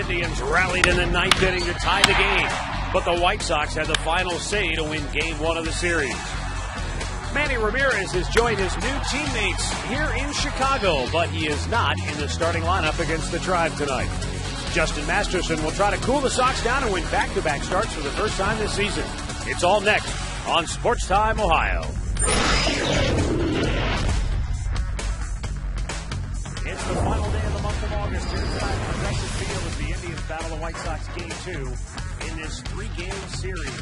Indians rallied in the ninth inning to tie the game, but the White Sox had the final say to win Game 1 of the series. Manny Ramirez has joined his new teammates here in Chicago, but he is not in the starting lineup against the Tribe tonight. Justin Masterson will try to cool the Sox down and win back-to-back starts for the first time this season. It's all next on Sports Time Ohio. It's the final day of the month of August here tonight on Progressive Field as the Indians battle the White Sox Game 2 in this three-game series.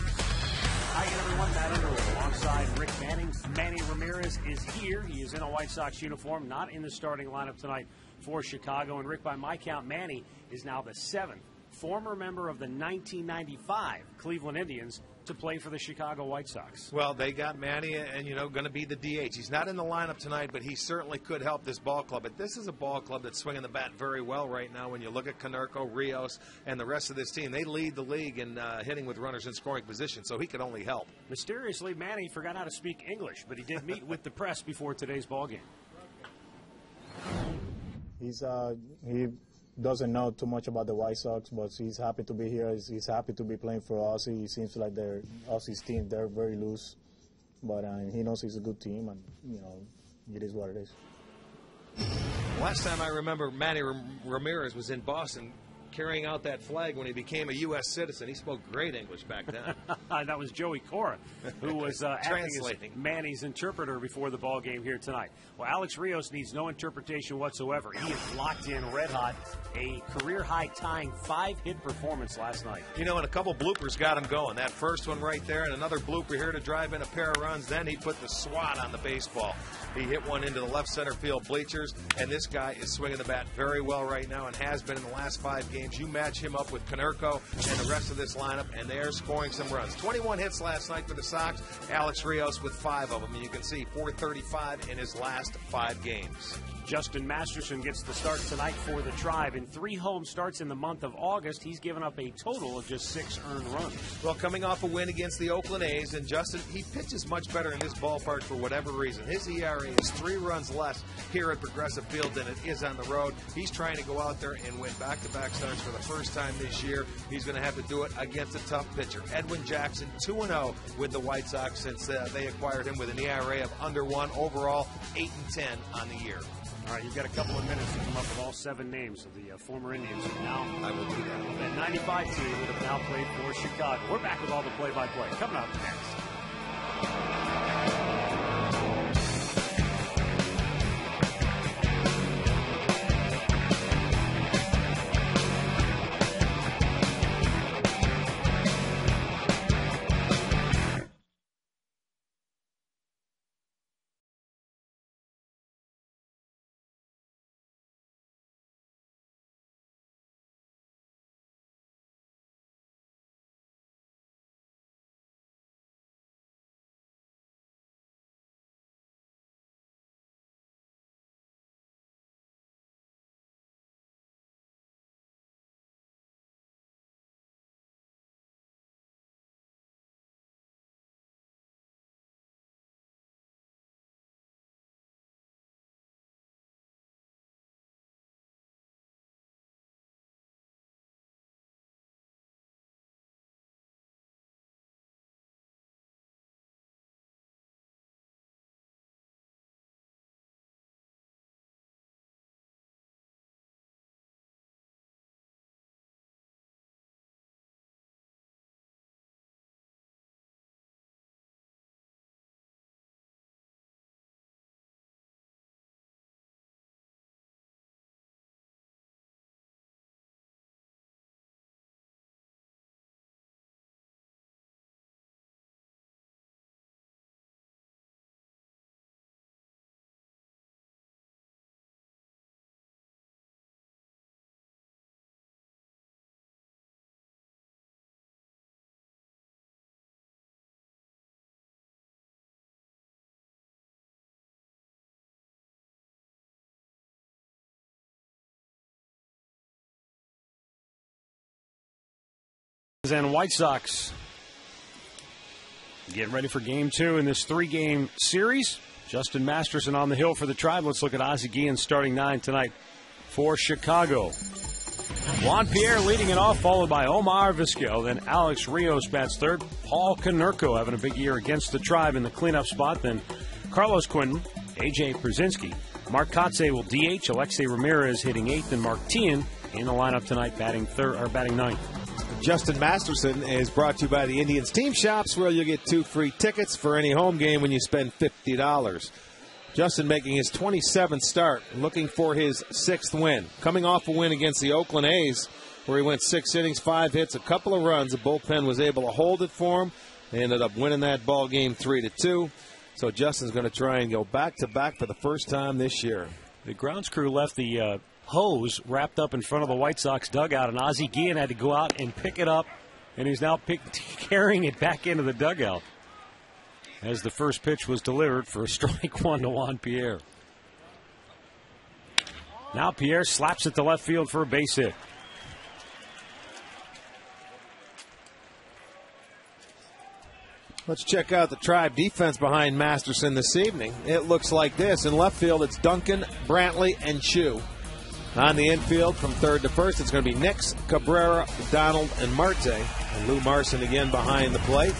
Hi again, everyone. Matt Underwood alongside Rick Manning. Manny Ramirez is here. He is in a White Sox uniform, not in the starting lineup tonight for Chicago. And Rick, by my count, Manny is now the seventh former member of the 1995 Cleveland Indians to play for the Chicago White Sox. Well, they got Manny and, going to be the DH. He's not in the lineup tonight, but he certainly could help this ball club. But this is a ball club that's swinging the bat very well right now. When you look at Konerko, Rios, and the rest of this team, they lead the league in hitting with runners in scoring position, so he could only help. Mysteriously, Manny forgot how to speak English, but he did meet with the press before today's ball game. He doesn't know too much about the White Sox, but he's happy to be here. He's happy to be playing for us. He seems like his team, they're very loose, but he knows it's a good team, and it is what it is. Last time I remember Manny Ramirez was in Boston carrying out that flag when he became a U.S. citizen. He spoke great English back then. That was Joey Cora, who was acting as Manny's interpreter before the ball game here tonight. Well, Alex Rios needs no interpretation whatsoever. He is locked in red hot, a career-high tying 5-hit performance last night. And a couple bloopers got him going. That first one right there, and another blooper here to drive in a pair of runs. Then he put the swat on the baseball. He hit one into the left center field bleachers, and this guy is swinging the bat very well right now and has been in the last 5 games. You match him up with Konerko and the rest of this lineup, and they're scoring some runs. 21 hits last night for the Sox. Alex Rios with 5 of them. And you can see 435 in his last 5 games. Justin Masterson gets the start tonight for the Tribe. In 3 home starts in the month of August, he's given up a total of just 6 earned runs. Well, coming off a win against the Oakland A's, and Justin, he pitches much better in this ballpark for whatever reason. His ERA is 3 runs less here at Progressive Field than it is on the road. He's trying to go out there and win back-to-back starts for the first time this year. He's going to have to do it against a tough pitcher. Edwin Jackson, 2-0 with the White Sox since they acquired him with an ERA of under 1 overall, 8-10 on the year. All right, you've got a couple of minutes to come up with all 7 names of the former Indians. Now, I will do that. Of that 95 team that have now played for Chicago. We're back with all the play-by-play. Coming up next. And White Sox getting ready for Game 2 in this 3-game series. Justin Masterson on the hill for the Tribe. Let's look at Ozzie Guillen's starting 9 tonight for Chicago. Juan Pierre leading it off, followed by Omar Vizquel. Then Alex Rios bats third. Paul Konerko having a big year against the Tribe in the cleanup spot. Then Carlos Quinton, A.J. Przinsky. Mark Kotze will DH. Alexei Ramirez hitting eighth. And Mark Teahan in the lineup tonight batting ninth. Justin Masterson is brought to you by the Indians Team Shops, where you get 2 free tickets for any home game when you spend $50. Justin making his 27th start, looking for his 6th win. Coming off a win against the Oakland A's, where he went 6 innings, 5 hits, a couple of runs. The bullpen was able to hold it for him. They ended up winning that ball game 3-2. So Justin's going to try and go back-to-back for the first time this year. The grounds crew left the hose wrapped up in front of the White Sox dugout, and Ozzie Guillen had to go out and pick it up, and he's now carrying it back into the dugout as the first pitch was delivered for a strike one to Juan Pierre. Now Pierre slaps it to left field for a base hit. Let's check out the Tribe defense behind Masterson this evening. It looks like this. In left field, it's Duncan, Brantley, and Chu. On the infield, from third to first, it's going to be Nix, Cabrera, Donald, and Marte. And Lou Marson again behind the plate.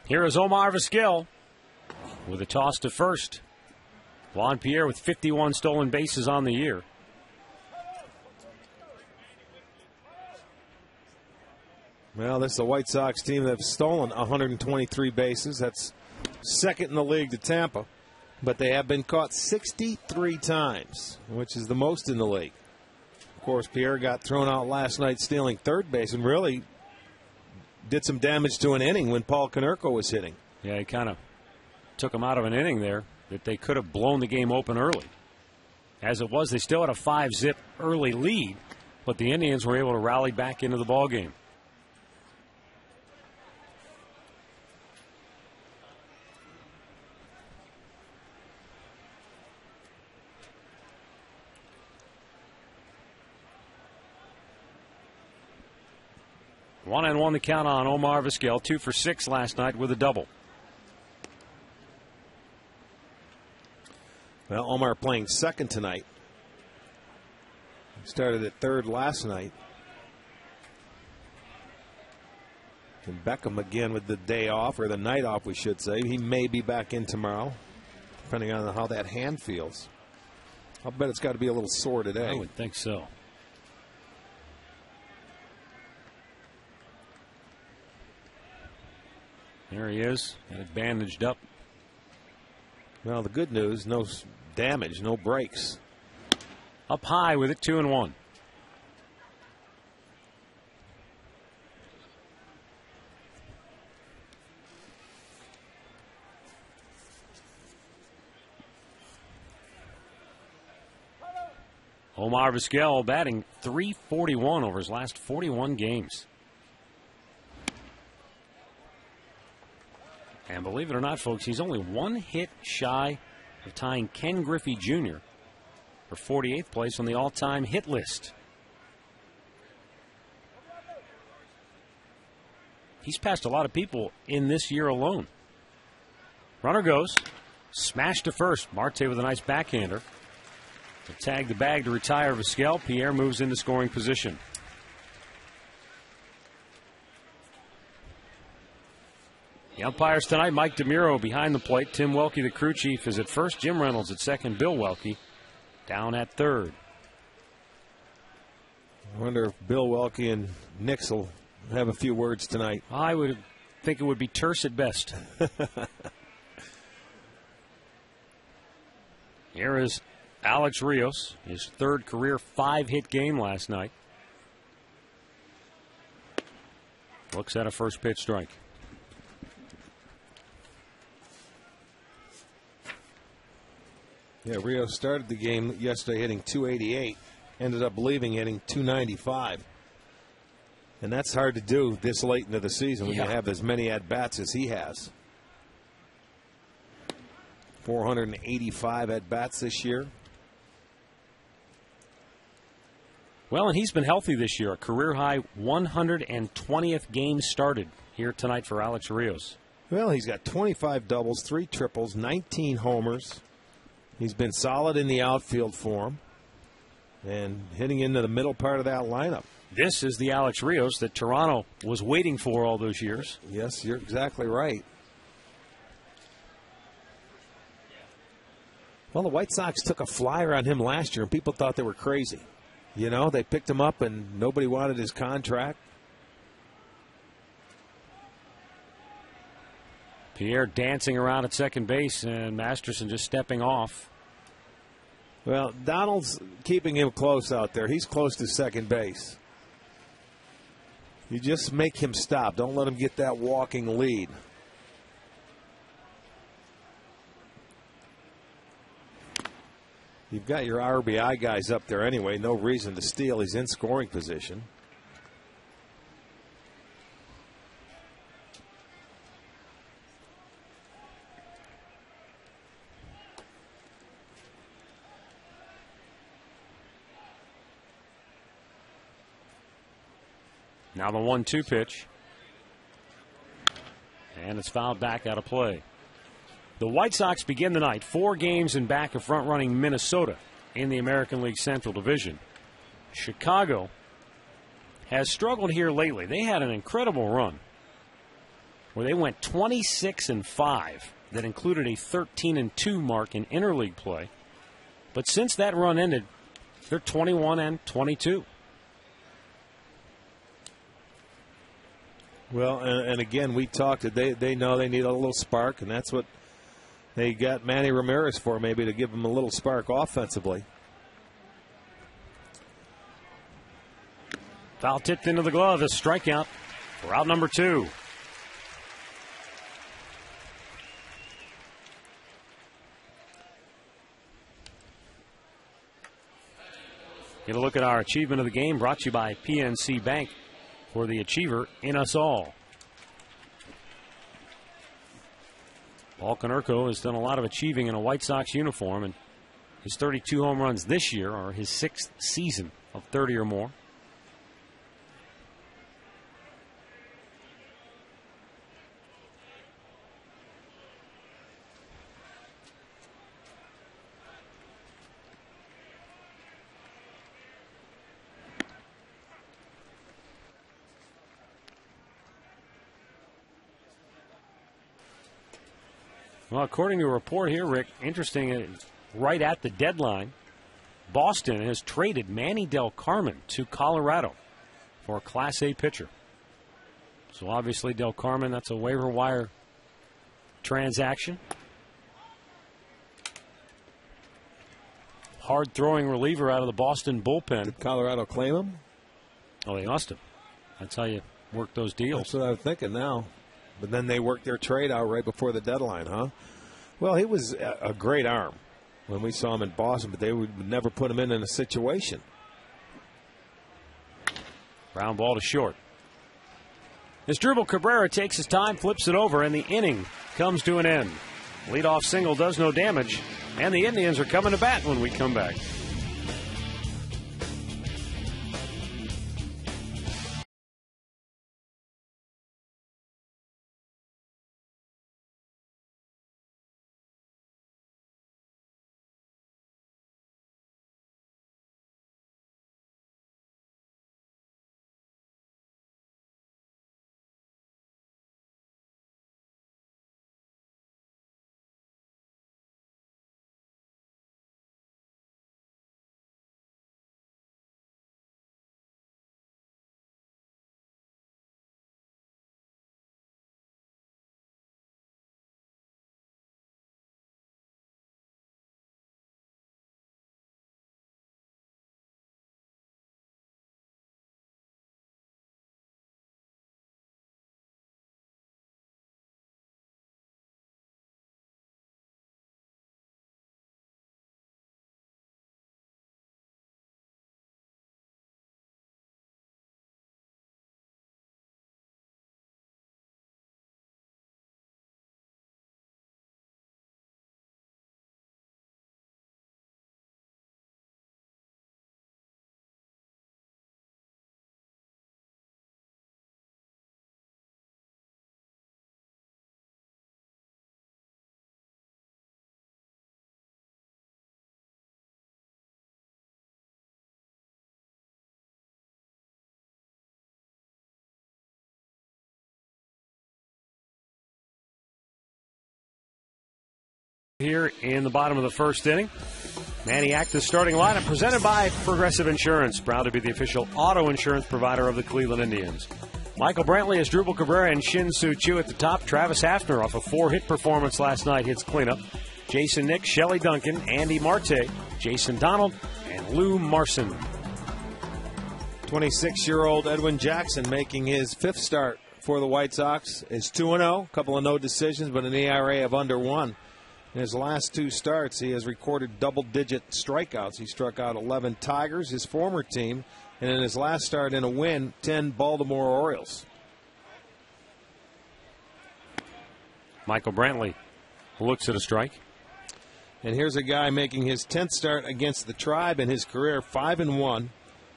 Here is Omar Vizquel with a toss to first. Juan Pierre with 51 stolen bases on the year. Well, this is a White Sox team that have stolen 123 bases. That's second in the league to Tampa. But they have been caught 63 times, which is the most in the league. Of course, Pierre got thrown out last night stealing third base and really did some damage to an inning when Paul Konerko was hitting. Yeah, he kind of took him out of an inning there that they could have blown the game open early. As it was, they still had a 5-zip early lead, but the Indians were able to rally back into the ballgame. One and one the count on Omar Vizquel, 2 for 6 last night with a double. Well, Omar playing second tonight. He started at third last night. And Beckham again with the day off, or the night off, we should say. He may be back in tomorrow, depending on how that hand feels. I'll bet it's got to be a little sore today. I would think so. There he is, got it bandaged up. Well, the good news, no damage, no breaks. Up high with it, 2-1. Omar Vizquel batting .341 over his last 41 games. And believe it or not, folks, he's only one hit shy of tying Ken Griffey Jr. for 48th place on the all-time hit list. He's passed a lot of people in this year alone. Runner goes. Smash to first. Marte with a nice backhander. To tag the bag to retire Vizquel. Pierre moves into scoring position. The umpires tonight, Mike DeMuro behind the plate. Tim Welke, the crew chief, is at first. Jim Reynolds at second. Bill Welke down at third. I wonder if Bill Welke and Nix will have a few words tonight. I would think it would be terse at best. Here is Alex Rios, his third career 5-hit game last night. Looks at a first pitch strike. Yeah, Rios started the game yesterday hitting .288, ended up leaving hitting .295. And that's hard to do this late into the season when you have as many at-bats as he has. 485 at-bats this year. Well, and he's been healthy this year. A career-high 120th game started here tonight for Alex Rios. Well, he's got 25 doubles, 3 triples, 19 homers. He's been solid in the outfield for him and hitting into the middle part of that lineup. This is the Alex Rios that Toronto was waiting for all those years. Yes, you're exactly right. Well, the White Sox took a flyer on him last year, and people thought they were crazy. You know, they picked him up, and nobody wanted his contract. Pierre dancing around at second base, and Masterson just stepping off. Well, Donald's keeping him close out there. He's close to second base. You just make him stop. Don't let him get that walking lead. You've got your RBI guys up there anyway. No reason to steal. He's in scoring position. Now the 1-2 pitch. And it's fouled back out of play. The White Sox begin the night 4 games in back of front-running Minnesota in the American League Central Division. Chicago has struggled here lately. They had an incredible run where they went 26-5 that included a 13-2 mark in interleague play. But since that run ended, they're 21-22. Well, and again, we talked. They know they need a little spark, and that's what they got Manny Ramirez for, maybe to give them a little spark offensively. Foul tipped into the glove. A strikeout for out number 2. Get a look at our achievement of the game, brought to you by PNC Bank, for the achiever in us all. Paul Konerko has done a lot of achieving in a White Sox uniform, and his 32 home runs this year are his 6th season of 30 or more. Well, according to a report here, Rick, interesting, right at the deadline, Boston has traded Manny Del Carmen to Colorado for a Class A pitcher. So obviously Del Carmen, that's a waiver wire transaction. Hard-throwing reliever out of the Boston bullpen. Did Colorado claim him? Oh, they must have. That's how you work those deals. That's what I'm thinking now. But then they worked their trade out right before the deadline, huh? Well, he was a great arm when we saw him in Boston, but they would never put him in a situation. Ground ball to short. As Drupal Cabrera takes his time, flips it over, and the inning comes to an end. Leadoff single does no damage, and the Indians are coming to bat when we come back. Here in the bottom of the first inning. Maniac, the starting lineup, presented by Progressive Insurance, proud to be the official auto insurance provider of the Cleveland Indians. Michael Brantley has Drupal Cabrera and Shin-Soo Choo at the top. Travis Hafner, off a 4-hit performance last night, hits cleanup. Jason Nick, Shelley Duncan, Andy Marte, Jason Donald, and Lou Marson. 26-year-old Edwin Jackson making his 5th start for the White Sox is 2-0, a couple of no decisions, but an ERA of under 1. In his last 2 starts, he has recorded double-digit strikeouts. He struck out 11 Tigers, his former team, and in his last start in a win, 10 Baltimore Orioles. Michael Brantley looks at a strike. And here's a guy making his 10th start against the Tribe in his career, 5-1,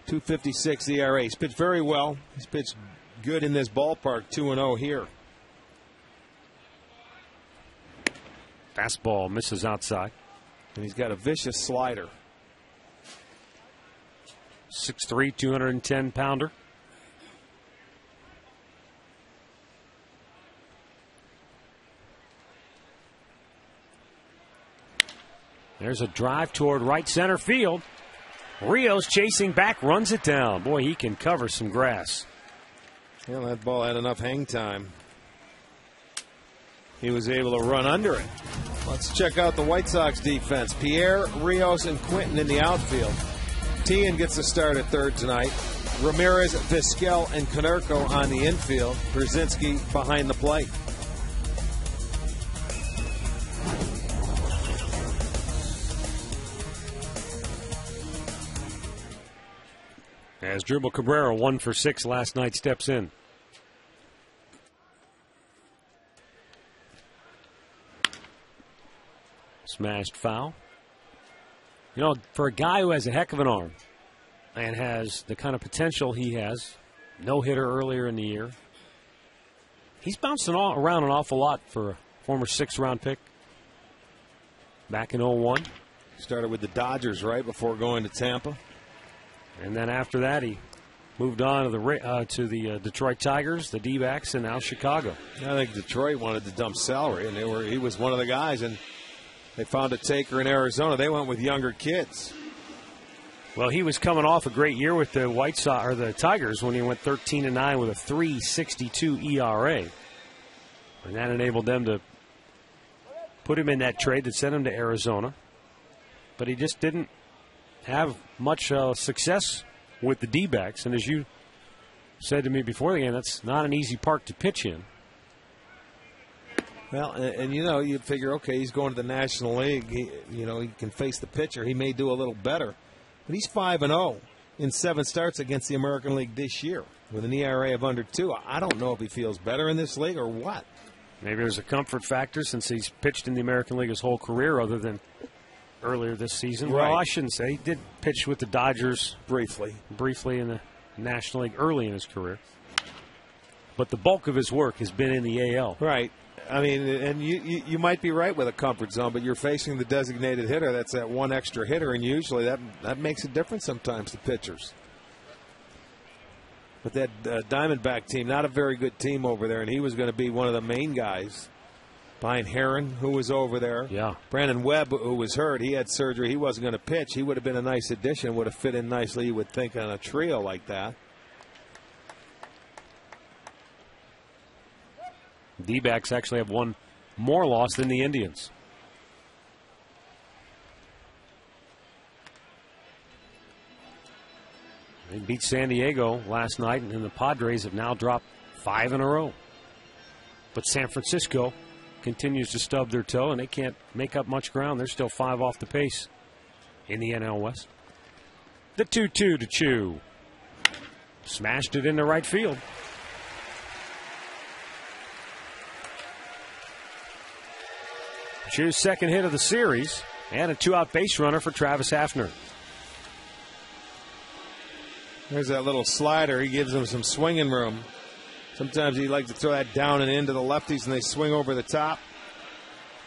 2.56 ERA. He's pitched very well. He's pitched good in this ballpark, 2-0 here. Fastball misses outside. And he's got a vicious slider. 6'3", 210-pounder. There's a drive toward right center field. Rios chasing back, runs it down. Boy, he can cover some grass. Well, that ball had enough hang time. He was able to run under it. Let's check out the White Sox defense. Pierre, Rios, and Quinton in the outfield. Tian gets a start at third tonight. Ramirez, Vizquel, and Konerko on the infield. Brzezinski behind the plate. As Drupal Cabrera, 1 for 6 last night, steps in. Smashed foul. You know, for a guy who has a heck of an arm and has the kind of potential he has, no hitter earlier in the year, he's bouncing around an awful lot for a former 6th-round pick back in 01. Started with the Dodgers right before going to Tampa. And then after that, he moved on to the Detroit Tigers, the D-backs, and now Chicago. I think Detroit wanted to dump salary, and he was one of the guys, and they found a taker in Arizona. They went with younger kids. Well, he was coming off a great year with the White Sox or the Tigers when he went 13-9 with a 3.62 ERA, and that enabled them to put him in that trade that sent him to Arizona. But he just didn't have much success with the D-backs, and as you said to me before the game, that's not an easy park to pitch in. Well, and you know, you figure, okay, he's going to the National League. He can face the pitcher. He may do a little better. But he's 5-0 in 7 starts against the American League this year with an ERA of under 2. I don't know if he feels better in this league or what. Maybe there's a comfort factor since he's pitched in the American League his whole career other than earlier this season. Right. Well, I shouldn't say. He did pitch with the Dodgers briefly in the National League early in his career. But the bulk of his work has been in the AL. Right. I mean, and you might be right with a comfort zone, but you're facing the designated hitter. That's that one extra hitter, and usually that makes a difference sometimes to pitchers. But that Diamondback team, not a very good team over there, and he was going to be one of the main guys behind Herron, who was over there. Yeah. Brandon Webb, who was hurt, he had surgery. He wasn't going to pitch. He would have been a nice addition, would have fit in nicely, you would think, on a trio like that. D-backs actually have one more loss than the Indians. They beat San Diego last night, and the Padres have now dropped 5 in a row. But San Francisco continues to stub their toe, and they can't make up much ground. They're still 5 off the pace in the NL West. The 2-2 to Choo. Smashed it into right field. Choo's second hit of the series, and a 2-out base runner for Travis Hafner. There's that little slider. He gives them some swinging room. Sometimes he'd like to throw that down and into the lefties, and they swing over the top.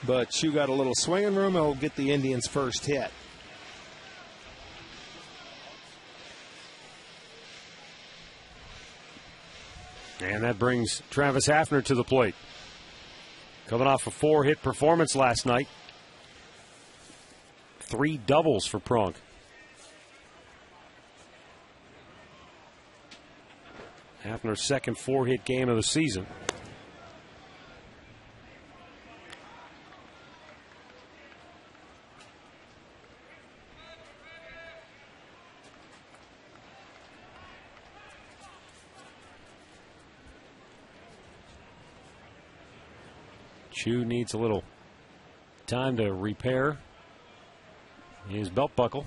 But Choo got a little swinging room, and will get the Indians' first hit. And that brings Travis Hafner to the plate. Coming off a 4-hit performance last night. 3 doubles for Pronk. Hafner's second 4-hit game of the season. Chu needs a little time to repair his belt buckle.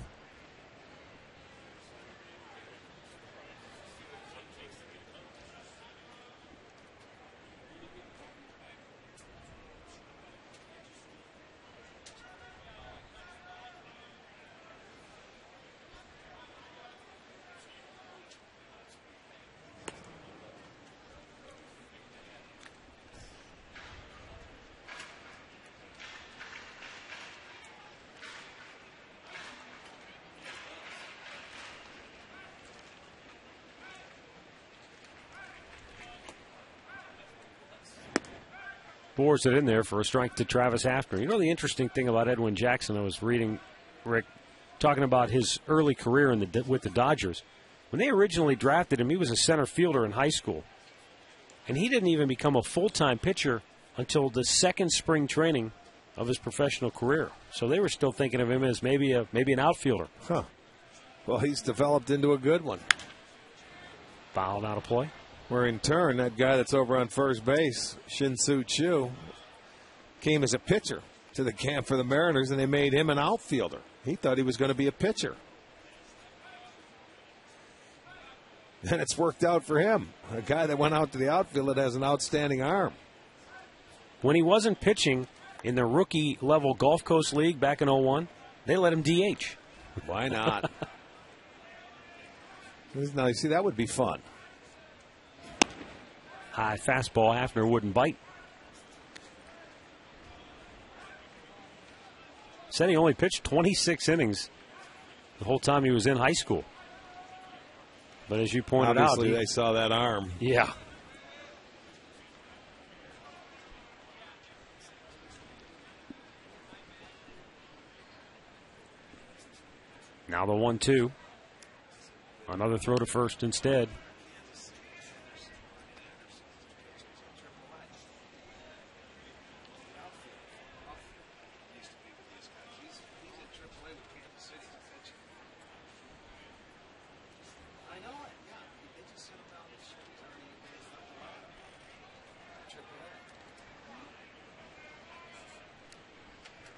Bores it in there for a strike to Travis Hafner. You know the interesting thing about Edwin Jackson, I was reading, Rick, talking about his early career with the Dodgers. When they originally drafted him, he was a center fielder in high school. And he didn't even become a full-time pitcher until the second spring training of his professional career. So they were still thinking of him as maybe an outfielder. Huh. Well, he's developed into a good one. Fouled out of play. Where in turn, that guy that's over on first base, Shin-Soo Choo, came as a pitcher to the camp for the Mariners, and they made him an outfielder. He thought he was going to be a pitcher. And it's worked out for him. A guy that went out to the outfield that has an outstanding arm. When he wasn't pitching in the rookie-level Gulf Coast League back in 01, they let him DH. Why not? Now, you see, that would be fun. High fastball, Hafner wouldn't bite. Said he only pitched 26 innings the whole time he was in high school. But as you pointed out, obviously they saw that arm. Yeah. Now the 1-2. Another throw to first instead.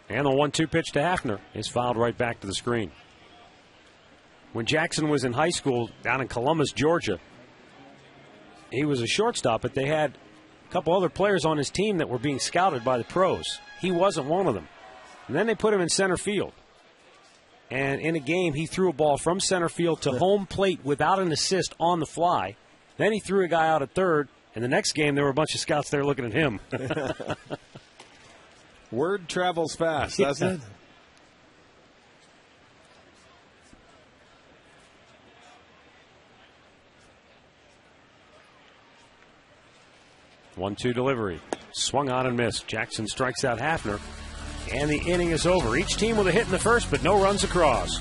And the 1-2 pitch to Hafner is fouled right back to the screen. When Jackson was in high school down in Columbus, Georgia, he was a shortstop, but they had a couple other players on his team that were being scouted by the pros. He wasn't one of them. And then they put him in center field. And in a game, he threw a ball from center field to home plate without an assist on the fly. Then he threw a guy out at third, and the next game there were a bunch of scouts there looking at him. Word travels fast, doesn't it? 1-2 delivery. Swung on and missed. Jackson strikes out Hafner. And the inning is over. Each team with a hit in the first, but no runs across.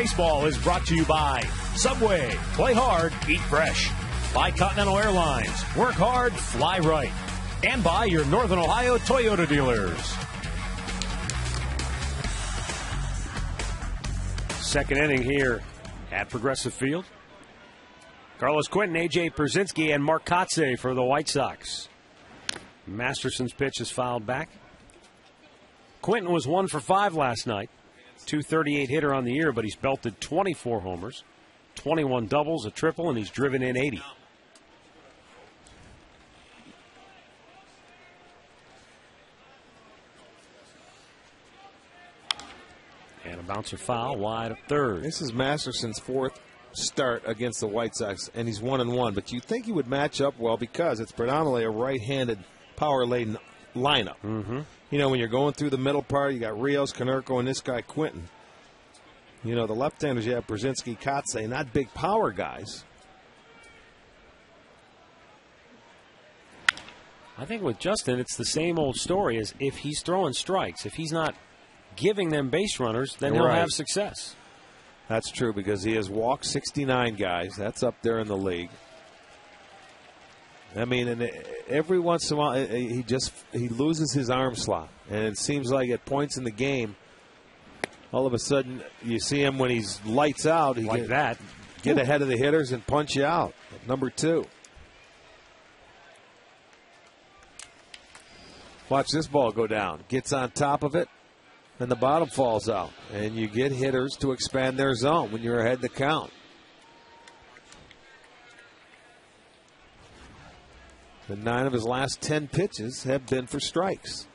Baseball is brought to you by Subway. Play hard, eat fresh. By Continental Airlines. Work hard, fly right. And by your Northern Ohio Toyota dealers. Second inning here at Progressive Field. Carlos Quentin, A.J. Pierzynski, and Mark Kotze for the White Sox. Masterson's pitch is fouled back. Quentin was 1 for 5 last night. .238 hitter on the year, but he's belted 24 homers, 21 doubles, a triple, and he's driven in 80. And a bouncer foul wide of third. This is Masterson's 4th start against the White Sox, and he's 1-1. But you think he would match up well because it's predominantly a right-handed, power-laden lineup. Mm-hmm. You know, when you're going through the middle part, you got Rios, Konerko, and this guy Quentin. You know, the left-handers, you have Pierzynski, Kotze, not big power guys. I think with Justin, it's the same old story as if he's throwing strikes. If he's not giving them base runners, then he'll have success. That's true because he has walked 69 guys. That's up there in the league. I mean, and every once in a while, he loses his arm slot. And it seems like at points in the game, all of a sudden, you see him when he's lights out. He like that. Get ahead of the hitters and punch you out. Number 2. Watch this ball go down. Gets on top of it, and the bottom falls out. And you get hitters to expand their zone when you're ahead to count. And 9 of his last 10 pitches have been for strikes.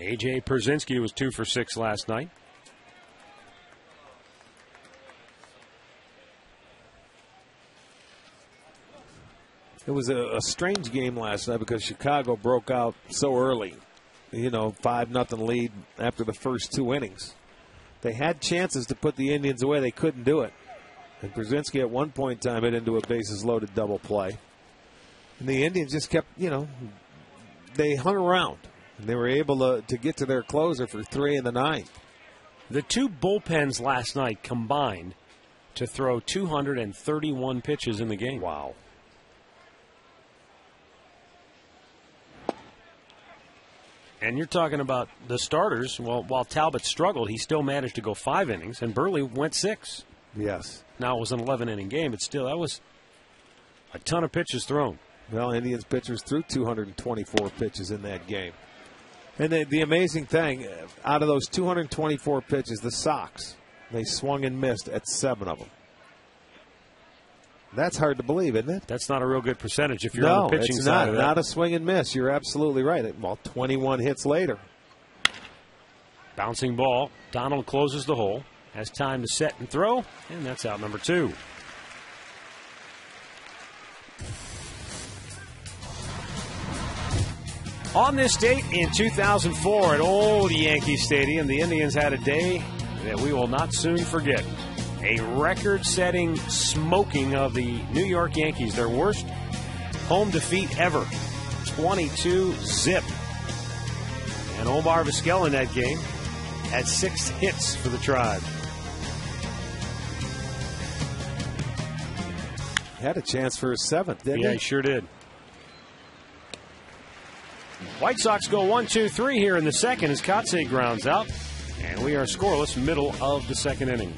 A.J. Pierzynski was 2 for 6 last night. It was a strange game last night because Chicago broke out so early. You know, 5-0 lead after the first 2 innings. They had chances to put the Indians away. They couldn't do it. And Pierzynski at one point in time hit into a bases-loaded double play. And the Indians just kept, you know, they hung around. And they were able to get to their closer for 3 in the 9th. The 2 bullpens last night combined to throw 231 pitches in the game. Wow. And you're talking about the starters. Well, while Talbot struggled, he still managed to go 5 innings, and Burley went 6. Yes. Now, it was an 11-inning game, but still, that was a ton of pitches thrown. Well, Indians pitchers threw 224 pitches in that game. And the amazing thing, out of those 224 pitches, the Sox, they swung and missed at 7 of them. That's hard to believe, isn't it? That's not a real good percentage if you're on the pitching side of that. Not a swing and miss. You're absolutely right. Well, 21 hits later. Bouncing ball. Donald closes the hole. Has time to set and throw. And that's out number 2. On this date in 2004 at old Yankee Stadium, the Indians had a day that we will not soon forget. A record-setting smoking of the New York Yankees, their worst home defeat ever, 22-0. And Omar Vizquel in that game had 6 hits for the Tribe. Had a chance for his 7th, didn't he? Yeah, he sure did. White Sox go 1-2-3 here in the second as Kotze grounds out. And we are scoreless middle of the second inning.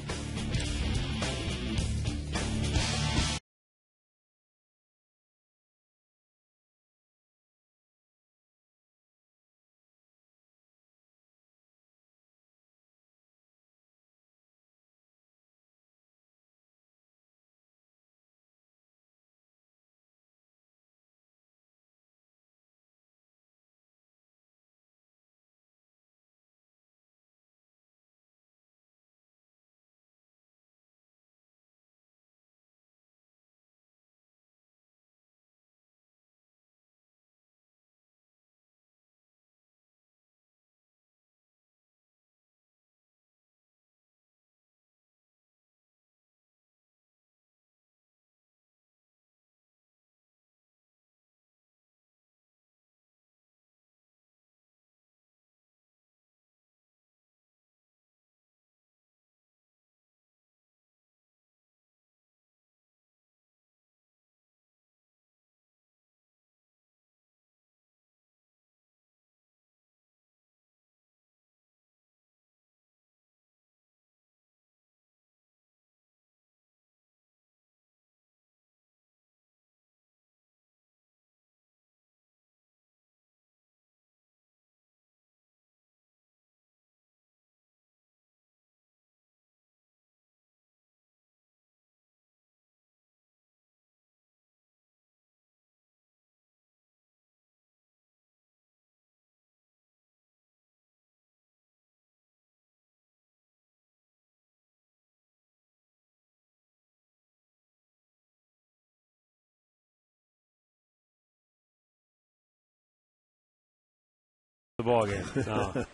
the ball game. No.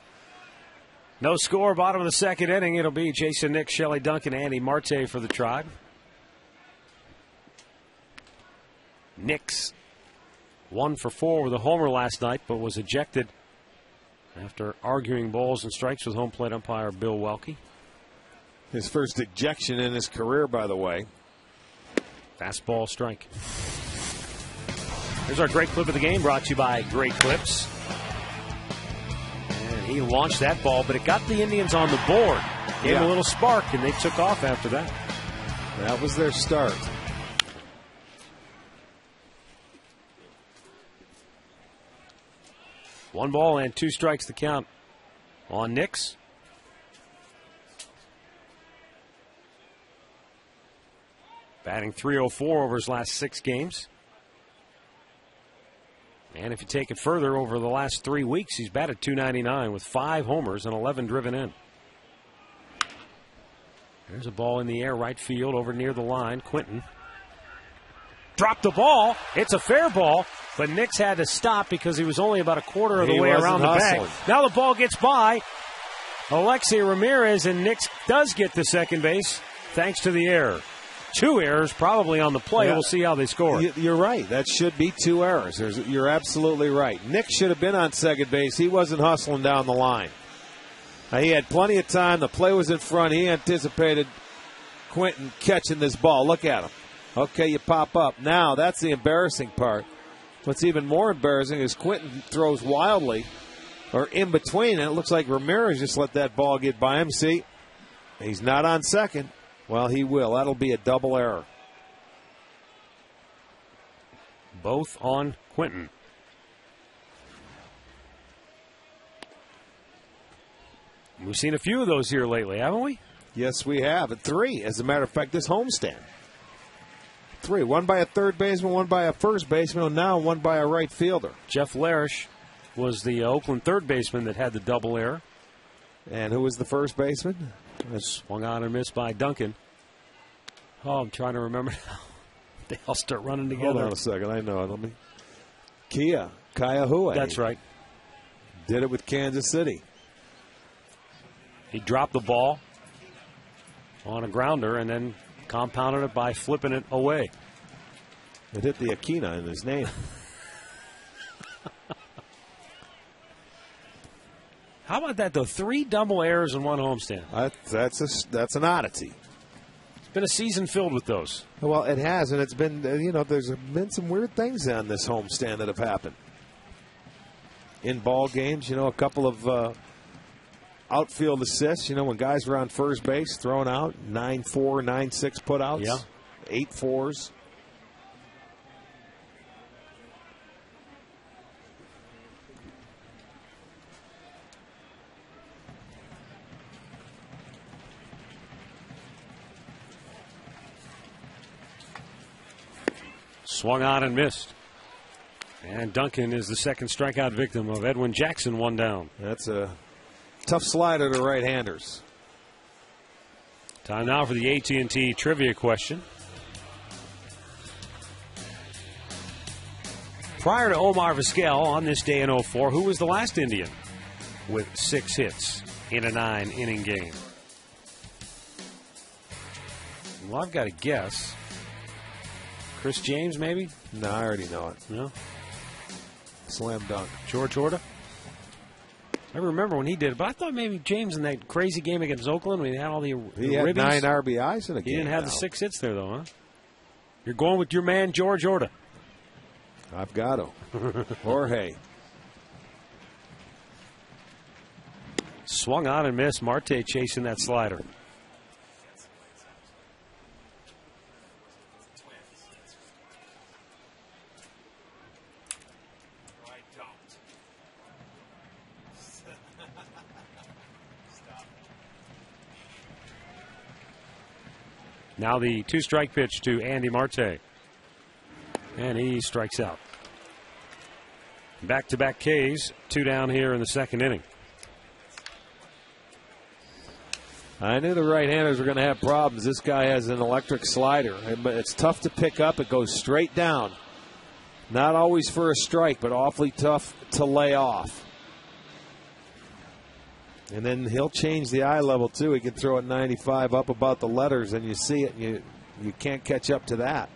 No score, bottom of the second inning. It'll be Jason Nix, Shelley Duncan, Andy Marte for the Tribe. Nix 1 for 4 with a homer last night, but was ejected after arguing balls and strikes with home plate umpire Bill Welke. His first ejection in his career, by the way. Fastball strike. Here's our great clip of the game, brought to you by Great Clips. And he launched that ball, but it got the Indians on the board. Gave him a little spark, and they took off after that. That was their start. One ball and 2 strikes to count on Nix. Batting .304 over his last 6 games. And if you take it further, over the last 3 weeks, he's batted .299 with 5 homers and 11 driven in. There's a ball in the air, right field, over near the line. Quinton dropped the ball. It's a fair ball, but Nix had to stop because he was only about a quarter of the way around the bag. Now the ball gets by Alexei Ramirez, and Nix does get to second base thanks to the error. 2 errors probably on the play. We'll see how they score. You're right. That should be 2 errors. You're absolutely right. Nick should have been on second base. He wasn't hustling down the line. He had plenty of time. The play was in front. He anticipated Quinton catching this ball. Look at him. Okay, you pop up. Now, that's the embarrassing part. What's even more embarrassing is Quinton throws wildly or in between, and it looks like Ramirez just let that ball get by him. See, he's not on second. Well, he will. That'll be a double error. Both on Quinton. We've seen a few of those here lately, haven't we? Yes, we have. And 3, as a matter of fact, this homestand. 3. 1 by a third baseman, 1 by a first baseman, and now 1 by a right fielder. Jeff Larish was the Oakland third baseman that had the double error. And who was the first baseman? Swung on and missed by Duncan. Oh, I'm trying to remember now. They all start running together. Hold on a second. I know. Let me. Kaya Hue. That's right. Did it with Kansas City. He dropped the ball on a grounder and then compounded it by flipping it away. It hit the Aquina in his name. How about that, though? 3 double errors and 1 homestand. That's an oddity. It's been a season filled with those. Well, it has, and it's been, there's been some weird things on this homestand that have happened. In ball games, a couple of outfield assists, when guys were on first base, thrown out, 9-4, 9-6 putouts, 8 4s. Swung on and missed. And Duncan is the second strikeout victim of Edwin Jackson, 1 down. That's a tough slider to right-handers. Time now for the AT&T trivia question. Prior to Omar Vizquel on this day in 2004, who was the last Indian with 6 hits in a 9-inning game? Well, I've got to guess. Chris James, maybe? No, I already know it. No? Slam dunk. George Horta? I remember when he did it, but I thought maybe James in that crazy game against Oakland when he had all the He had ribbies. 9 RBIs in a game. He didn't have the 6 hits there, though, huh? You're going with your man, George Horta. I've got to. Jorge. Swung on and missed. Marte chasing that slider. Now the 2-strike pitch to Andy Marte. And he strikes out. Back-to-back Ks, 2 down here in the second inning. I knew the right-handers were going to have problems. This guy has an electric slider, but it's tough to pick up. It goes straight down. Not always for a strike, but awfully tough to lay off. And then he'll change the eye level, too. He can throw at 95 up about the letters, and you see it, and you can't catch up to that.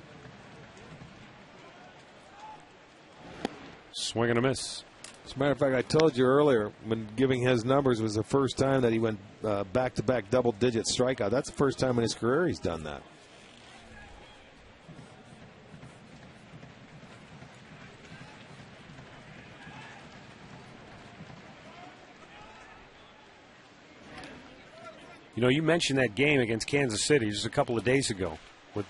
Swing and a miss. As a matter of fact, I told you earlier when giving his numbers was the first time that he went back-to-back double-digit strikeout. That's the first time in his career he's done that. You know, you mentioned that game against Kansas City just a couple of days ago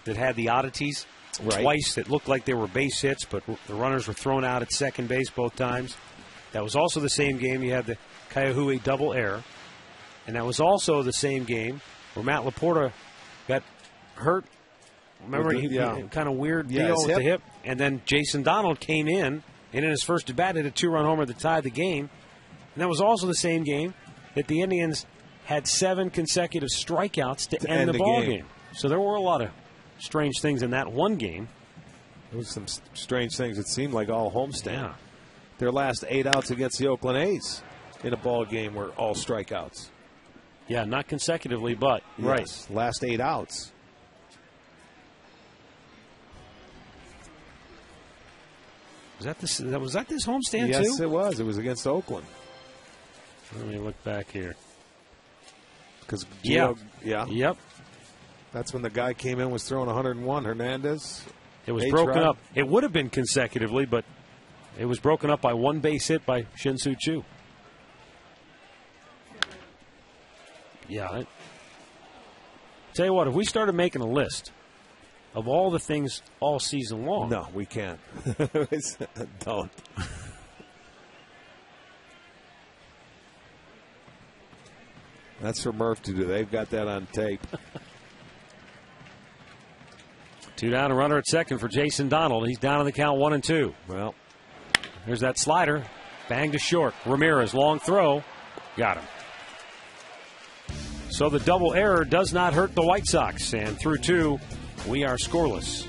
that had the oddities. Right. Twice that looked like they were base hits, but the runners were thrown out at second base both times. That was also the same game you had the Kaiahui double error. And that was also the same game where Matt Laporta got hurt. Remember, he kind of weird deal with the hip. And then Jason Donald came in, and in his first at-bat hit a 2-run homer that tied the game. And that was also the same game that the Indians had 7 consecutive strikeouts to end the ball game. So there were a lot of strange things in that one game. There was some strange things. It seemed like all homestand. Yeah. Their last 8 outs against the Oakland A's in a ball game were all strikeouts. Yeah, not consecutively, but yes, last 8 outs. Was that this homestand too? Yes, it was. It was against Oakland. Let me look back here. Because Yep. That's when the guy came in, was throwing 101. Hernandez. It was broken up. It would have been consecutively, but it was broken up by 1 base hit by Shin-Soo Choo. Yeah. Tell you what, if we started making a list of all the things all season long. No, we can't. Don't. That's for Murph to do. They've got that on tape. 2 down, a runner at second for Jason Donald. He's down on the count 1-2. Well, there's that slider. Banged to short. Ramirez, long throw. Got him. So the double error does not hurt the White Sox. And through 2, we are scoreless.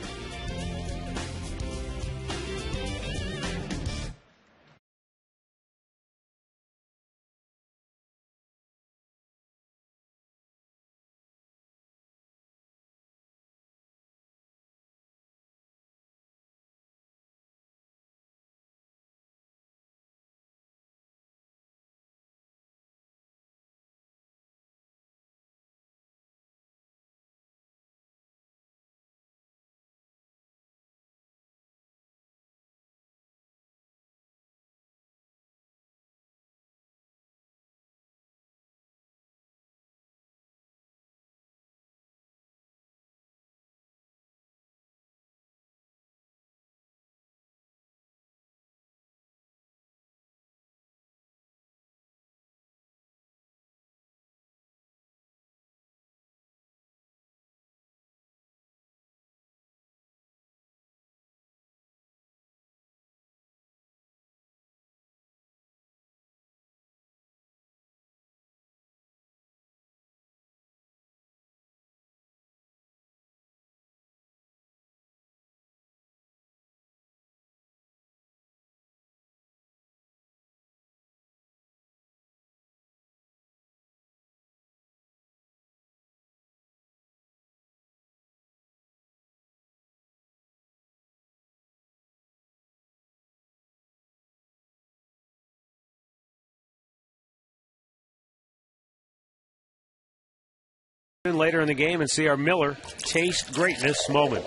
Later in the game and see our Miller taste greatness moment.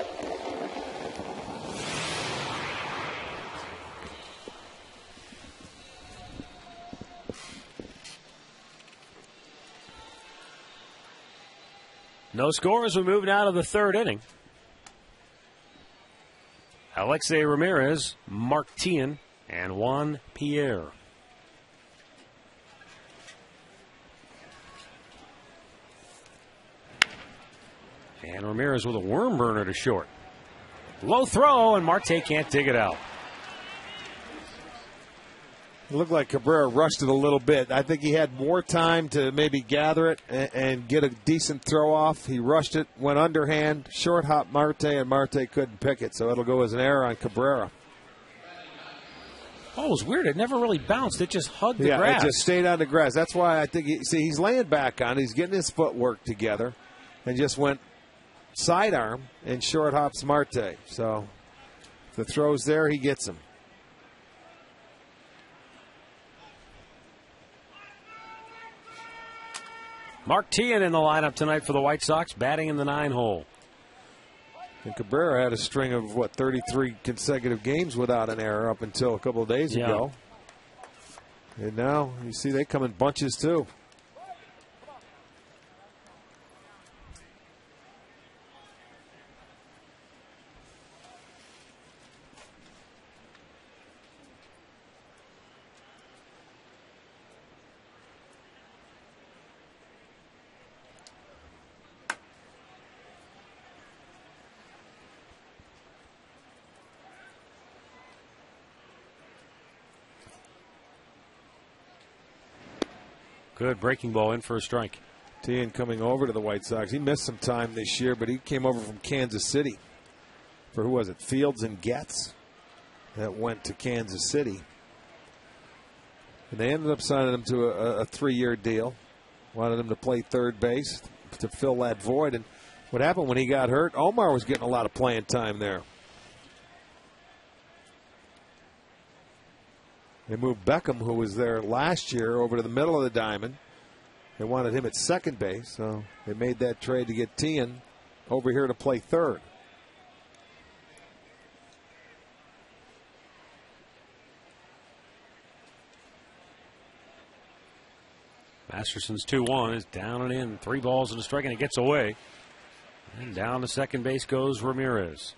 No score as we move now to the 3rd inning. Alexei Ramirez, Mark Teahan, and Juan Pierre. And Ramirez with a worm burner to short. Low throw, and Marte can't dig it out. It looked like Cabrera rushed it a little bit. I think he had more time to maybe gather it and get a decent throw off. He rushed it, went underhand, short hop Marte, and Marte couldn't pick it. So it'll go as an error on Cabrera. Oh, it was weird. It never really bounced. It just hugged the grass. It just stayed on the grass. That's why I think, he's laying back on it. He's getting his footwork together and just went sidearm and short hops Marte. So if the throw's there, he gets him. Mark Teahen in the lineup tonight for the White Sox, batting in the 9-hole. And Cabrera had a string of, 33 consecutive games without an error up until a couple of days ago. And now, you see, they come in bunches, too. Good breaking ball in for a strike. Teahen coming over to the White Sox. He missed some time this year, but he came over from Kansas City for, who was it, Fields and Getz, that went to Kansas City. And they ended up signing him to a 3-year deal. Wanted him to play third base to fill that void. And what happened when he got hurt, Omar was getting a lot of playing time there. They moved Beckham, who was there last year, over to the middle of the diamond. They wanted him at second base, so they made that trade to get Teahen over here to play third. Masterson's 2-1 is down and in. 3 balls and a strike, and it gets away. And down to second base goes Ramirez.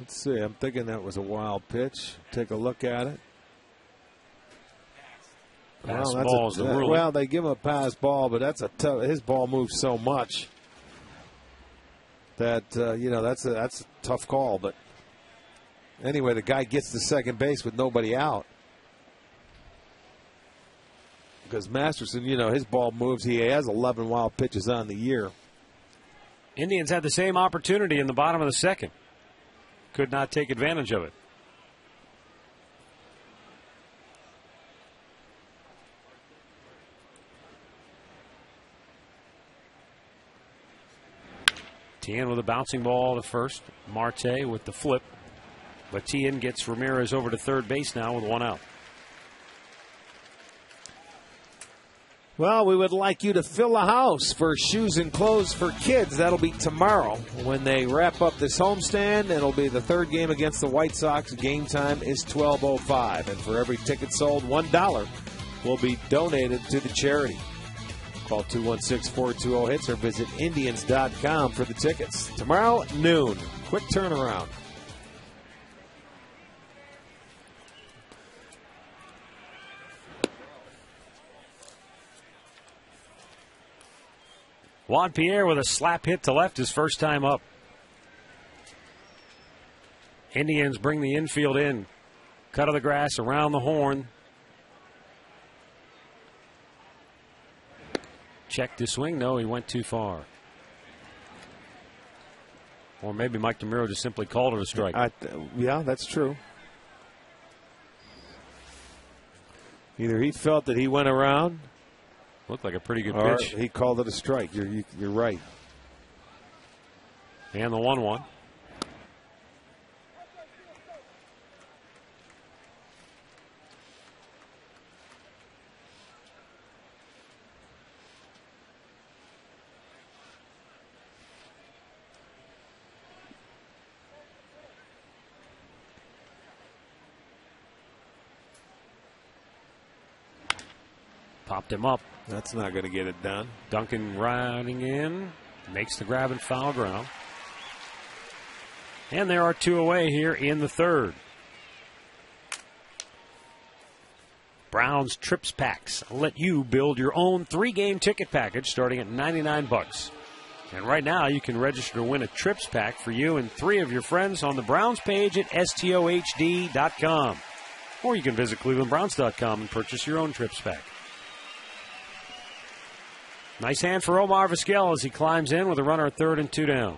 Let's see. I'm thinking that was a wild pitch. Take a look at it. Pass ball is the rule. Well, they give him a pass ball, but that's a tough. His ball moves so much that that's a tough call. But anyway, the guy gets to second base with nobody out because Masterson, his ball moves. He has 11 wild pitches on the year. Indians had the same opportunity in the bottom of the second. Could not take advantage of it. Teahen with a bouncing ball to first. Marte with the flip. But Teahen gets Ramirez over to third base now with 1 out. Well, we would like you to fill a house for shoes and clothes for kids. That'll be tomorrow when they wrap up this homestand. It'll be the third game against the White Sox. Game time is 12:05. And for every ticket sold, $1 will be donated to the charity. Call 216-420-HITS or visit Indians.com for the tickets. Tomorrow, noon. Quick turnaround. Juan Pierre with a slap hit to left his first time up. Indians bring the infield in. Cut of the grass around the horn. Checked his swing. No, he went too far. Or maybe Mike DeMuro just simply called it a strike. Yeah, that's true. Either he felt that he went around. Looked like a pretty good or pitch. He called it a strike. You're right. And the 1-1. Popped him up. That's not going to get it done. Duncan riding in. Makes the grab and foul ground. And there are 2 away here in the third. Brown's Trips Packs let you build your own 3-game ticket package starting at $99. And right now you can register to win a Trips Pack for you and 3 of your friends on the Browns page at STOHD.com. Or you can visit ClevelandBrowns.com and purchase your own Trips Pack. Nice hand for Omar Vizquel as he climbs in with a runner at third and 2 down.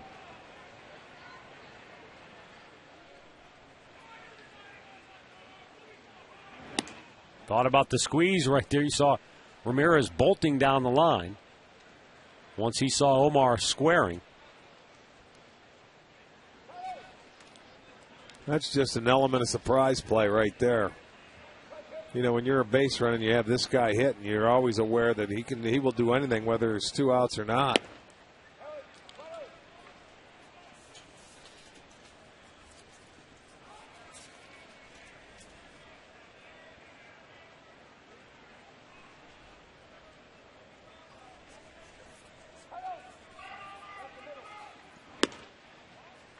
Thought about the squeeze right there. You saw Ramirez bolting down the line once he saw Omar squaring. That's just an element of surprise play right there. You know, when you're a base runner and you have this guy hitting, you're always aware that he will do anything, whether it's 2 outs or not.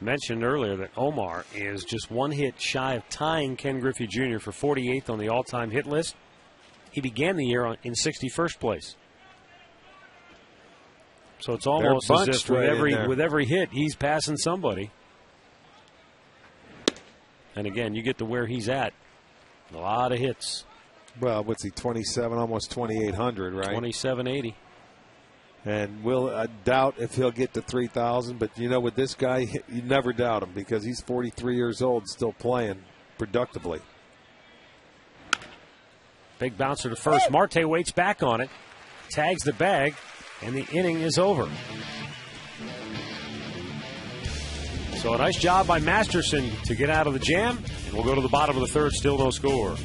Mentioned earlier that Omar is just 1 hit shy of tying Ken Griffey Jr. for 48th on the all-time hit list. He began the year in 61st place. So it's almost as if with every hit, he's passing somebody. And again, you get to where he's at. A lot of hits. Well, what's he, 27, almost 2,800, right? 2780. And we'll doubt if he'll get to 3,000. But, you know, with this guy, you never doubt him because he's 43 years old, still playing productively. Big bouncer to first. Marte waits back on it, tags the bag, and the inning is over. So a nice job by Masterson to get out of the jam. And we'll go to the bottom of the third, still no score.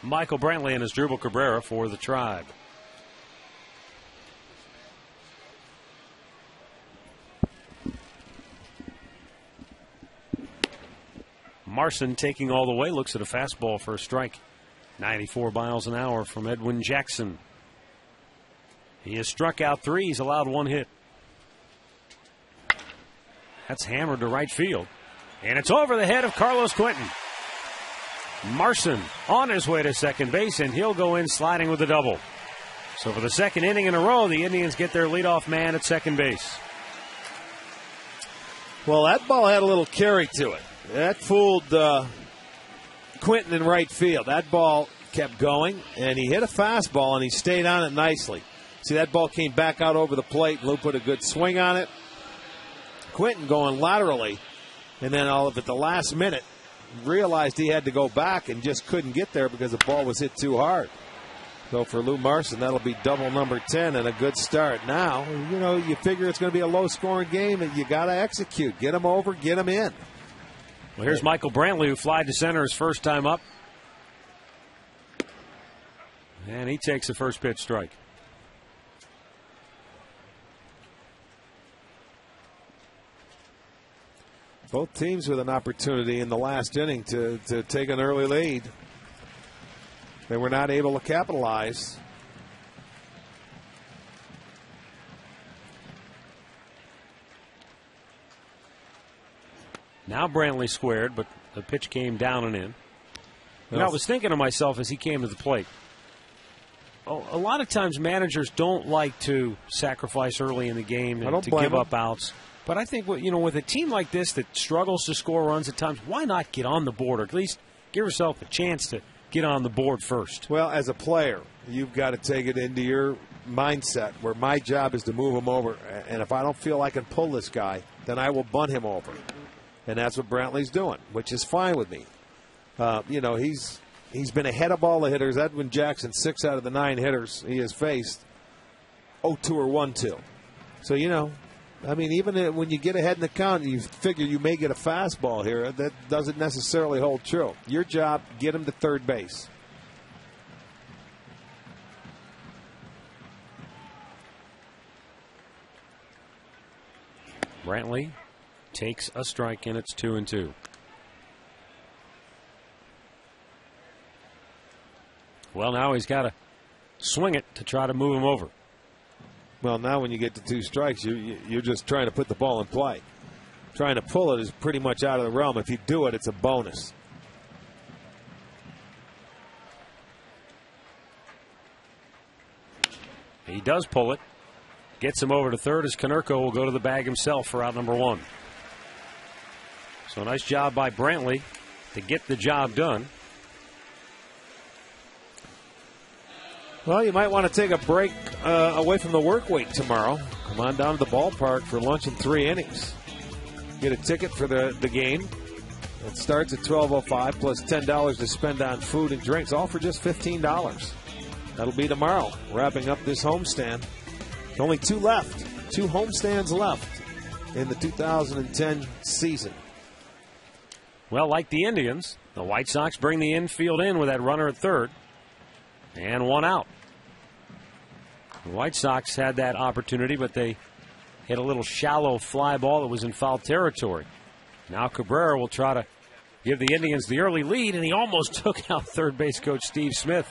Michael Brantley and Asdrubal Cabrera for the Tribe. Marson taking all the way, looks at a fastball for a strike. 94 miles an hour from Edwin Jackson. He has struck out 3. He's allowed 1 hit. That's hammered to right field. And it's over the head of Carlos Quentin. Marson on his way to second base, and he'll go in sliding with a double. So for the second inning in a row, the Indians get their leadoff man at second base. Well, that ball had a little carry to it. That fooled Quentin in right field. That ball kept going, and he hit a fastball, and he stayed on it nicely. See, that ball came back out over the plate. Lou put a good swing on it. Quentin going laterally, and then all of it, the last minute, realized he had to go back and just couldn't get there because the ball was hit too hard. So for Lou Marson, that'll be double number 10 and a good start. Now, you know, you figure it's going to be a low-scoring game, and you got to execute. Get him over, get him in. Well, here's Michael Brantley, who flied to center his first time up. And he takes the first pitch strike. Both teams with an opportunity in the last inning to take an early lead. They were not able to capitalize. Now Brantley squared, but the pitch came down and in. And I was thinking to myself as he came to the plate, a lot of times managers don't like to sacrifice early in the game and to give up outs. But I think with a team like this that struggles to score runs at times, why not get on the board or at least give yourself a chance to get on the board first? Well, as a player, you've got to take it into your mindset where my job is to move him over. And if I don't feel I can pull this guy, then I will bunt him over. And that's what Brantley's doing, which is fine with me. He's been ahead of all the hitters. Edwin Jackson, 6 out of the 9 hitters he has faced, 0-2 or 1-2. So, even when you get ahead in the count, you figure you may get a fastball here. That doesn't necessarily hold true. Your job, get him to third base. Brantley takes a strike, and it's 2-2. Well, now he's got to swing it to try to move him over. Well, now when you get to 2 strikes, you're just trying to put the ball in play. Trying to pull it is pretty much out of the realm. If you do it, it's a bonus. He does pull it. Gets him over to third as Konerko will go to the bag himself for out number 1. So nice job by Brantley to get the job done. Well, you might want to take a break away from the work week tomorrow. Come on down to the ballpark for lunch in 3 innings. Get a ticket for the game. It starts at $12.05 plus $10 to spend on food and drinks, all for just $15. That'll be tomorrow, wrapping up this homestand. Only 2 left. 2 homestands left in the 2010 season. Well, like the Indians, the White Sox bring the infield in with that runner at third. And 1 out. The White Sox had that opportunity, but they hit a little shallow fly ball that was in foul territory. Now Cabrera will try to give the Indians the early lead, and he almost took out third base coach Steve Smith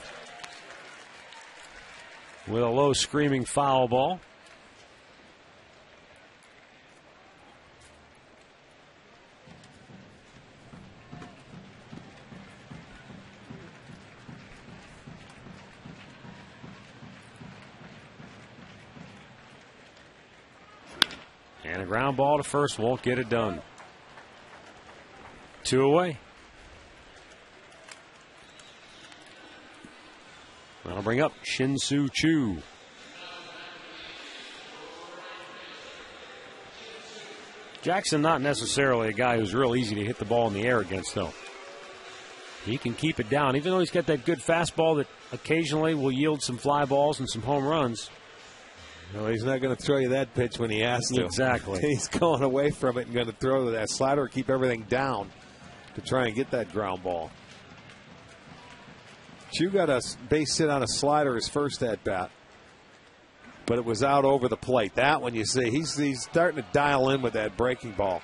with a low screaming foul ball. And a ground ball to first won't get it done. 2 away. That'll bring up Shin-Soo Choo. Jackson not necessarily a guy who's real easy to hit the ball in the air against, though. He can keep it down, even though he's got that good fastball that occasionally will yield some fly balls and some home runs. No, he's not going to throw you that pitch when he has to. Exactly. He's going away from it and going to throw that slider, keep everything down to try and get that ground ball. Chu got a base hit on a slider his first at bat, but it was out over the plate. That one, you see, he's starting to dial in with that breaking ball.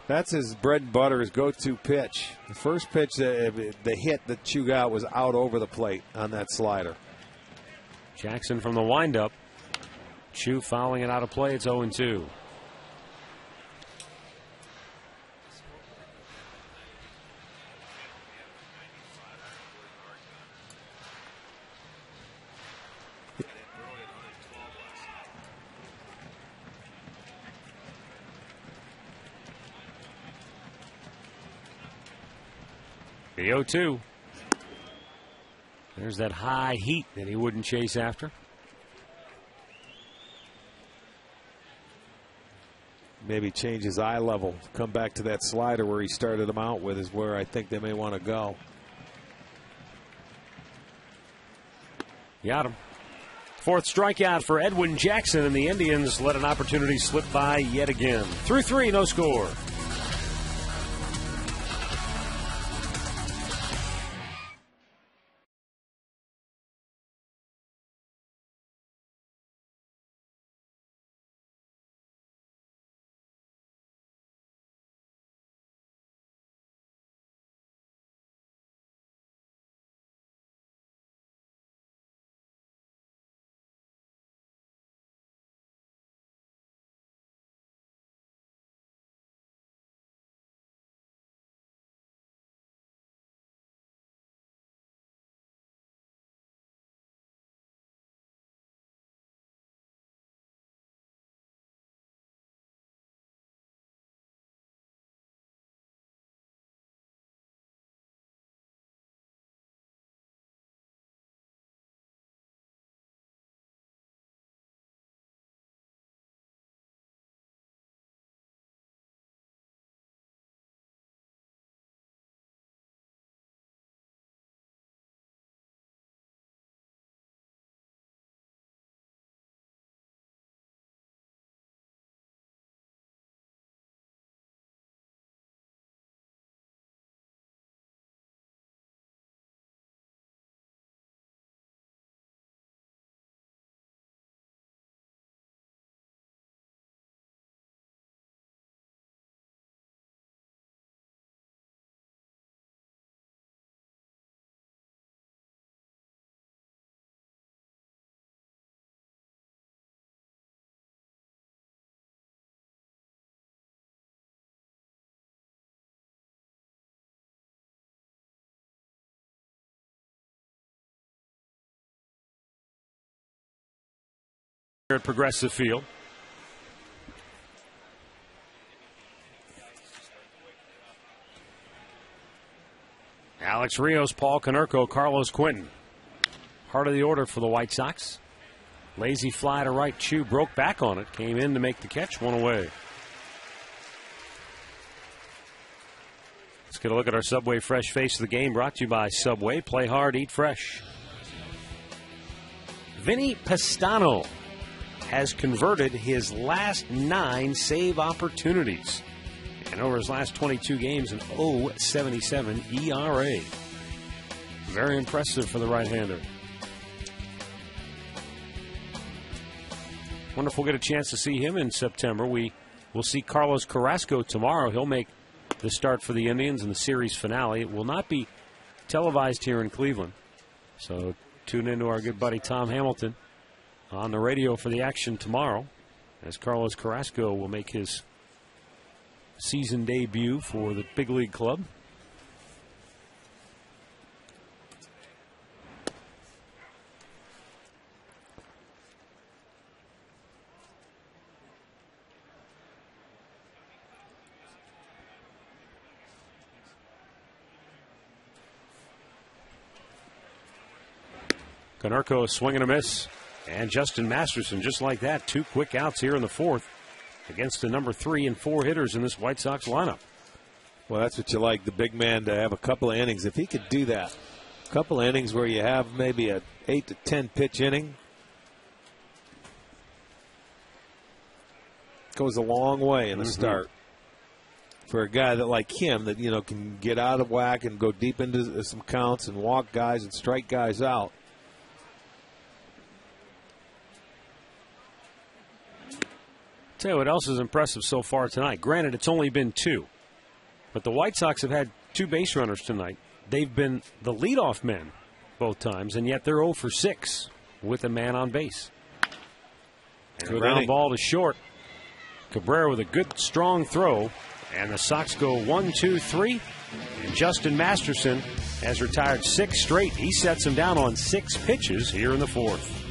That's his bread and butter, his go-to pitch. The first pitch, the hit that Chu got was out over the plate on that slider. Jackson from the windup. Chu fouling it out of play. It's 0-2. The 0-2. There's that high heat that he wouldn't chase after. Maybe change his eye level. Come back to that slider where he started him out with is where I think they may want to go. Got him. 4th strikeout for Edwin Jackson, and the Indians let an opportunity slip by yet again. Through 3, no score. Here at Progressive Field. Alex Rios, Paul Konerko, Carlos Quentin. Heart of the order for the White Sox. Lazy fly to right. Chu broke back on it. Came in to make the catch. One away. Let's get a look at our Subway Fresh Face of the Game, brought to you by Subway. Play hard, eat fresh. Vinny Pastano has converted his last 9 save opportunities. And over his last 22 games, an .077 ERA. Very impressive for the right-hander. Wonder if we'll get a chance to see him in September. We will see Carlos Carrasco tomorrow. He'll make the start for the Indians in the series finale. It will not be televised here in Cleveland. So tune in to our good buddy Tom Hamilton on the radio for the action tomorrow, as Carlos Carrasco will make his season debut for the big league club. Konerko swing and a miss. And Justin Masterson, just like that, 2 quick outs here in the 4th against the number 3 and 4 hitters in this White Sox lineup. Well, that's what you like, the big man to have a couple of innings. If he could do that, a couple of innings where you have maybe an 8 to 10 pitch inning, goes a long way in the start. For a guy that like him that, can get out of whack and go deep into some counts and walk guys and strike guys out. Tell you what else is impressive so far tonight. Granted, it's only been 2. But the White Sox have had 2 base runners tonight. They've been the leadoff men both times, and yet they're 0 for 6 with a man on base. And a ground ball to short. Cabrera with a good, strong throw. And the Sox go 1, 2, 3. And Justin Masterson has retired 6 straight. He sets them down on 6 pitches here in the 4th.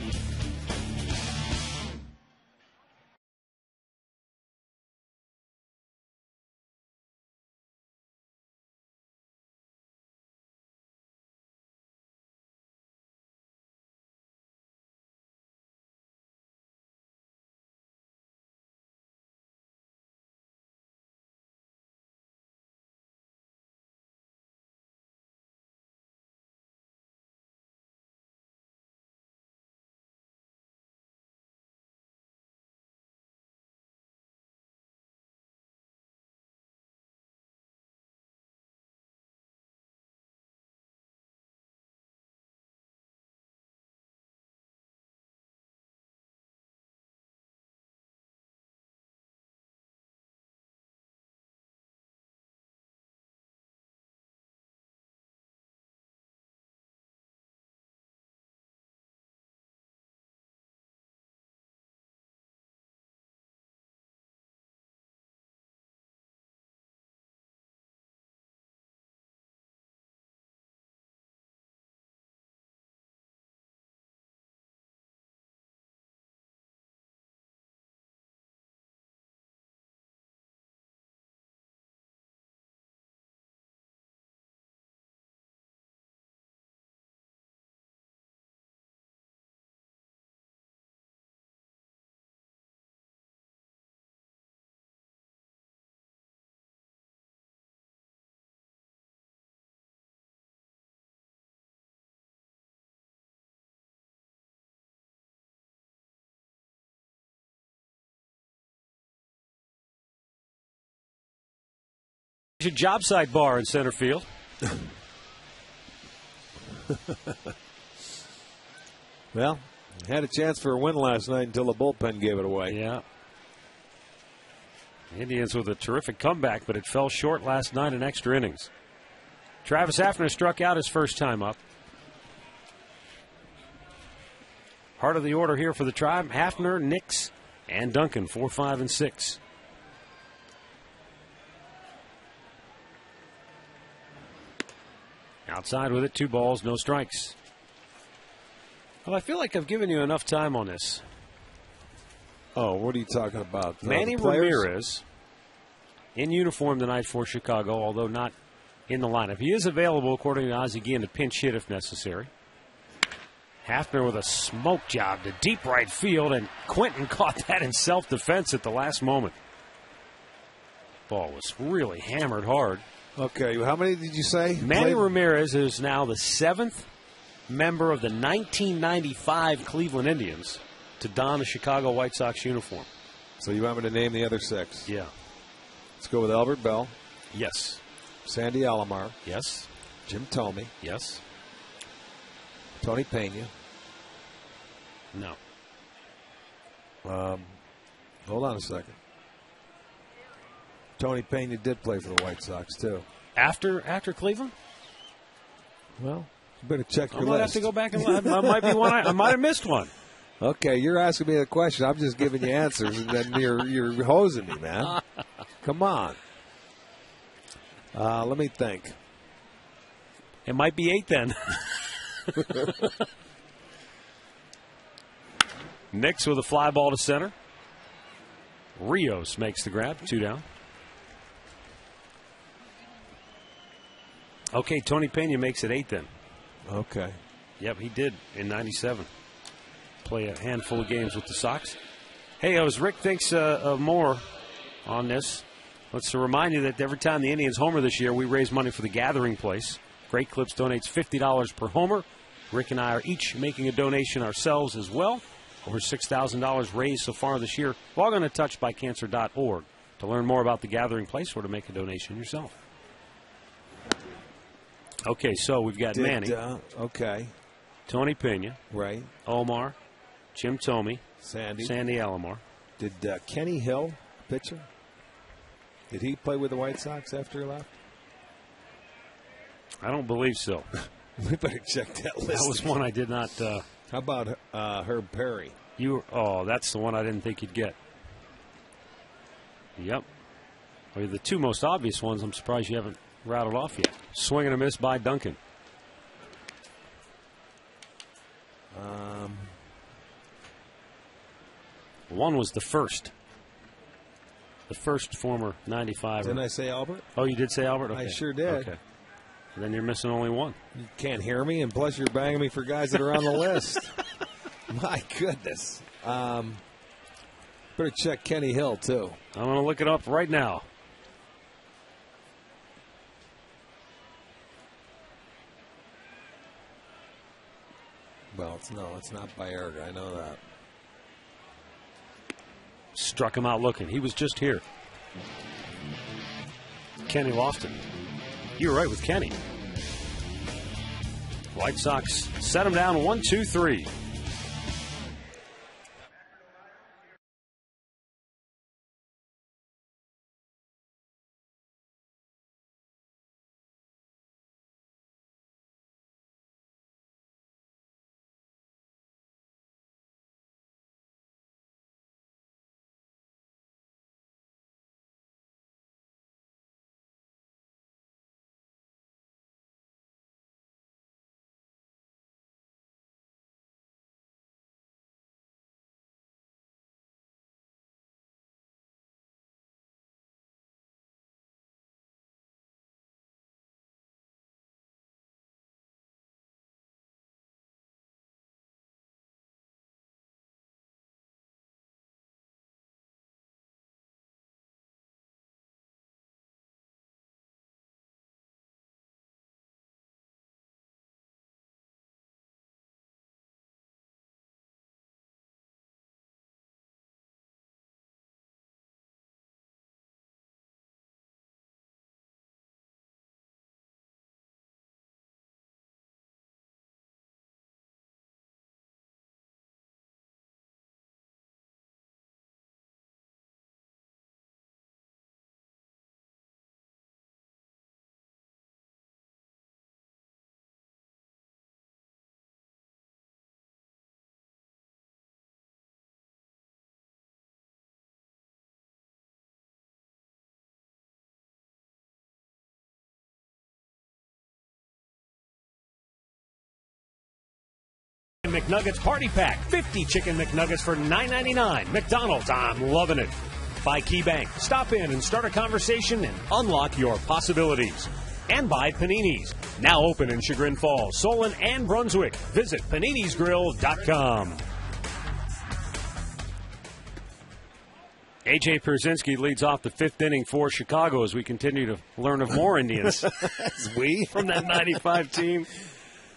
A job site bar in center field. Well, had a chance for a win last night until the bullpen gave it away. Yeah. Indians with a terrific comeback, but it fell short last night in extra innings. Travis Hafner struck out his first time up. Heart of the order here for the Tribe: Hafner, Nix, and Duncan, 4, 5, and 6. Outside with it, 2 balls, no strikes. Well, I feel like I've given you enough time on this. Oh, what are you talking about? Manny Ramirez in uniform tonight for Chicago, although not in the lineup. He is available, according to Ozzie Guillen, to pinch hit if necessary. Hafner with a smoke job to deep right field, and Quinton caught that in self-defense at the last moment. Ball was really hammered hard. Okay, how many did you say? Manny Ramirez is now the 7th member of the 1995 Cleveland Indians to don the Chicago White Sox uniform. So you want me to name the other 6? Yeah. Let's go with Albert Bell. Yes. Sandy Alomar. Yes. Jim Thome. Yes. Tony Pena. No. Hold on a second. Tony Pena did play for the White Sox, too. After Cleveland? Well, you better check your I list. might have to go back and look. I might be one. I might have missed one. Okay, you're asking me a question. I'm just giving you answers, and then you're hosing me, man. Come on. Let me think. It might be 8 then. Nix with a fly ball to center. Rios makes the grab. 2 down. Okay, Tony Pena makes it 8 then. Okay. Yep, he did in 97. Play a handful of games with the Sox. Hey, as Rick thinks more on this, let's remind you that every time the Indians homer this year, we raise money for the Gathering Place. Great Clips donates $50 per homer. Rick and I are each making a donation ourselves as well. Over $6,000 raised so far this year. Log on to touchedbycancer.org to learn more about the Gathering Place or to make a donation yourself. Okay, so we've got Manny. Okay. Tony Pena. Right. Omar. Jim Thome. Sandy Alomar. Did Kenny Hill, pitcher, did he play with the White Sox after he left? I don't believe so. We better check that list. That was one I did not. How about Herb Perry? That's the one I didn't think you'd get. Yep. Well, the 2 most obvious ones I'm surprised you haven't rattled off yet. Swing and a miss by Duncan. One was the first. The first former 95. Didn't I say Albert? Oh, you did say Albert? Okay. I sure did. Okay. And then you're missing only one. You can't hear me, and plus you're banging me for guys that are on the list. My goodness. Better check Kenny Hill, too. I'm going to look it up right now. Well, it's not Baerga. I know that. Struck him out looking. He was just here. Kenny Lofton. You were right with Kenny. White Sox set him down 1-2-3. McNuggets Party Pack. 50 Chicken McNuggets for $9.99. McDonald's, I'm loving it. By KeyBank. Stop in and start a conversation and unlock your possibilities. And by Panini's. Now open in Chagrin Falls, Solon, and Brunswick. Visit PaninisGrill.com. AJ Pierzynski leads off the 5th inning for Chicago as we continue to learn of more Indians. From that 95 team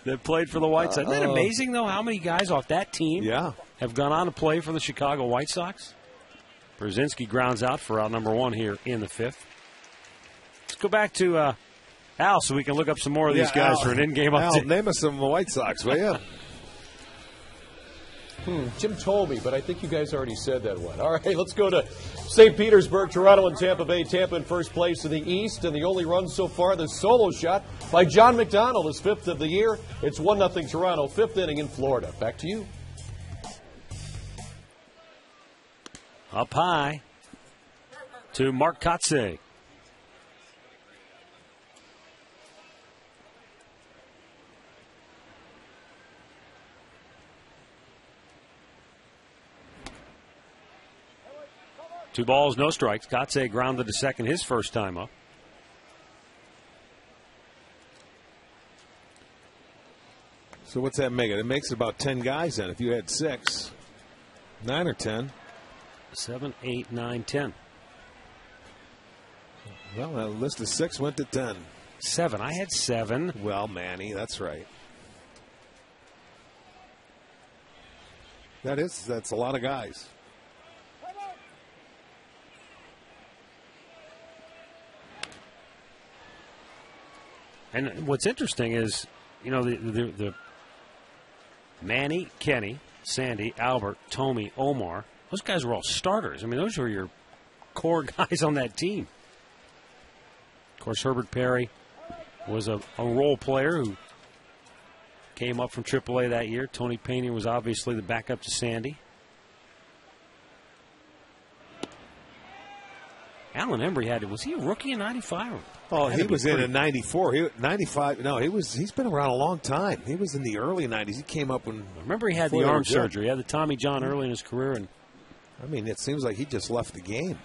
that played for the White Sox. Isn't that amazing, though, how many guys off that team have gone on to play for the Chicago White Sox? Pierzynski grounds out for out number 1 here in the 5th. Let's go back to Al so we can look up some more of these guys for an in-game update. Al, name us some White Sox, will you? Jim told me, but I think you guys already said that one. All right, let's go to St. Petersburg, Toronto, and Tampa Bay. Tampa in first place in the East, and the only run so far, the solo shot by John McDonald, his 5th of the year. It's 1-0 Toronto, 5th inning in Florida. Back to you. Up high to Mark Kotze. Two balls, no strikes. Kotze grounded to second his first time up. So what's that make it? It makes it about 10 guys then. If you had 6, 9 or 10. 7, 8, 9, 10. Well, that list of 6 went to 10. 7. I had 7. Well, Manny, that's right. That's a lot of guys. And what's interesting is, you know, the Manny, Kenny, Sandy, Albert, Tommy, Omar, those guys were all starters. I mean, those were your core guys on that team. Of course, Herbert Perry was a role player who came up from AAA that year. Tony Pena was obviously the backup to Sandy. Alan Embry was he a rookie in 95? Oh, he was in 94. 95. No, he's been around a long time. He was in the early 90s. He came up when. Remember, he had the arm surgery. He had the Tommy John early in his career. And I mean, it seems like he just left the game.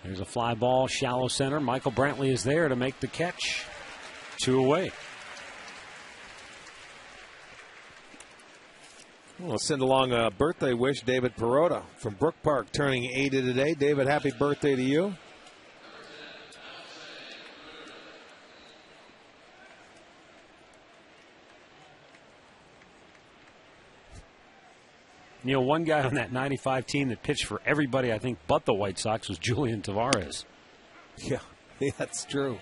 There's a fly ball, shallow center. Michael Brantley is there to make the catch. 2 away. Well, let's send along a birthday wish, David Perota from Brook Park, turning 80 today. David, happy birthday to you. You know, one guy on that 95 team that pitched for everybody, I think, but the White Sox was Julian Tavares. Yeah, that's true.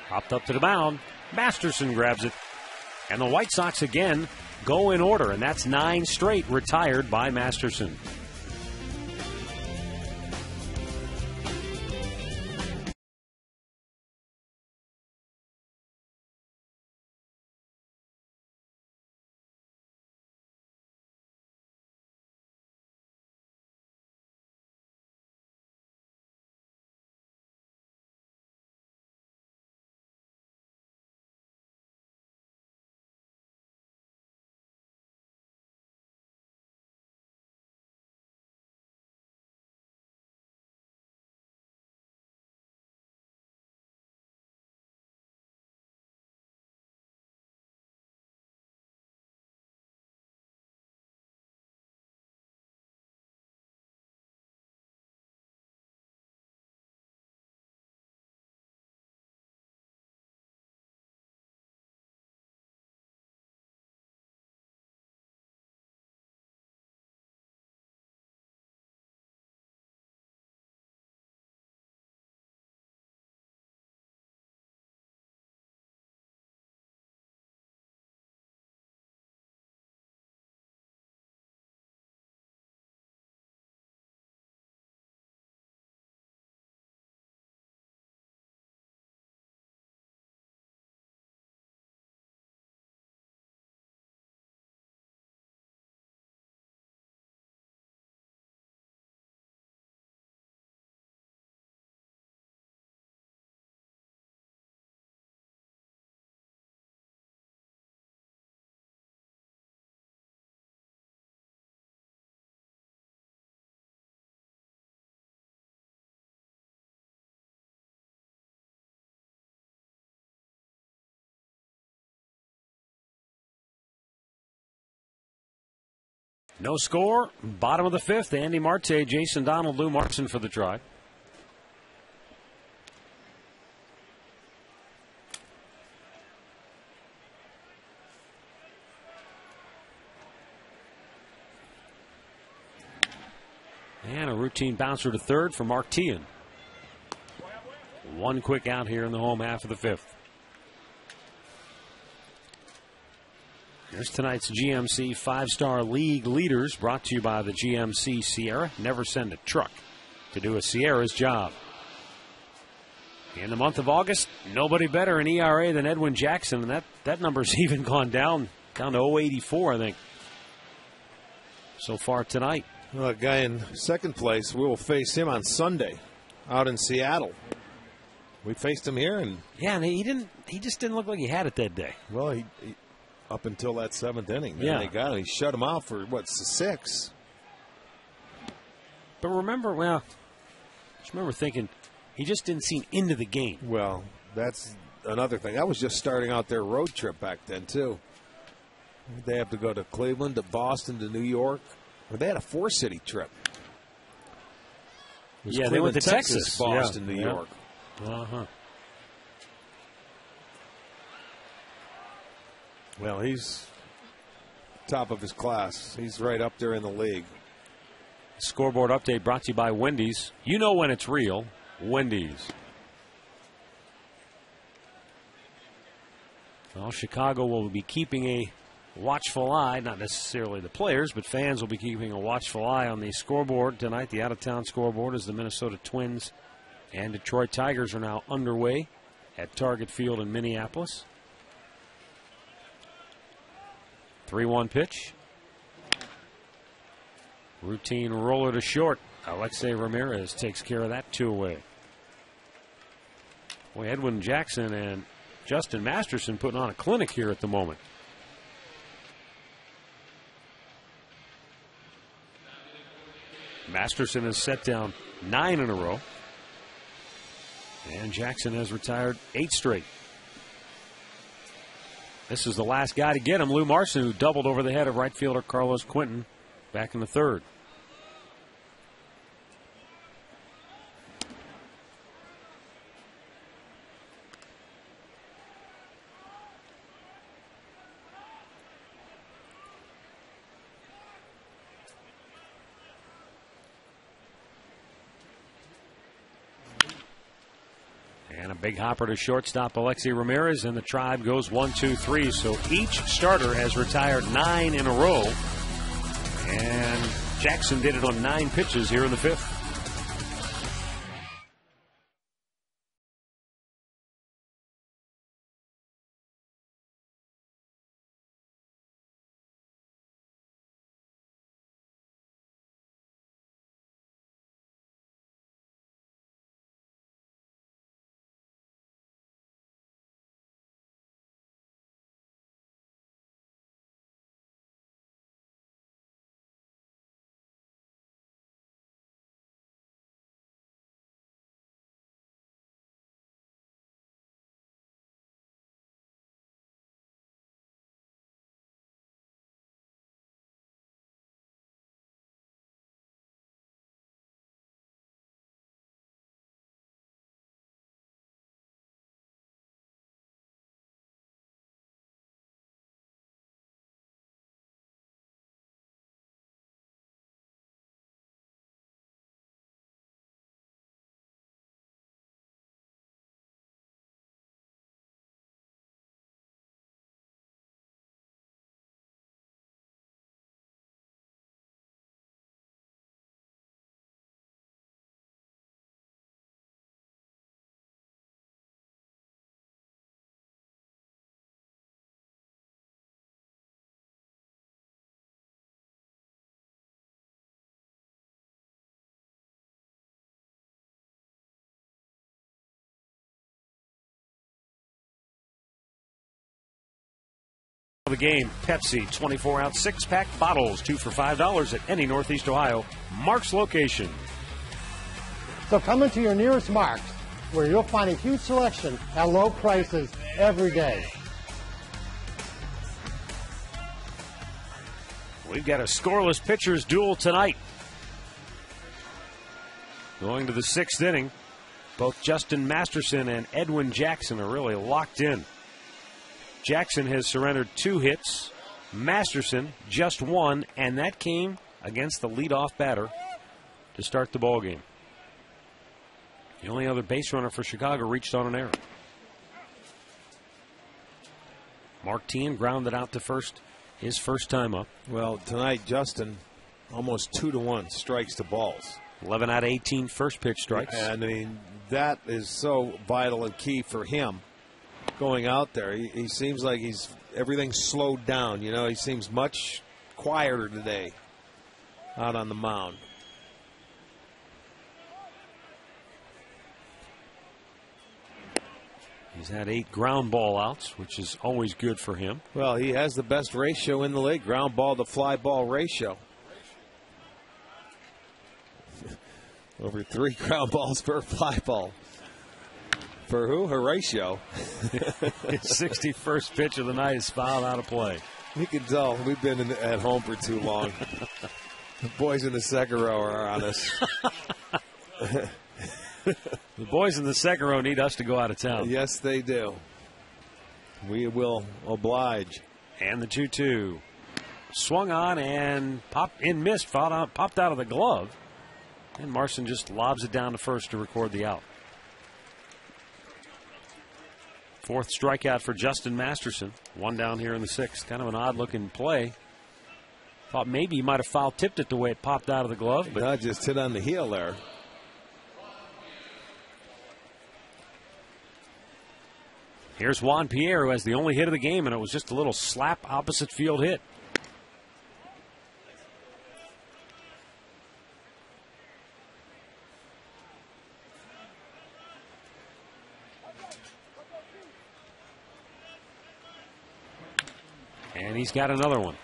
Popped up to the mound. Masterson grabs it. And the White Sox again go in order, and that's 9 straight retired by Masterson. No score. Bottom of the fifth. Andy Marte, Jason Donald, Lou Marson for the try. And a routine bouncer to third for Mark Teahan. One quick out here in the home half of the fifth. Here's tonight's GMC five-star league leaders, brought to you by the GMC Sierra. Never send a truck to do a Sierra's job. In the month of August, nobody better in ERA than Edwin Jackson, and that number's even gone down to 0.84, I think, so far tonight. Well, a guy in second place, we will face him on Sunday out in Seattle. We faced him here, and yeah, and he just didn't look like he had it that day. Well, he up until that seventh inning, man, yeah, they got him. He shut him out for six. But remember, just remember thinking he just didn't seem into the game. Well, that's another thing. That was just starting out their road trip back then too. They have to go to Cleveland, to Boston, to New York. Or they had a four-city trip. Yeah, they went to Texas, Boston, New York. Uh-huh. Well, he's top of his class. He's right up there in the league. Scoreboard update brought to you by Wendy's. You know when it's real. Wendy's. Well, Chicago will be keeping a watchful eye, not necessarily the players, but fans will be keeping a watchful eye on the scoreboard tonight. The out-of-town scoreboard, as the Minnesota Twins and Detroit Tigers are now underway at Target Field in Minneapolis. 3-1 pitch. Routine roller to short. Alexei Ramirez takes care of that, 2 away. Boy, Edwin Jackson and Justin Masterson putting on a clinic here at the moment. Masterson has set down 9 in a row. And Jackson has retired 8 straight. This is the last guy to get him, Lou Marson, who doubled over the head of right fielder Carlos Quentin back in the third. And a big hopper to shortstop Alexei Ramirez, and the Tribe goes 1-2-3. So each starter has retired 9 in a row. And Jackson did it on 9 pitches here in the fifth. The game, Pepsi 24-ounce 6-pack bottles, 2 for $5 at any Northeast Ohio Mark's location. So come into your nearest Mark's, where you'll find a huge selection at low prices every day. We've got a scoreless pitchers duel tonight. Going to the 6th inning, both Justin Masterson and Edwin Jackson are really locked in. Jackson has surrendered 2 hits, Masterson just 1, and that came against the leadoff batter to start the ball game. The only other base runner for Chicago reached on an error. Martin grounded out to first, his first time up. Well, tonight, Justin, almost 2-1 strikes to balls. 11 out of 18 first pitch strikes. And I mean, that is so vital and key for him going out there. He seems like everything's slowed down. You know, he seems much quieter today out on the mound. He's had 8 ground ball outs, which is always good for him. Well, he has the best ratio in the league, ground ball to fly ball ratio. Over 3 ground balls per fly ball. For who? Horatio. His 61st pitch of the night is fouled out of play. You can tell we've been at home for too long. The boys in the second row are on us. The boys in the second row need us to go out of town. Yes, they do. We will oblige. And the 2-2. Swung on and missed, popped out of the glove. And Marson just lobs it down to first to record the out. 4th strikeout for Justin Masterson. 1 down here in the 6th. Kind of an odd looking play. Thought maybe he might have foul tipped it the way it popped out of the glove. But no, just hit on the heel there. Here's Juan Pierre, who has the only hit of the game, and it was just a little slap opposite field hit. And he's got another one.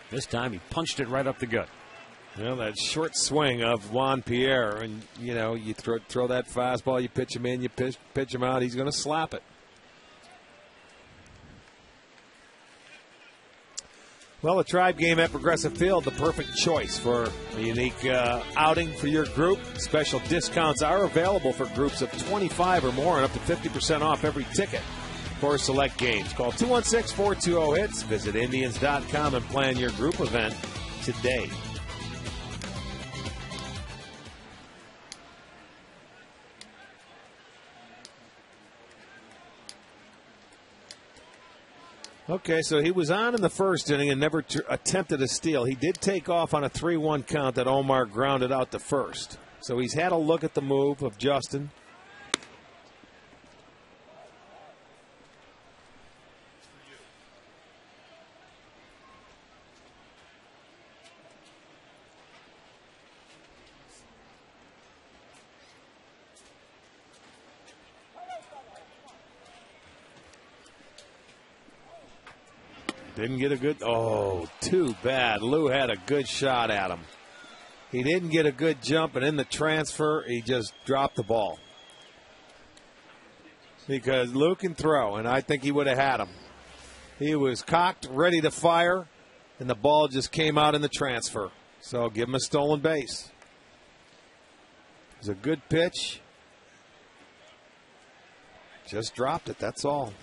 This time he punched it right up the gut. Well, that short swing of Juan Pierre, and you know, you throw that fastball, you pitch him in, you pitch him out, he's going to slap it. Well, a Tribe game at Progressive Field, the perfect choice for a unique outing for your group. Special discounts are available for groups of 25 or more and up to 50% off every ticket for select games. Call 216-420-HITS. Visit Indians.com and plan your group event today. Okay, so he was on in the first inning and never attempted a steal. He did take off on a 3-1 count that Omar grounded out to first. So he's had a look at the move of Justin. Didn't get a good, too bad. Lou had a good shot at him. He didn't get a good jump, and in the transfer, he just dropped the ball. Because Lou can throw, and I think he would have had him. He was cocked, ready to fire, and the ball just came out in the transfer. So give him a stolen base. It was a good pitch. Just dropped it, that's all.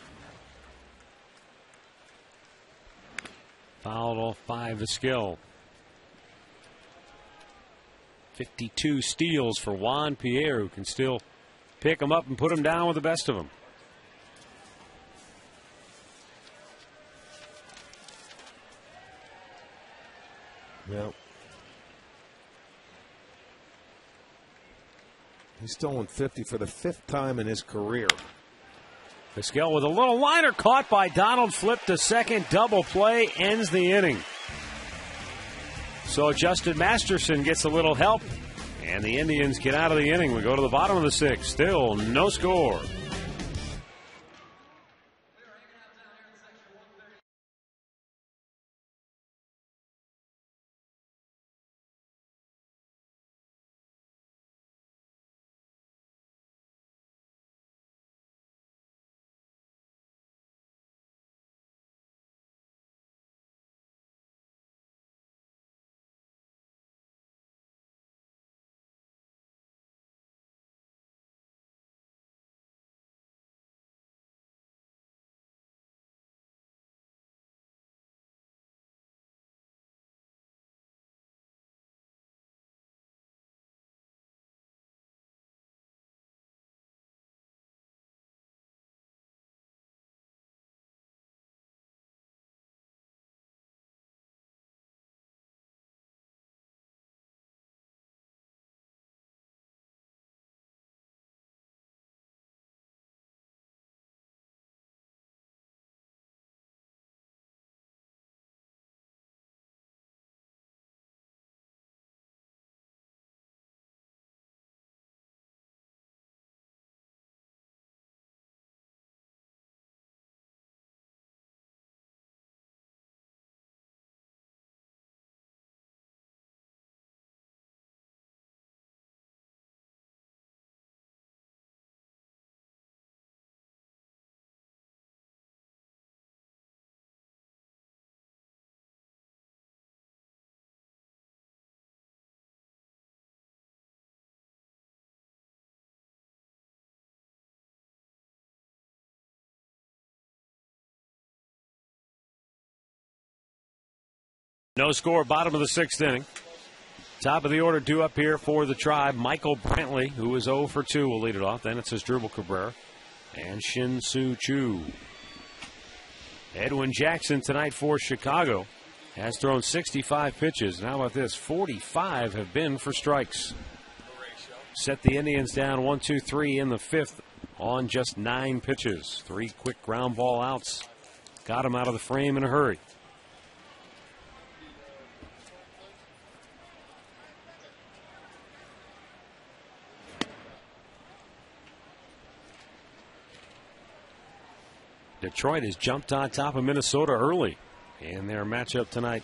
Fouled off by Vizquel. 52 steals for Juan Pierre, who can still pick him up and put him down with the best of them. Yep. He's stolen 50 for the 5th time in his career. Vizquel with a little liner caught by Donald, flipped to second, double play, ends the inning. So Justin Masterson gets a little help, and the Indians get out of the inning. We go to the bottom of the 6th, still no score. No score, bottom of the 6th inning. Top of the order due up here for the Tribe. Michael Brantley, who is 0 for 2, will lead it off. Then it's Asdrubal Cabrera and Shin-Soo Choo. Edwin Jackson tonight for Chicago has thrown 65 pitches. And how about this? 45 have been for strikes. Set the Indians down 1-2-3 in the 5th on just 9 pitches. 3 quick ground ball outs. Got him out of the frame in a hurry. Detroit has jumped on top of Minnesota early in their matchup tonight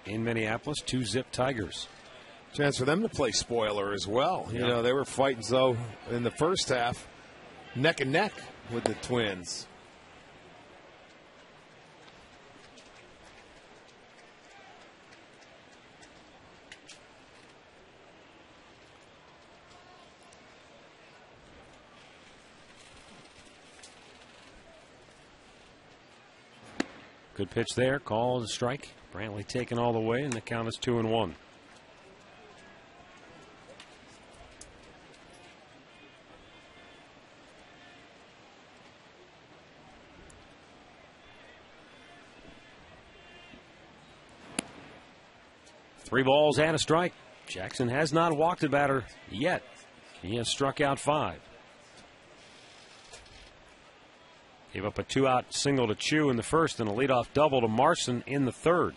in Minneapolis. 2-zip Tigers. Chance for them to play spoiler as well. You know, they were fighting so in the first half, neck and neck with the Twins. Good pitch there, called a strike. Brantley taken all the way, and the count is 2-1. Three balls and a strike. Jackson has not walked a batter yet. He has struck out 5. Gave up a 2-out single to Choo in the first and a leadoff double to Marson in the 3rd.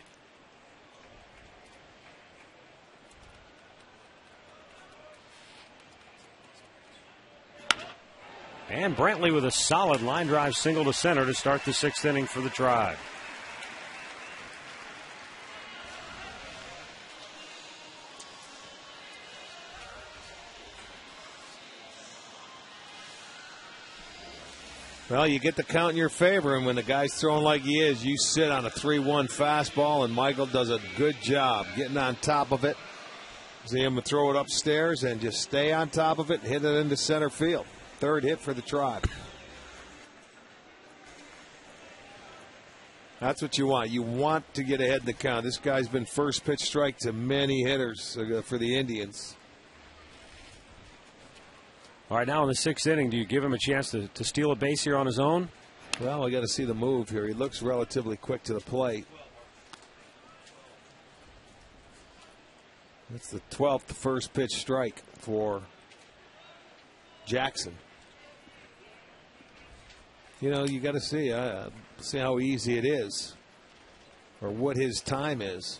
And Brantley with a solid line drive single to center to start the 6th inning for the Tribe. Well, you get the count in your favor, and when the guy's throwing like he is, you sit on a 3-1 fastball, and Michael does a good job getting on top of it. See him throw it upstairs and just stay on top of it and hit it into center field. 3rd hit for the Tribe. That's what you want. You want to get ahead in the count. This guy's been first pitch strike to many hitters for the Indians. All right, now in the 6th inning, do you give him a chance to steal a base here on his own? Well, we got to see the move here. He looks relatively quick to the plate. That's the 12th first pitch strike for Jackson. You know, you got to see how easy it is, or what his time is.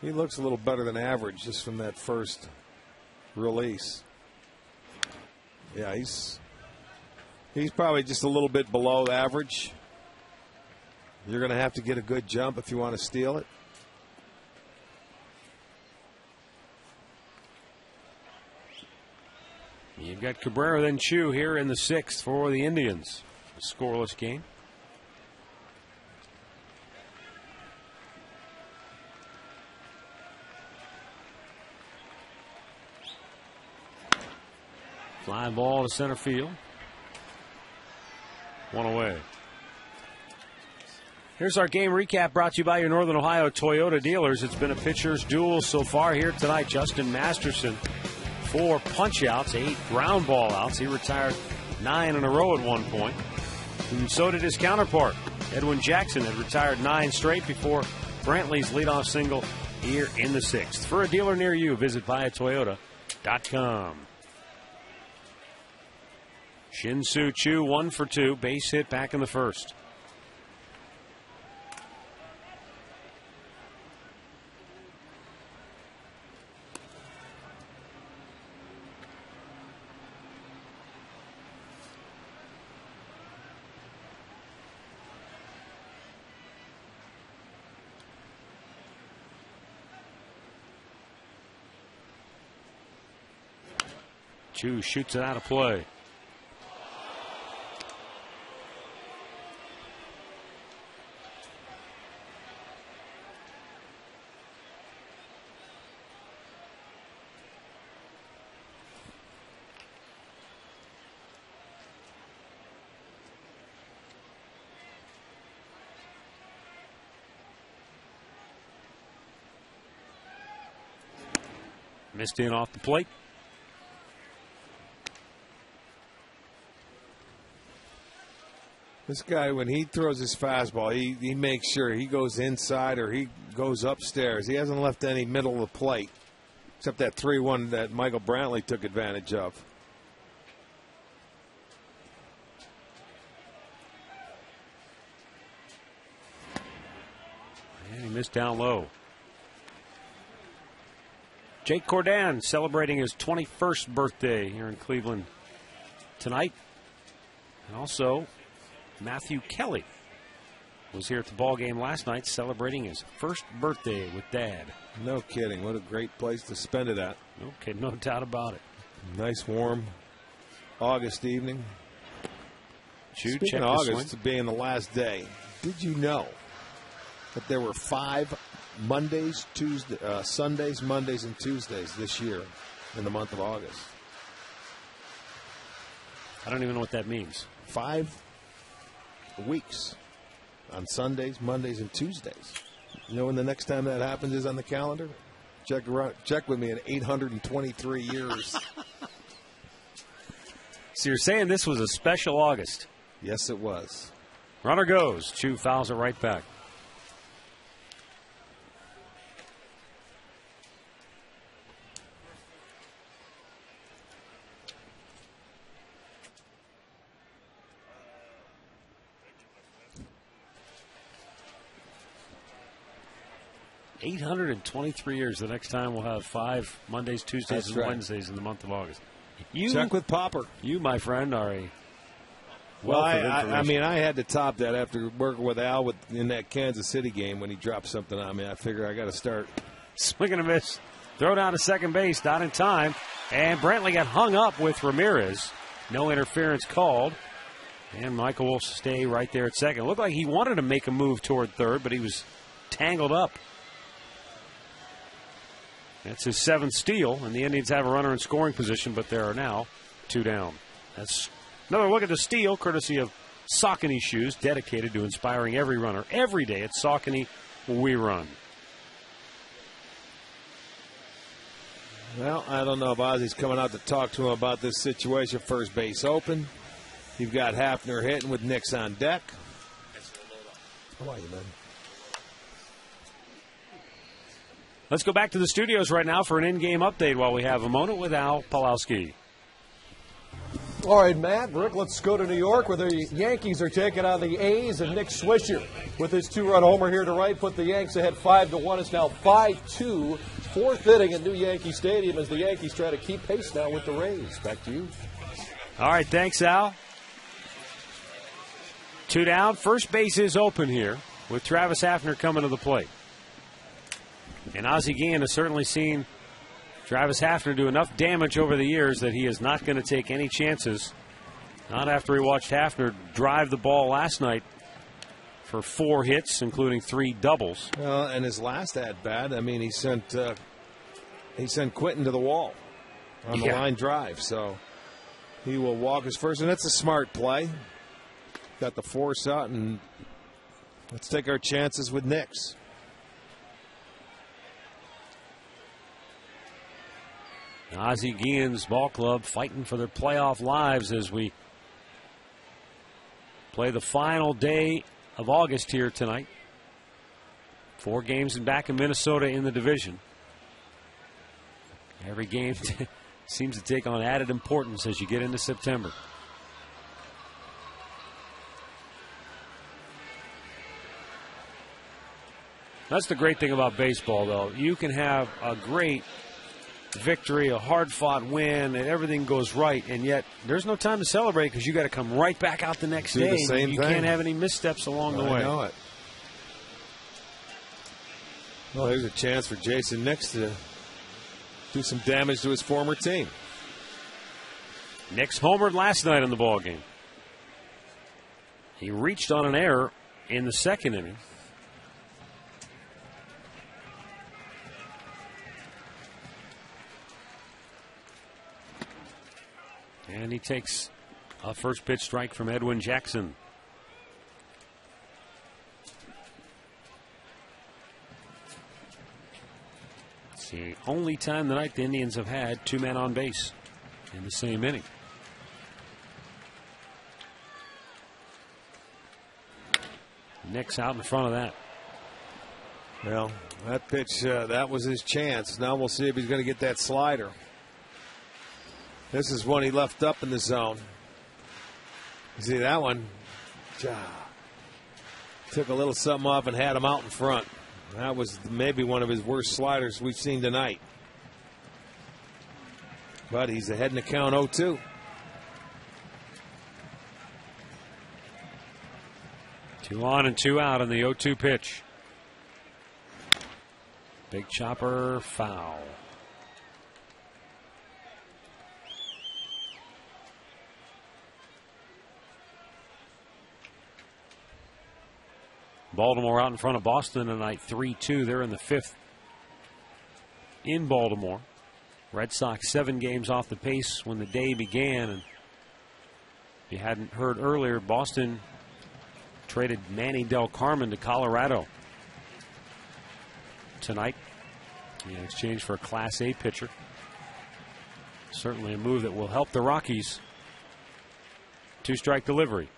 He looks a little better than average just from that first release. Yeah, he's probably just a little bit below average. You're going to have to get a good jump if you want to steal it. You've got Cabrera, then Choo here in the 6th for the Indians. A scoreless game. Fly ball to center field. 1 away. Here's our game recap brought to you by your Northern Ohio Toyota dealers. It's been a pitcher's duel so far here tonight. Justin Masterson, 4 punch-outs, 8 ground ball outs. He retired 9 in a row at one point. And so did his counterpart. Edwin Jackson had retired 9 straight before Brantley's leadoff single here in the 6th. For a dealer near you, visit buyatoyota.com. Shin-Soo Choo, 1 for 2, base hit back in the 1st. Choo shoots it out of play. Missed in off the plate. This guy, when he throws his fastball, he makes sure he goes inside or he goes upstairs. He hasn't left any middle of the plate, except that 3-1 that Michael Brantley took advantage of. And he missed down low. Jake Cordan celebrating his 21st birthday here in Cleveland tonight. And also, Matthew Kelly was here at the ball game last night celebrating his first birthday with Dad. No kidding. What a great place to spend it at. Okay, no doubt about it. Nice, warm August evening. check Speaking of August being the last day, did you know that there were 5 Mondays, Sundays, Mondays, and Tuesdays this year in the month of August? I don't even know what that means. 5 weeks on Sundays, Mondays, and Tuesdays. You know when the next time that happens is on the calendar? Check with me in 823 years. So you're saying this was a special August? Yes, it was. Runner goes. Chu fouls it right back. $823 years. The next time we'll have 5 Mondays, Tuesdays, and Wednesdays in the month of August. Check with Popper. You, my friend, are a well. I mean, I had to top that after working with Al in that Kansas City game when he dropped something on me. I figure I got to start. Swing and a miss. Throw down to second base, not in time. And Brantley got hung up with Ramirez. No interference called. And Michael will stay right there at second. It looked like he wanted to make a move toward third, but he was tangled up. That's his 7th steal, and the Indians have a runner in scoring position, but there are now 2 down. That's another look at the steal, courtesy of Saucony Shoes, dedicated to inspiring every runner every day. At Saucony, we run. Well, I don't know if Ozzy's coming out to talk to him about this situation. First base open. You've got Hafner hitting with Nix on deck. How are you, man? Let's go back to the studios right now for an in-game update while we have a moment with Al Pawlowski. All right, Matt, Rick, let's go to New York where the Yankees are taking on the A's, and Nick Swisher with his 2-run homer here to right put the Yanks ahead 5-1. It's now 5-2, 4th inning at New Yankee Stadium as the Yankees try to keep pace now with the Rays. Back to you. All right, thanks, Al. 2 down. First base is open here with Travis Hafner coming to the plate. And Ozzie Guillen has certainly seen Travis Hafner do enough damage over the years that he is not going to take any chances. Not after he watched Hafner drive the ball last night for 4 hits, including 3 doubles. Well, and his last at-bat, I mean, he sent Quentin to the wall on the line drive. So he will walk his first, and that's a smart play. Got the force out, and let's take our chances with Nix. Ozzie Guillen's ball club fighting for their playoff lives as we play the final day of August here tonight. 4 games back in Minnesota in the division. Every game seems to take on added importance as you get into September. That's the great thing about baseball, though. You can have a great victory, a hard-fought win, and everything goes right, and yet there's no time to celebrate because you got to come right back out the next day. You can't have any missteps along the way. I know it. Well, there's a chance for Jason Nix to do some damage to his former team. Nix homered last night in the ballgame. He reached on an error in the 2nd inning. And he takes a first pitch strike from Edwin Jackson. It's the only time tonight the Indians have had 2 men on base in the same inning. Nick's out in front of that. Well, that pitch, that was his chance. Now we'll see if he's going to get that slider. This is one he left up in the zone. You see that one? Took a little something off and had him out in front. That was maybe one of his worst sliders we've seen tonight. But he's ahead in the count 0-2. 2 on and 2 out on the 0-2 pitch. Big chopper, foul. Baltimore out in front of Boston tonight, 3-2. They're in the 5th in Baltimore. Red Sox 7 games off the pace when the day began. And if you hadn't heard earlier, Boston traded Manny Del Carmen to Colorado tonight in exchange for a Class A pitcher. Certainly a move that will help the Rockies. 2-strike delivery.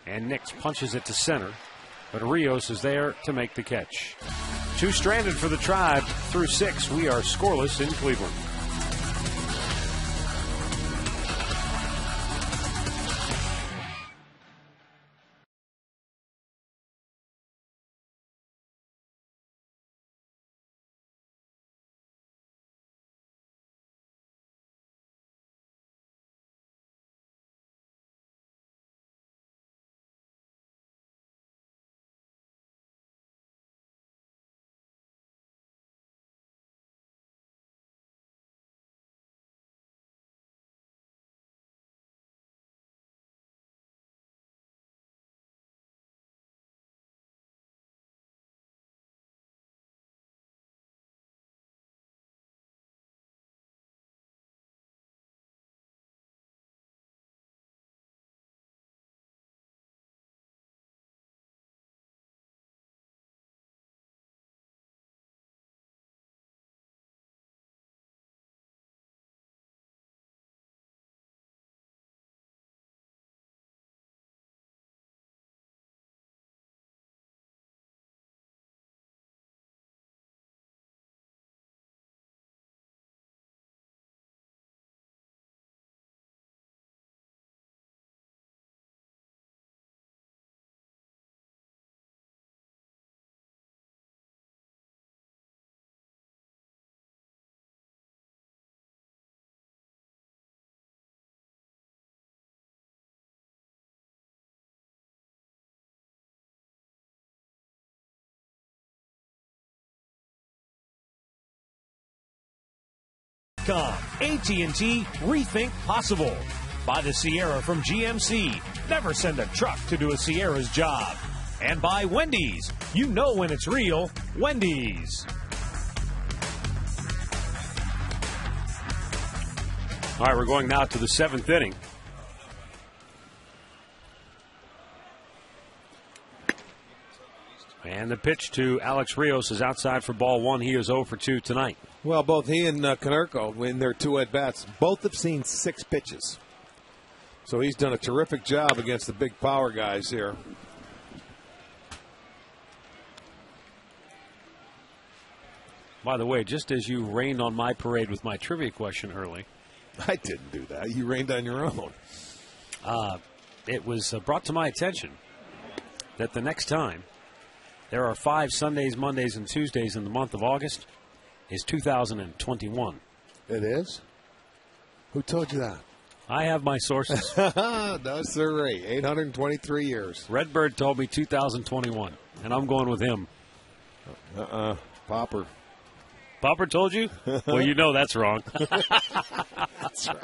And Nix punches it to center. But Rios is there to make the catch. 2 stranded for the Tribe through 6. We are scoreless in Cleveland. AT&T Rethink Possible. Buy the Sierra from GMC. Never send a truck to do a Sierra's job. And by Wendy's. You know when it's real. Wendy's. All right, we're going now to the 7th inning. And the pitch to Alex Rios is outside for ball 1. He is 0 for 2 tonight. Well, both he and Konerko, in their 2 at-bats, both have seen 6 pitches. So he's done a terrific job against the big power guys here. By the way, just as you rained on my parade with my trivia question early. I didn't do that. You rained on your own. It was brought to my attention that the next time there are 5 Sundays, Mondays, and Tuesdays in the month of August is 2021. It is? Who told you that? I have my sources. No, sirree. 823 years. Redbird told me 2021, and I'm going with him. Popper. Popper told you? Well, you know that's wrong. That's right.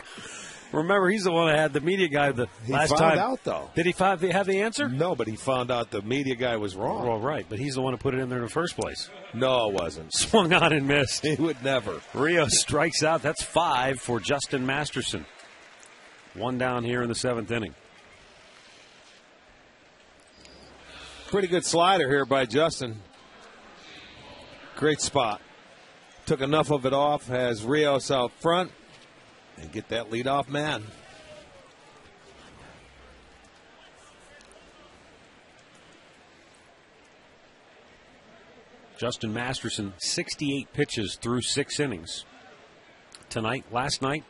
Remember, he's the one that had the media guy the last time. He found out, though. Did he have the answer? No, but he found out the media guy was wrong. Well, right, but he's the one who put it in there in the first place. No, it wasn't. Swung on and missed. He would never. Rio strikes out. That's 5 for Justin Masterson. 1 down here in the 7th inning. Pretty good slider here by Justin. Great spot. took enough of it off, has Rios out front, and get that leadoff man. Justin Masterson, 68 pitches through 6 innings. Last night,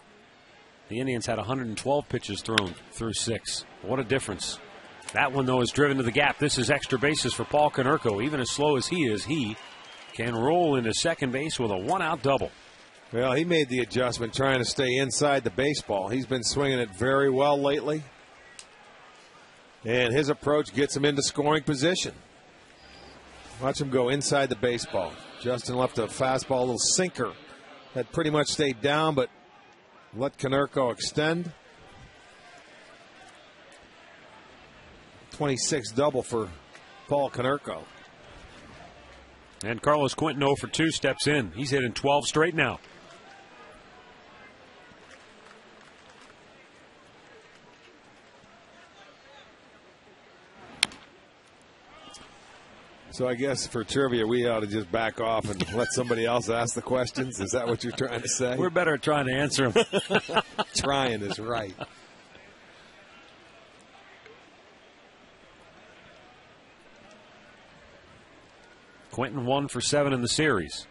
the Indians had 112 pitches thrown through 6. What a difference. That one, though, is driven to the gap. This is extra bases for Paul Konerko. Even as slow as he is, he can roll into second base with a 1-out double. Well, he made the adjustment trying to stay inside the baseball. He's been swinging it very well lately. And his approach gets him into scoring position. Watch him go inside the baseball. Justin left a fastball, a little sinker that pretty much stayed down, but let Konerko extend. 26 double for Paul Konerko. And Carlos Quentin 0 for 2 steps in. He's hitting 12 straight now. So I guess for trivia, we ought to just back off and let somebody else ask the questions. Is that what you're trying to say? We're better at trying to answer them. Trying is right. Quentin 1 for 7 in the series.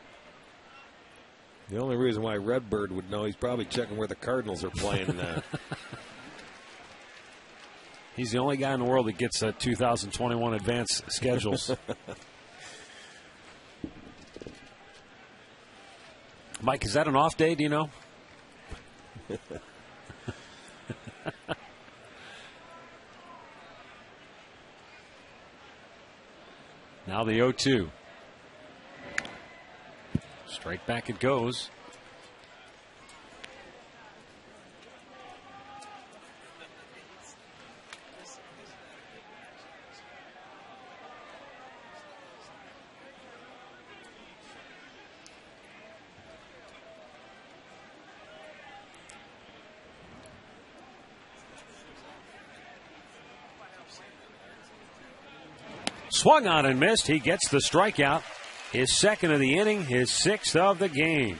The only reason why Redbird would know, he's probably checking where the Cardinals are playing now. He's the only guy in the world that gets 2021 advance schedules. Mike, is that an off day? Do you know? Now the 0-2. Straight back it goes. Swung on and missed. He gets the strikeout. His second of the inning, his 6th of the game.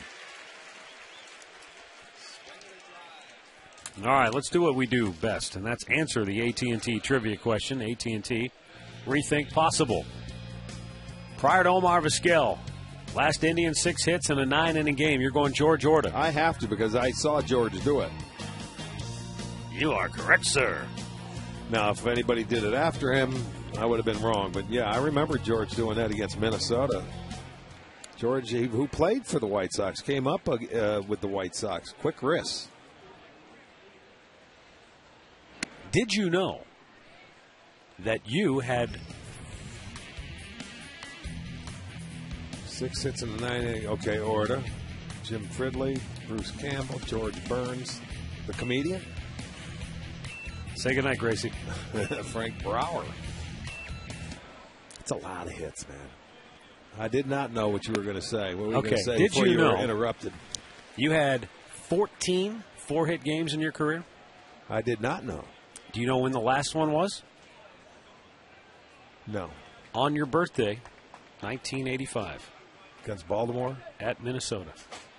All right, let's do what we do best, and that's answer the AT&T trivia question. AT&T, rethink possible. Prior to Omar Vizquel, last Indian 6 hits in a 9-inning game. You're going George Orta. I have to because I saw George do it. You are correct, sir. Now, if anybody did it after him, I would have been wrong. But, yeah, I remember George doing that against Minnesota. George, who played for the White Sox, came up with the White Sox. Quick wrists. Did you know that you had 6 hits in the 9 inning? Okay, Orta, Jim Fridley, Bruce Campbell, George Burns, the comedian. Say goodnight, Gracie. Frank Brower. It's a lot of hits, man. I did not know what you were going to say. What were you going to say did before you know were interrupted? You had 14 4-hit games in your career? I did not know. Do you know when the last one was? No. On your birthday, 1985. Against Baltimore? At Minnesota.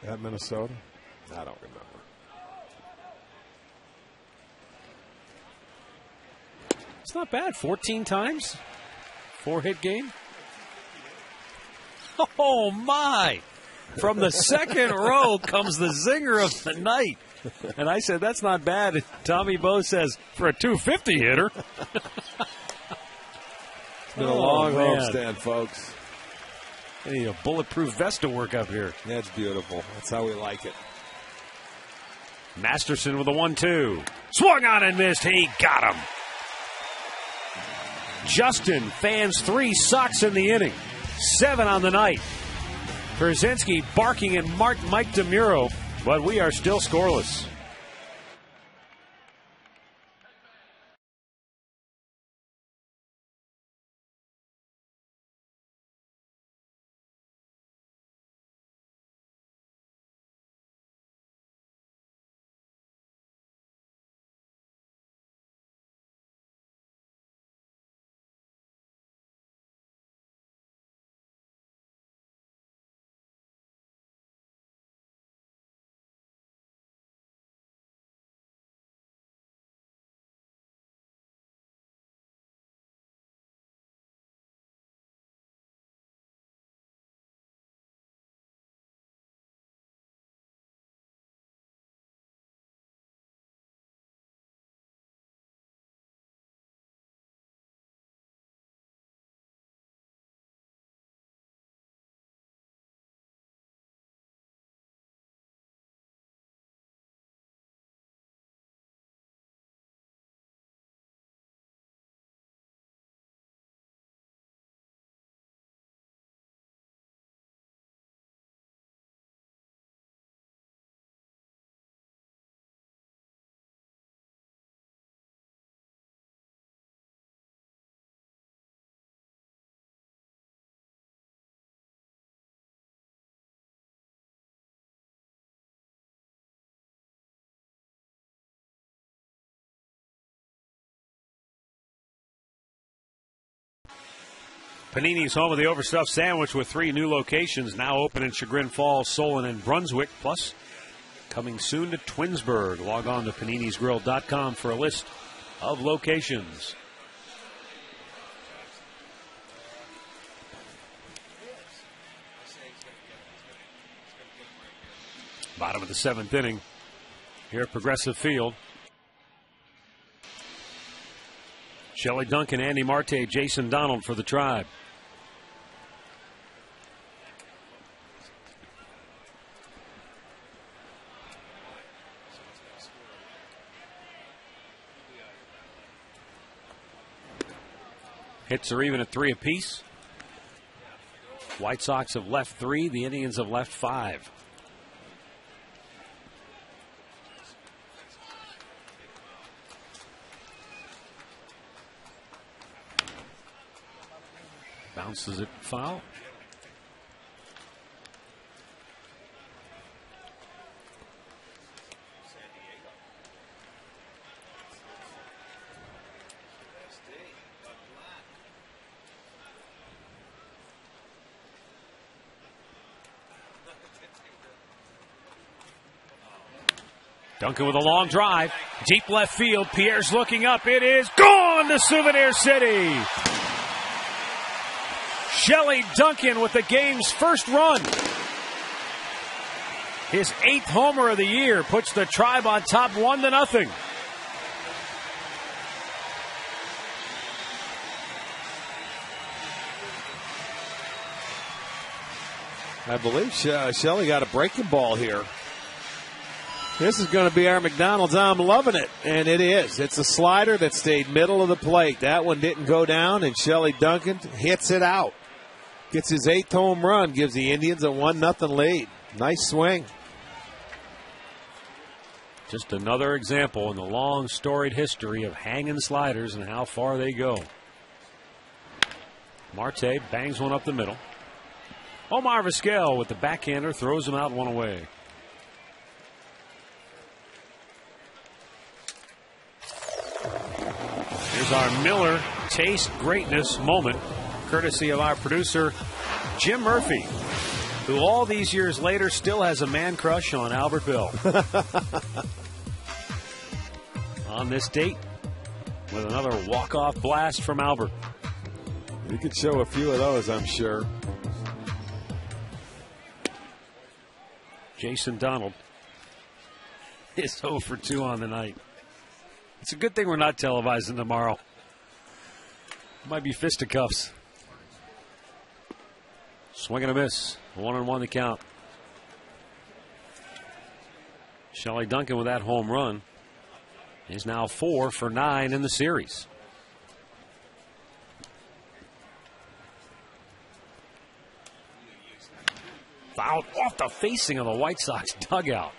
At Minnesota? I don't remember. It's not bad. 14 times? 4-hit game? Oh, my. From the second row comes the zinger of the night. And I said, that's not bad. And Tommy Bowe says, for a 250 hitter. It's been a long homestand, folks. I need a bulletproof vest to work up here. That's beautiful. That's how we like it. Masterson with a 1-2. Swung on and missed. He got him. Justin fans 3 Sox in the inning. 7 on the night. Brzezinski barking at Mike DeMuro, but we are still scoreless. Panini's home of the overstuffed sandwich with 3 new locations now open in Chagrin Falls, Solon, and Brunswick. Plus, coming soon to Twinsburg. Log on to paninisgrill.com for a list of locations. Bottom of the 7th inning here at Progressive Field. Shelley Duncan, Andy Marte, Jason Donald for the Tribe. Hits are even at 3 apiece. White Sox have left 3. The Indians have left 5. Bounces it foul. Duncan with a long drive. Deep left field. Pierre's looking up. It is gone to Souvenir City. Shelley Duncan with the game's first run. His 8th homer of the year puts the Tribe on top 1-0. I believe Shelley got a breaking ball here. This is going to be our McDonald's. I'm loving it. And it is. It's a slider that stayed middle of the plate. That one didn't go down, and Shelley Duncan hits it out. Gets his 8th home run, gives the Indians a 1-0 lead. Nice swing. Just another example in the long, storied history of hanging sliders and how far they go. Marte bangs one up the middle. Omar Vizquel with the backhander throws him out 1 away. Here's our Miller Taste Greatness moment, courtesy of our producer, Jim Murphy, who all these years later still has a man crush on Albert Bill. On this date, with another walk-off blast from Albert. We could show a few of those, I'm sure. Jason Donald is 0 for 2 on the night. It's a good thing we're not televising tomorrow. Might be fisticuffs. Swing and a miss. 1-1 the count. Shelley Duncan with that home run is now 4 for 9 in the series. Fouled off the facing of the White Sox dugout.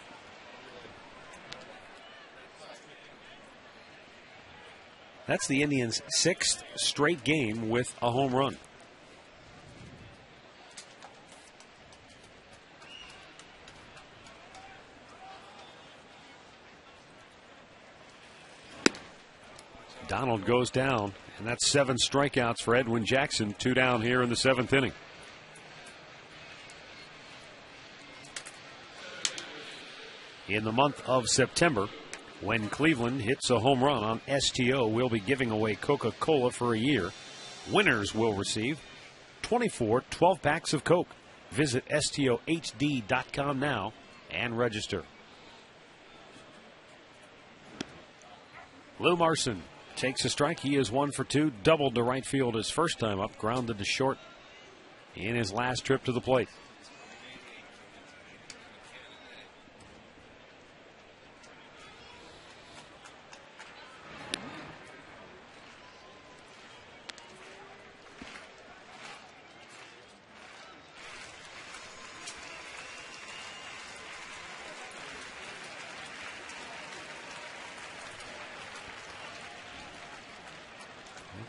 That's the Indians' 6th straight game with a home run. Donald goes down, and that's 7 strikeouts for Edwin Jackson. 2 down here in the 7th inning. In the month of September, when Cleveland hits a home run on STO, we'll be giving away Coca-Cola for a year. Winners will receive 24 12-packs of Coke. Visit STOHD.com now and register. Lou Marson takes a strike. He is 1 for 2. Doubled to right field his first time up. Grounded to short in his last trip to the plate.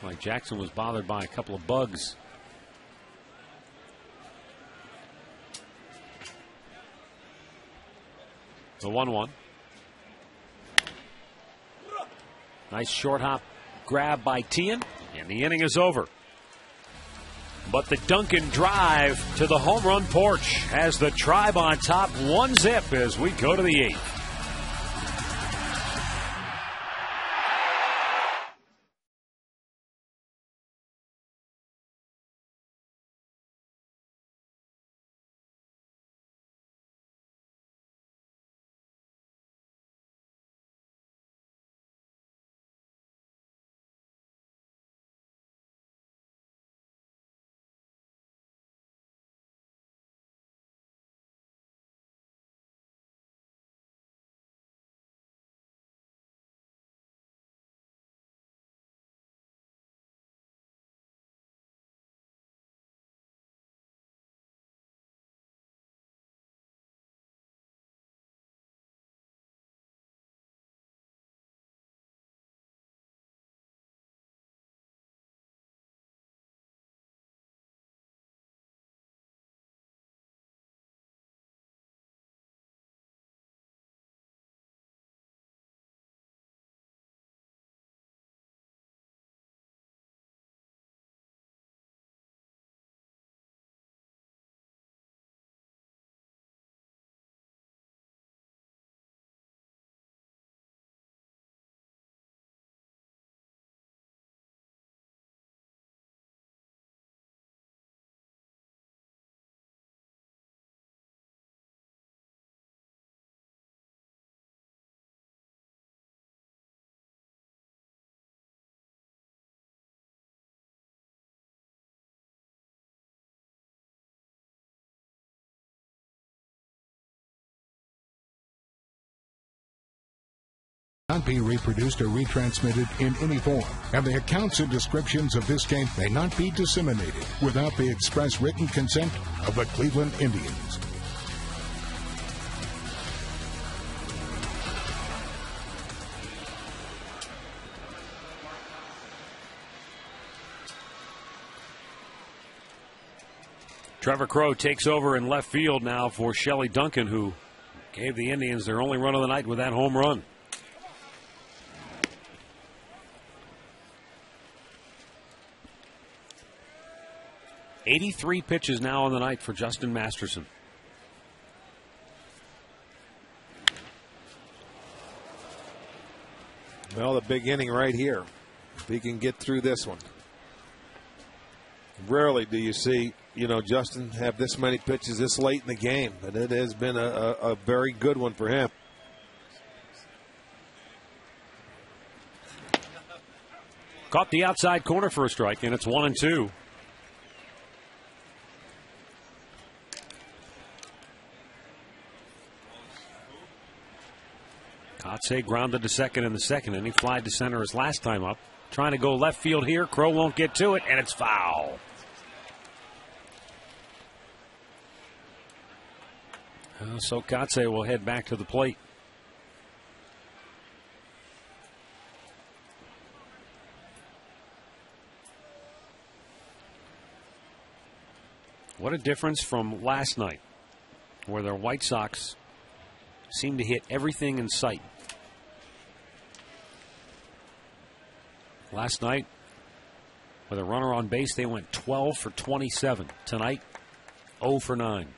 Like Jackson was bothered by a couple of bugs. The 1-1. Nice short hop grab by Tien, and the inning is over. But the Duncan drive to the home run porch has the Tribe on top 1-0 as we go to the 8th. Not be reproduced or retransmitted in any form, and the accounts and descriptions of this game may not be disseminated without the express written consent of the Cleveland Indians. Trevor Crowe takes over in left field now for Shelley Duncan, who gave the Indians their only run of the night with that home run. "83 pitches now on the night for Justin Masterson. Well, the big inning right here. If he can get through this one. Rarely do you see, Justin have this many pitches this late in the game, but it has been a very good one for him. Caught the outside corner for a strike, and it's 1-2. Kotze grounded to second in the second, and he flied to center his last time up. Trying to go left field here. Crowe won't get to it, and it's foul. So Kotze will head back to the plate. What a difference from last night, where the White Sox seemed to hit everything in sight. Last night, with a runner on base, they went 12 for 27. Tonight, 0 for 9.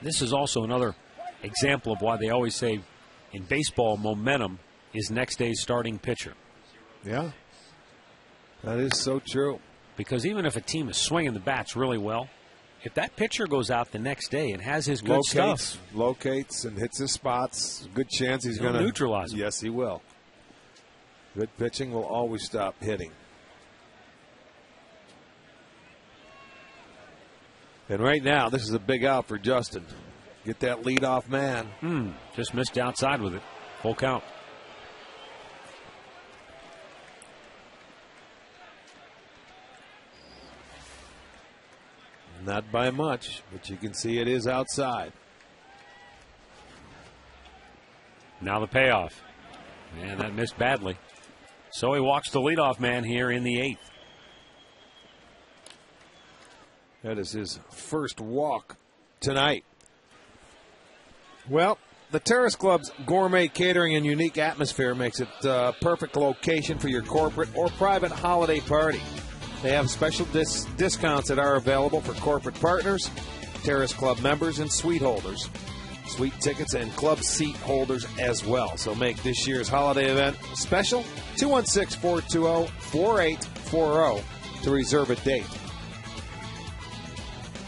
This is also another example of why they always say in baseball, momentum is next day's starting pitcher. Yeah, that is so true. Because even if a team is swinging the bats really well, if that pitcher goes out the next day and has his good stuff, locates and hits his spots, good chance he's going to neutralize him. Yes, he will. Good pitching will always stop hitting. And right now, this is a big out for Justin. Get that leadoff man. Just missed outside with it. Full count. Not by much, but you can see it is outside. Now the payoff. Man, that missed badly. So he walks the leadoff man here in the 8th. That is his first walk tonight. Well, the Terrace Club's gourmet catering and unique atmosphere makes it a perfect location for your corporate or private holiday party. They have special discounts that are available for corporate partners, Terrace Club members, and suite holders. Suite tickets and club seat holders as well. So make this year's holiday event special. 216-420-4840 to reserve a date.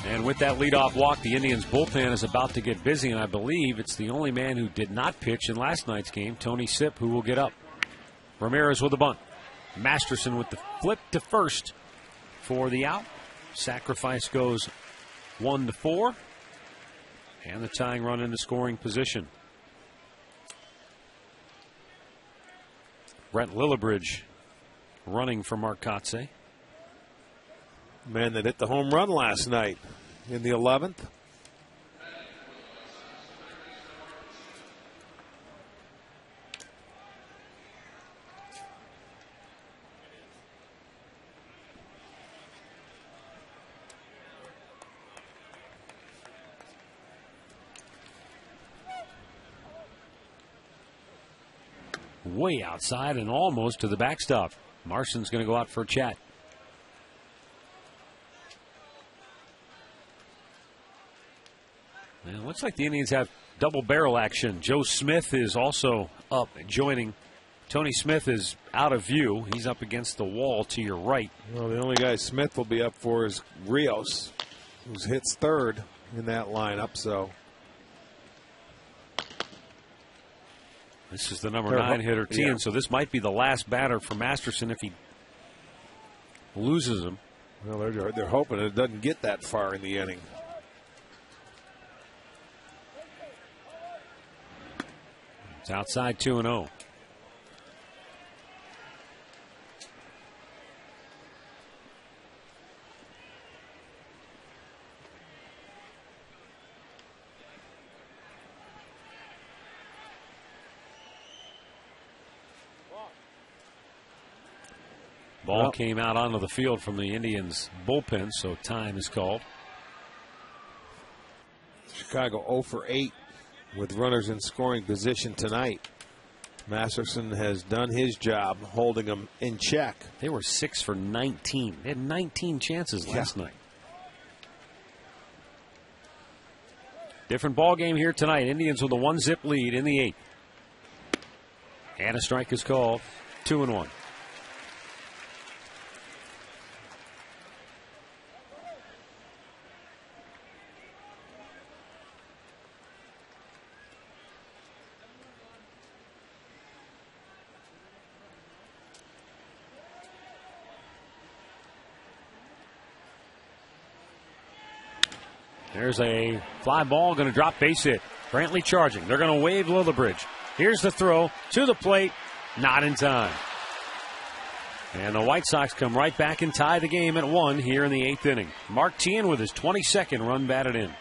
And with that leadoff walk, the Indians bullpen is about to get busy, and I believe it's the only man who did not pitch in last night's game, Tony Sipp, who will get up. Ramirez with the bunt. Masterson with the flip to first for the out. Sacrifice goes 1-4. And the tying run into scoring position. Brent Lillibridge running for Marcotte. Man that hit the home run last night in the 11th. Way outside and almost to the backstop. Marston's going to go out for a chat. And it looks like the Indians have double barrel action. Joe Smith is also up and joining. Tony Smith is out of view. He's up against the wall to your right. Well, the only guy Smith will be up for is Rios, who hits third in that lineup. So this is the number 9 hitter, Tien. Yeah. So this might be the last batter for Masterson if he loses him. Well, they're hoping it doesn't get that far in the inning. It's outside 2-0. Ball came out onto the field from the Indians' bullpen, so time is called. Chicago 0 for 8 with runners in scoring position tonight. Masterson has done his job holding them in check. They were 6 for 19. They had 19 chances last night. Different ball game here tonight. Indians with a 1-zip lead in the 8th. And a strike is called. 2-1. There's a fly ball going to drop, base hit. Brantley charging. They're going to wave Lillibridge. Here's the throw to the plate. Not in time. And the White Sox come right back and tie the game at 1 here in the 8th inning. Mark Tien with his 22nd run batted in.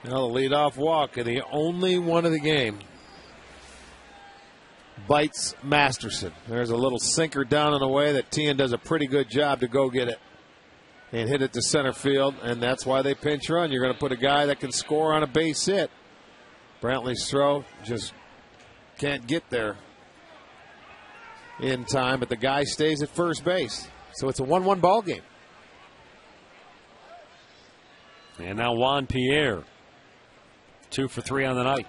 Well, the leadoff walk, and the only one of the game bites Masterson. There's a little sinker down and away that Tien does a pretty good job to go get it and hit it to center field, and that's why they pinch run. You're going to put a guy that can score on a base hit. Brantley's throw just can't get there in time, but the guy stays at first base. So it's a 1-1 ball game. And now Juan Pierre, 2 for 3 on the night.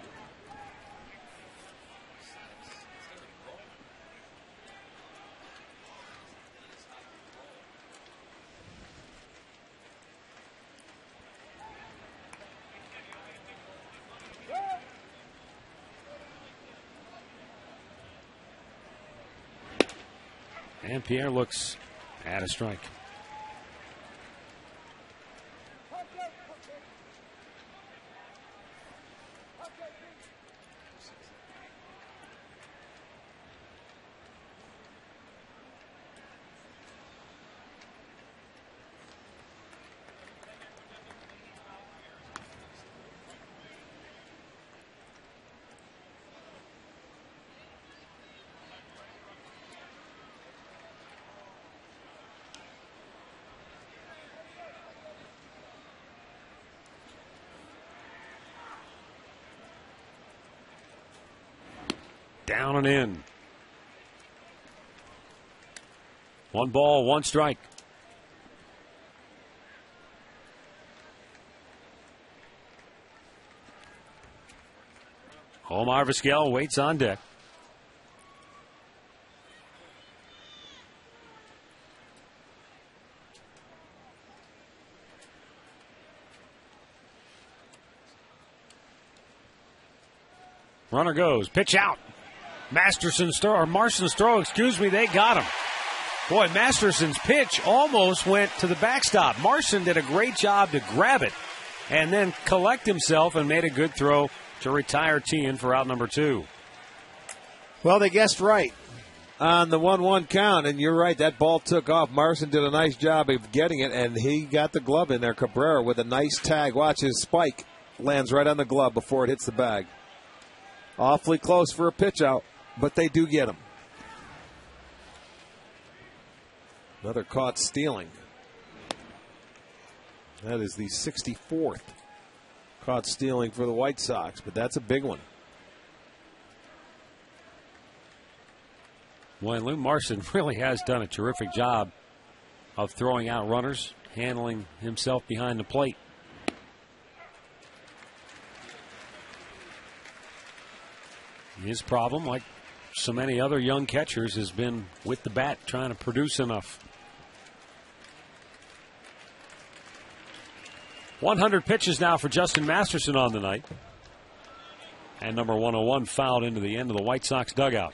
And Pierre looks at a strike. Down and in. 1 ball, 1 strike. Omar Vizquel waits on deck. Runner goes. Pitch out. Masterson's throw, or Marston's throw, excuse me, they got him. Boy, Masterson's pitch almost went to the backstop. Marston did a great job to grab it and then collect himself and made a good throw to retire Tien for out number 2. Well, they guessed right on the 1-1 count, and you're right, that ball took off. Marston did a nice job of getting it, and he got the glove in there. Cabrera with a nice tag. Watch his spike lands right on the glove before it hits the bag. Awfully close for a pitch out, but they do get him. Another caught stealing. That is the 64th caught stealing for the White Sox, but that's a big one. Boy, Lou Marston really has done a terrific job of throwing out runners, handling himself behind the plate. His problem, like so many other young catchers, has been with the bat trying to produce enough. 100 pitches now for Justin Masterson on the night. And number 101 fouled into the end of the White Sox dugout.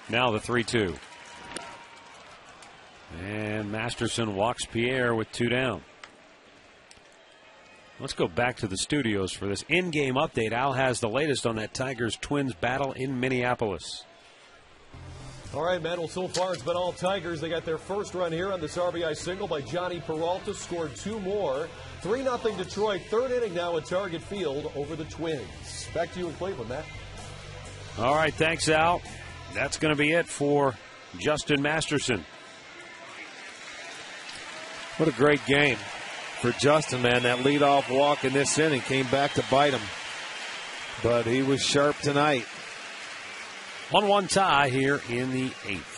Now the 3-2. And Masterson walks Pierre with 2 down. Let's go back to the studios for this in-game update. Al has the latest on that Tigers-Twins battle in Minneapolis. All right, man. Well, so far it's been all Tigers. They got their first run here on this RBI single by Johnny Peralta. Scored 2 more. 3-0 Detroit. Third inning now at Target Field over the Twins. Back to you in Cleveland, Matt. All right, thanks, Al. That's going to be it for Justin Masterson. What a great game for Justin, man. That leadoff walk in this inning came back to bite him. But he was sharp tonight. 1-1 tie here in the 8th.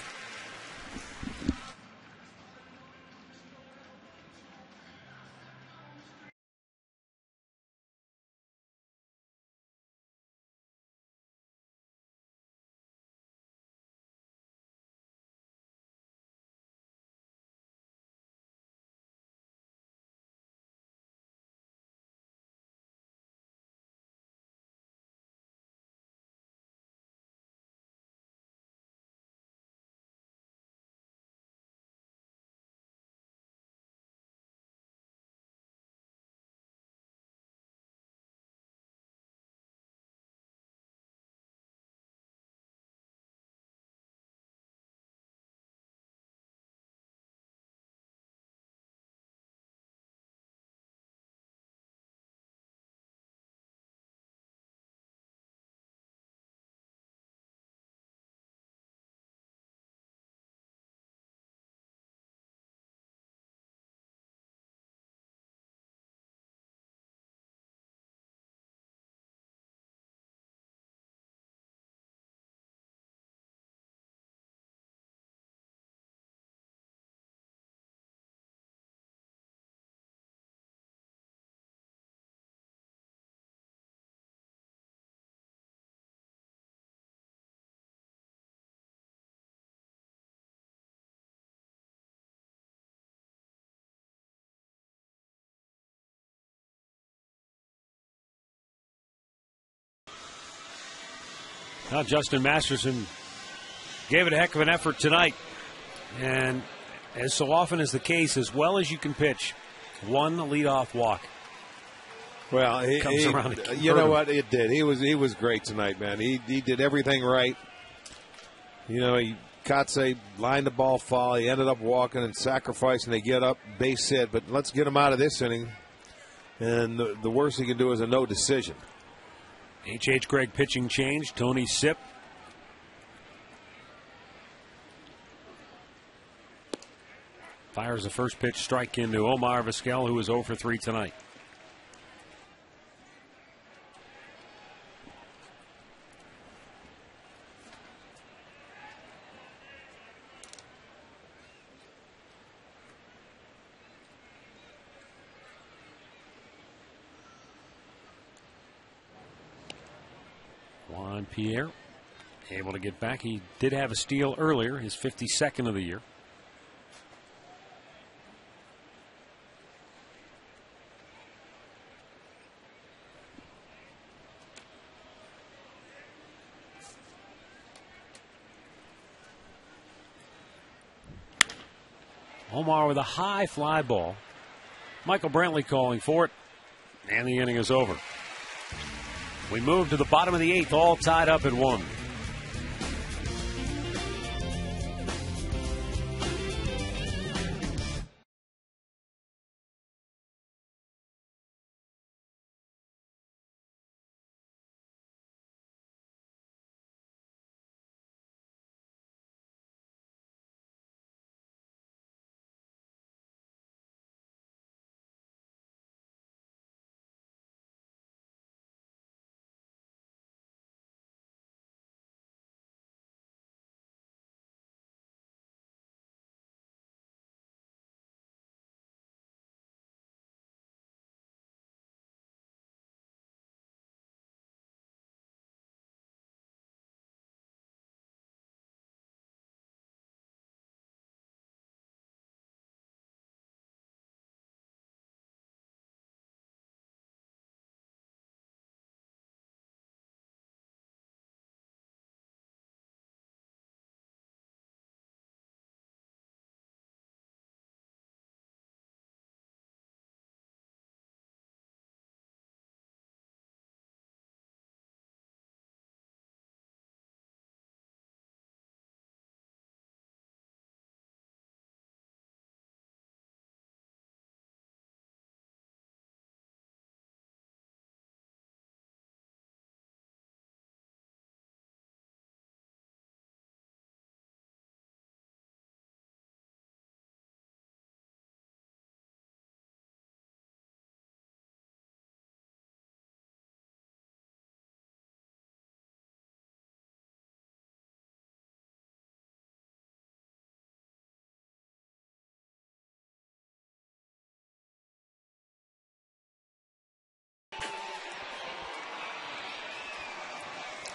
Now, Justin Masterson gave it a heck of an effort tonight. And as so often is the case, as well as you can pitch, 1 leadoff walk. Well, you know what? It did. He was great tonight, man. He did everything right. You know, Kotze lined the ball foul. He ended up walking and sacrificing. They get up, base hit. But let's get him out of this inning. And the worst he can do is a no decision. H.H. Gregg pitching change. Tony Sipp. Fires the first pitch strike into Omar Vizquel, who is 0 for 3 tonight. Juan Pierre able to get back. He did have a steal earlier, his 52nd of the year. Omar with a high fly ball. Michael Brantley calling for it, and the inning is over. We move to the bottom of the 8th, all tied up at 1.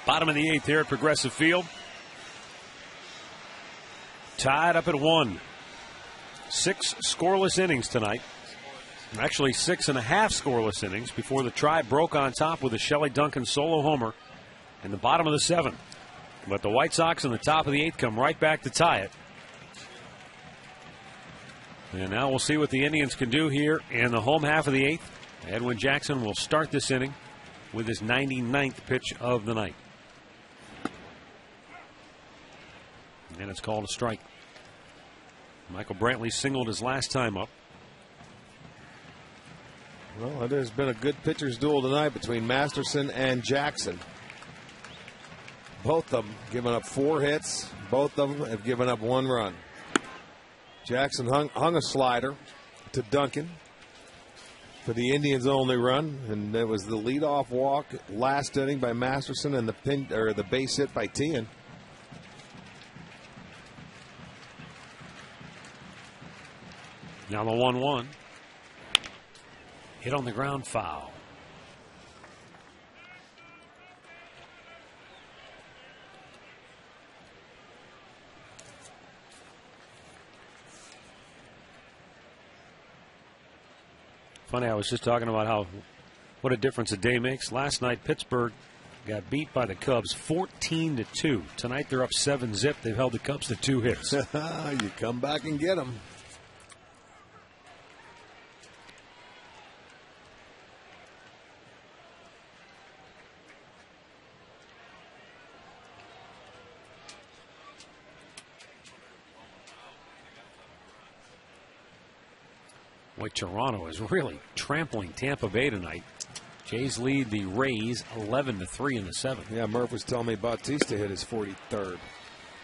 Bottom of the 8th here at Progressive Field. Tied up at 1. 6 scoreless innings tonight. Actually 6.5 scoreless innings before the Tribe broke on top with a Shelley Duncan solo homer in the bottom of the 7th. But the White Sox in the top of the 8th come right back to tie it. And now we'll see what the Indians can do here in the home half of the 8th. Edwin Jackson will start this inning with his 99th pitch of the night. And it's called a strike. Michael Brantley singled his last time up. Well, there's been a good pitcher's duel tonight between Masterson and Jackson. Both of them giving up 4 hits. Both of them have given up 1 run. Jackson hung a slider to Duncan for the Indians' only run, and it was the leadoff walk last inning by Masterson and the base hit by Tien. Now the 1-1. Hit on the ground, foul. Funny, I was just talking about what a difference a day makes. Last night, Pittsburgh got beat by the Cubs 14-2. Tonight, they're up 7-0. They've held the Cubs to 2 hits. You come back and get them. Boy, Toronto is really trampling Tampa Bay tonight. Jays lead the Rays 11-3 in the 7th. Yeah, Murph was telling me Bautista hit his 43rd.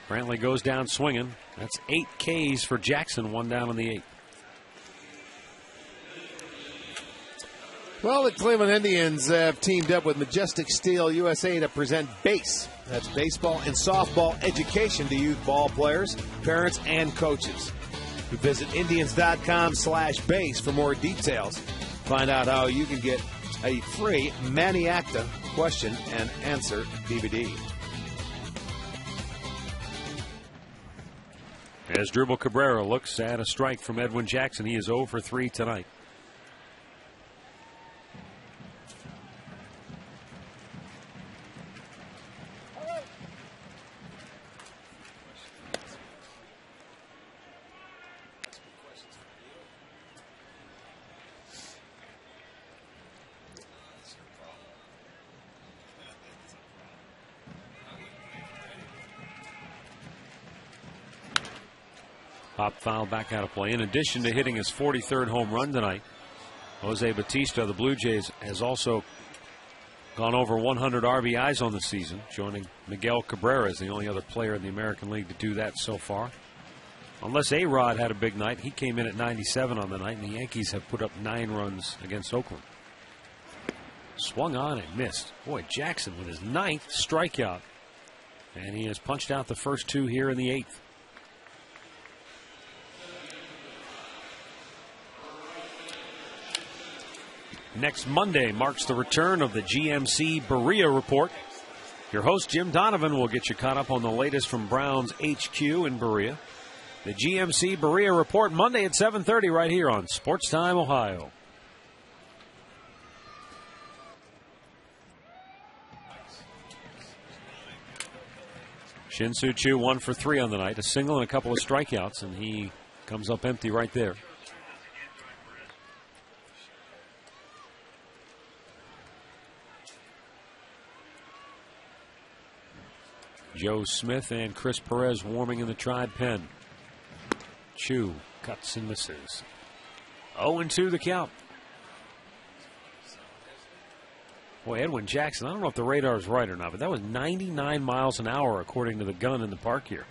Brantley goes down swinging. That's 8 Ks for Jackson, 1 down in the 8th. Well, the Cleveland Indians have teamed up with Majestic Steel USA to present BASE. That's baseball and softball education to youth ball players, parents, and coaches. You visit Indians.com/BASE for more details. Find out how you can get a free Maniacta question and answer DVD. As Dribble Cabrera looks at a strike from Edwin Jackson, he is 0 for 3 tonight. Pop foul back out of play. In addition to hitting his 43rd home run tonight, Jose Bautista of the Blue Jays has also gone over 100 RBIs on the season, joining Miguel Cabrera as the only other player in the American League to do that so far. Unless A-Rod had a big night, he came in at 97 on the night, and the Yankees have put up 9 runs against Oakland. Swung on and missed. Boy, Jackson with his 9th strikeout, and he has punched out the first 2 here in the 8th. Next Monday marks the return of the GMC Berea Report. Your host, Jim Donovan, will get you caught up on the latest from Browns HQ in Berea. The GMC Berea Report Monday at 7:30 right here on Sports Time Ohio. Shin-Soo Choo 1 for 3 on the night, a single and a couple of strikeouts, and he comes up empty right there. Joe Smith and Chris Perez warming in the Tribe pen. Choo cuts and misses. 0-2 the count. Boy, Edwin Jackson, I don't know if the radar is right or not, but that was 99 miles an hour according to the gun in the park here.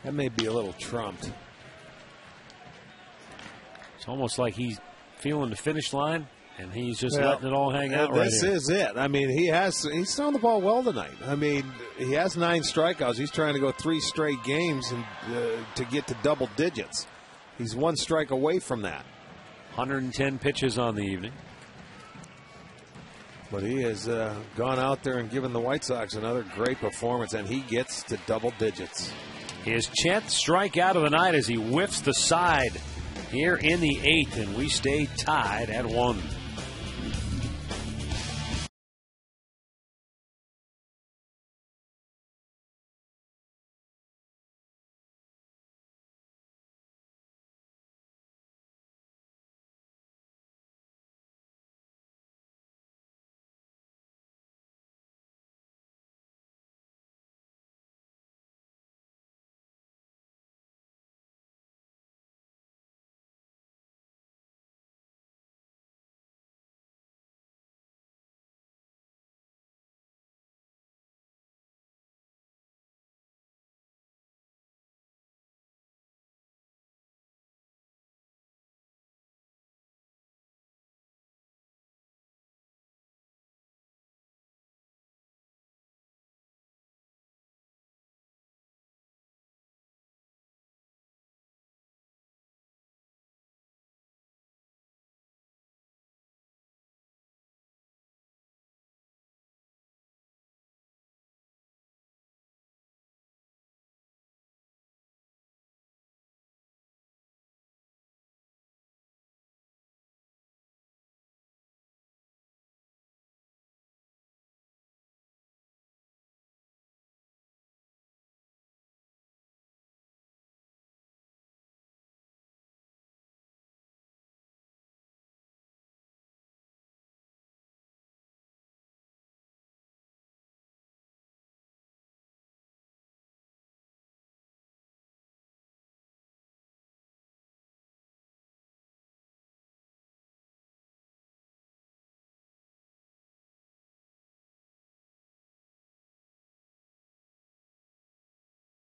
That may be a little trumped. It's almost like he's feeling the finish line, and he's just letting it all hang out right This here. is it. I mean, he's throwing the ball well tonight. I mean, he has 9 strikeouts. He's trying to go 3 straight games and to get to double digits. He's 1 strike away from that. 110 pitches on the evening. But he has gone out there and given the White Sox another great performance, and he gets to double digits. His 10th strikeout of the night as he whiffs the side here in the 8th, and we stay tied at 1.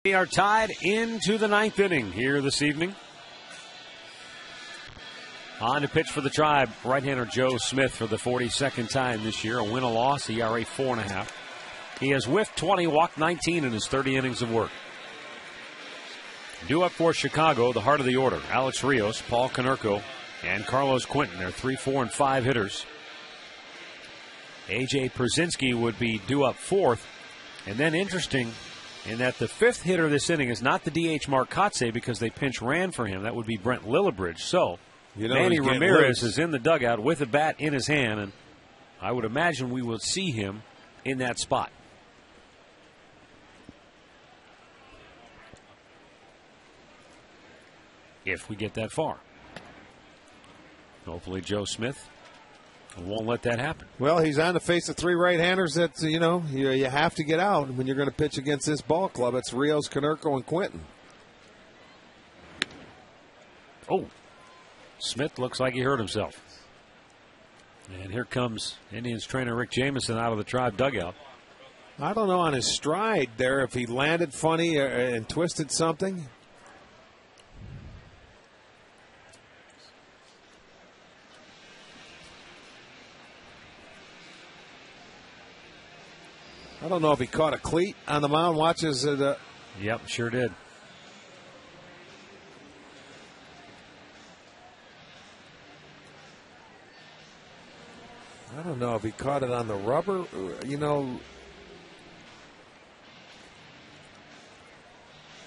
We are tied into the 9th inning here this evening. On to pitch for the Tribe, right-hander Joe Smith for the 42nd time this year. A win, a loss, ERA 4.5. He has whiffed 20, walked 19 in his 30 innings of work. Due up for Chicago, the heart of the order, Alex Rios, Paul Konerko, and Carlos Quinton. They're 3, 4, and 5 hitters. AJ Pierzynski would be due up 4th. And then interesting in that the 5th hitter this inning is not the DH Mark Kotze because they pinch ran for him. That would be Brent Lillibridge. So Manny Ramirez is in the dugout with a bat in his hand, and I would imagine we will see him in that spot. If we get that far. Hopefully Joe Smith won't let that happen. Well, he's on the face of 3 right-handers that, you have to get out when you're going to pitch against this ball club. It's Rios, Konerko, and Quinton. Oh, Smith looks like he hurt himself. And here comes Indians trainer Rick Jamieson out of the Tribe dugout. I don't know on his stride there if he landed funny and twisted something. I don't know if he caught a cleat on the mound. Watches it. Yep, sure did. I don't know if he caught it on the rubber.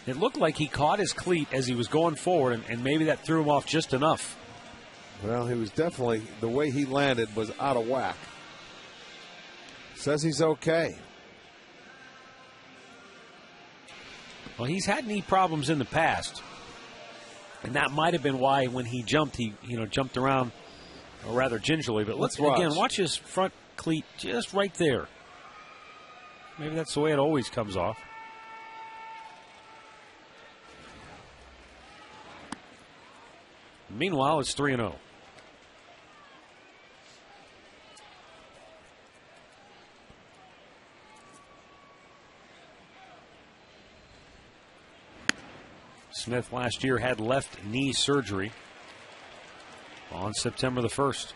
It looked like he caught his cleat as he was going forward, and maybe that threw him off just enough. Well, he was definitely, the way he landed was out of whack. Says he's okay. Well, he's had knee problems in the past, and that might have been why when he jumped, he jumped around rather gingerly. But let's again watch his front cleat just right there. Maybe that's the way it always comes off. Meanwhile, it's 3-0. Smith last year had left knee surgery on September the 1st.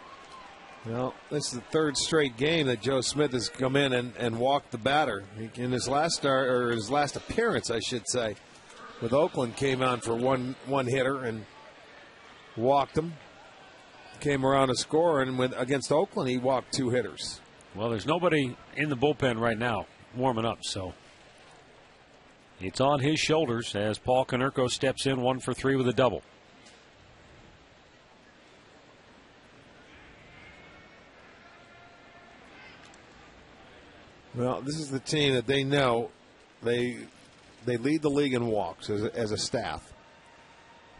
Well, this is the 3rd straight game that Joe Smith has come in and walked the batter. In his last start, or his last appearance, I should say, with Oakland, came on for one hitter and walked him. Came around to score, and against Oakland, he walked 2 hitters. Well, there's nobody in the bullpen right now warming up, so it's on his shoulders as Paul Konerko steps in 1 for 3 with a double. Well, this is the team that they know they lead the league in walks as a staff.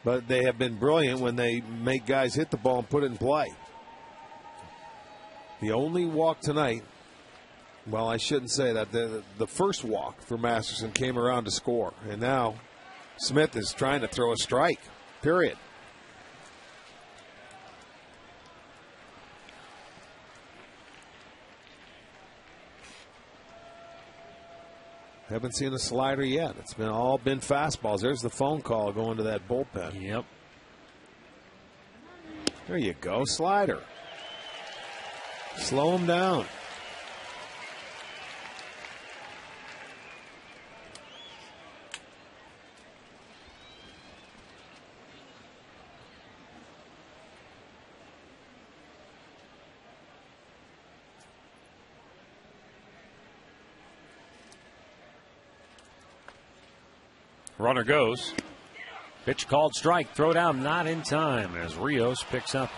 But they have been brilliant when they make guys hit the ball and put it in play. The only walk tonight, well, I shouldn't say that. The first walk for Masterson came around to score. And now Smith is trying to throw a strike, period. Haven't seen a slider yet. It's all been fastballs. There's the phone call going to that bullpen. Yep. There you go. Slider. Slow him down. Runner goes. Pitch called strike. Throw down not in time as Rios picks up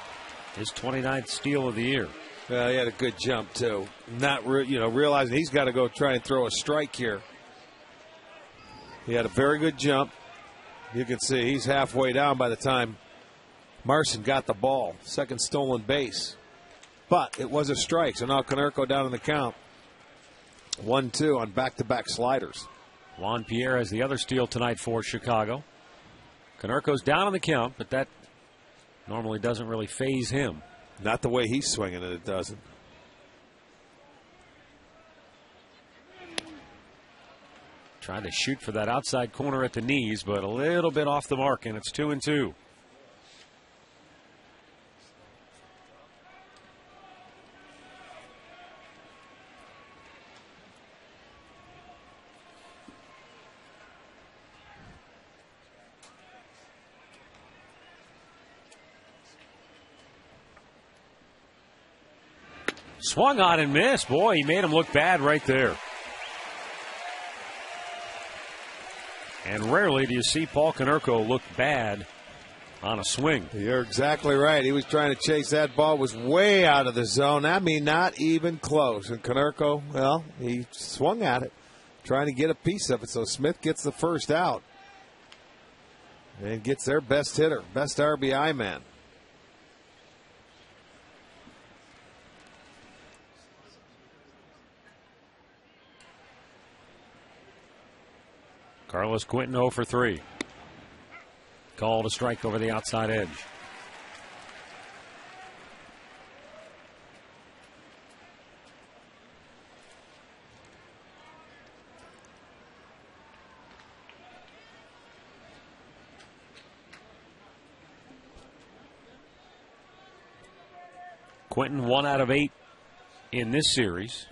his 29th steal of the year. Well, he had a good jump, too. Not realizing he's got to go try and throw a strike here. He had a very good jump. You can see he's halfway down by the time Marson got the ball. Second stolen base. But it was a strike, so now Konerko down in the count. 1-2 on back-to-back sliders. Juan Pierre has the other steal tonight for Chicago. Konerko's down on the count, but that normally doesn't really faze him. Not the way he's swinging it doesn't. Tried to shoot for that outside corner at the knees, but a little bit off the mark, and it's 2-2. Swung on and missed. Boy, he made him look bad right there. And rarely do you see Paul Konerko look bad on a swing. You're exactly right. He was trying to chase that ball, was way out of the zone. I mean, not even close. And Konerko, well, he swung at it, trying to get a piece of it. So Smith gets the first out and gets their best hitter, best RBI man. Carlos Quentin 0 for 3. Called a strike over the outside edge. Quentin 1 out of 8 in this series.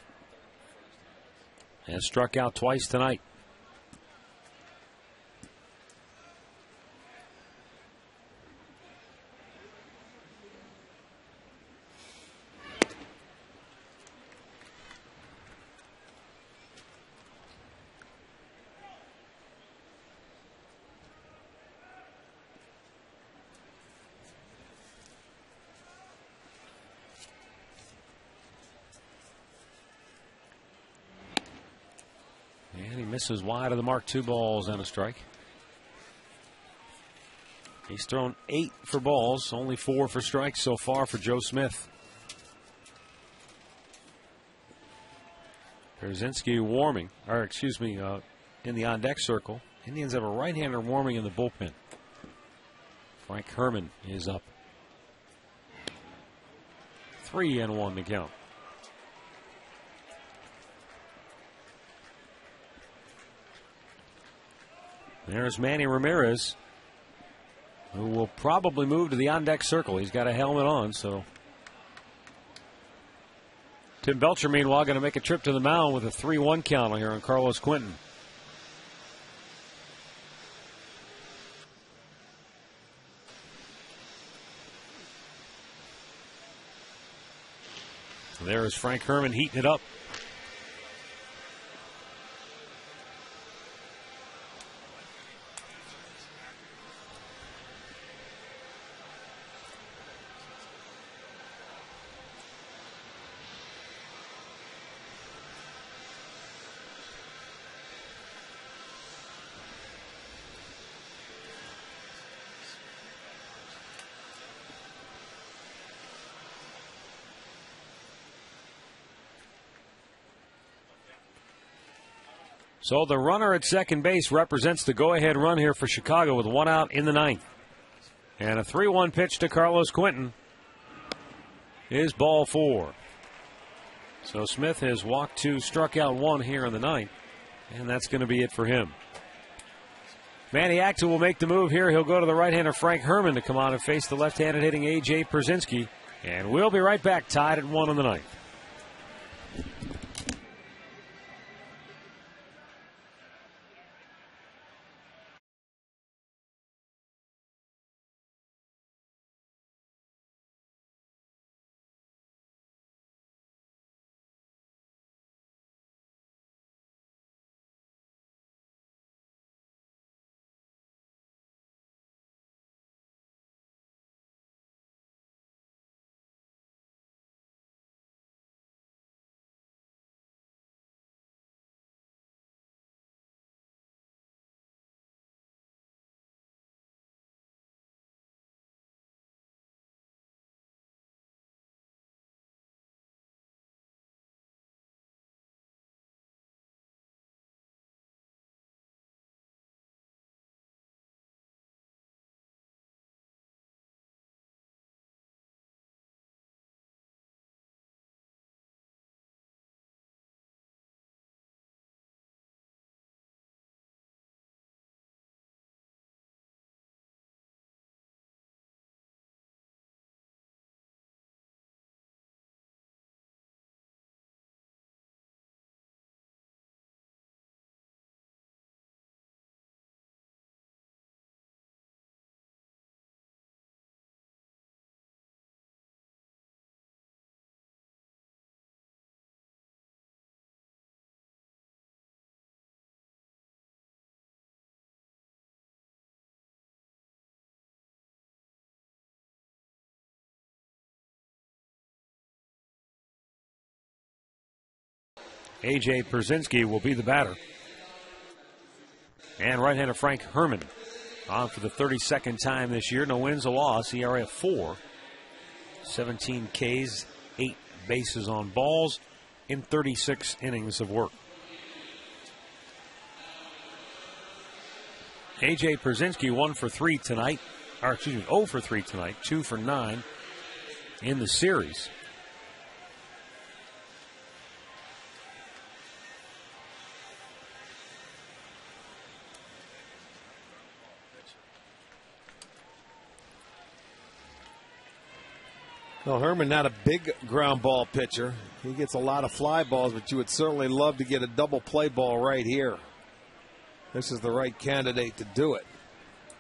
Has struck out twice tonight. Misses wide of the mark, 2 balls and a strike. He's thrown 8 for balls, only 4 for strikes so far for Joe Smith. Brzezinski warming, or excuse me, in the on-deck circle. Indians have a right-hander warming in the bullpen. Frank Herman is up. 3-1 to count. There's Manny Ramirez, who will probably move to the on-deck circle. He's got a helmet on, so. Tim Belcher, meanwhile, going to make a trip to the mound with a 3-1 count here on Carlos Quentin. There is Frank Herman heating it up. So the runner at second base represents the go-ahead run here for Chicago with 1 out in the 9th. And a 3-1 pitch to Carlos Quentin is ball 4. So Smith has walked 2, struck out 1 here in the 9th. And that's going to be it for him. Manny Acta will make the move here. He'll go to the right-hander Frank Herman to come on and face the left-handed hitting A.J. Brzezinski. And we'll be right back, tied at 1 in the 9th. A.J. Pierzynski will be the batter. And right-hander Frank Herman on for the 32nd time this year. No wins, a loss. ERA of 4. 17 Ks, 8 bases on balls in 36 innings of work. A.J. Pierzynski 1 for 3 tonight. Or, excuse me, 0 for 3 tonight. 2 for 9 in the series. Well, Herman, not a big ground ball pitcher. He gets a lot of fly balls, but you would certainly love to get a double play ball right here. This is the right candidate to do it.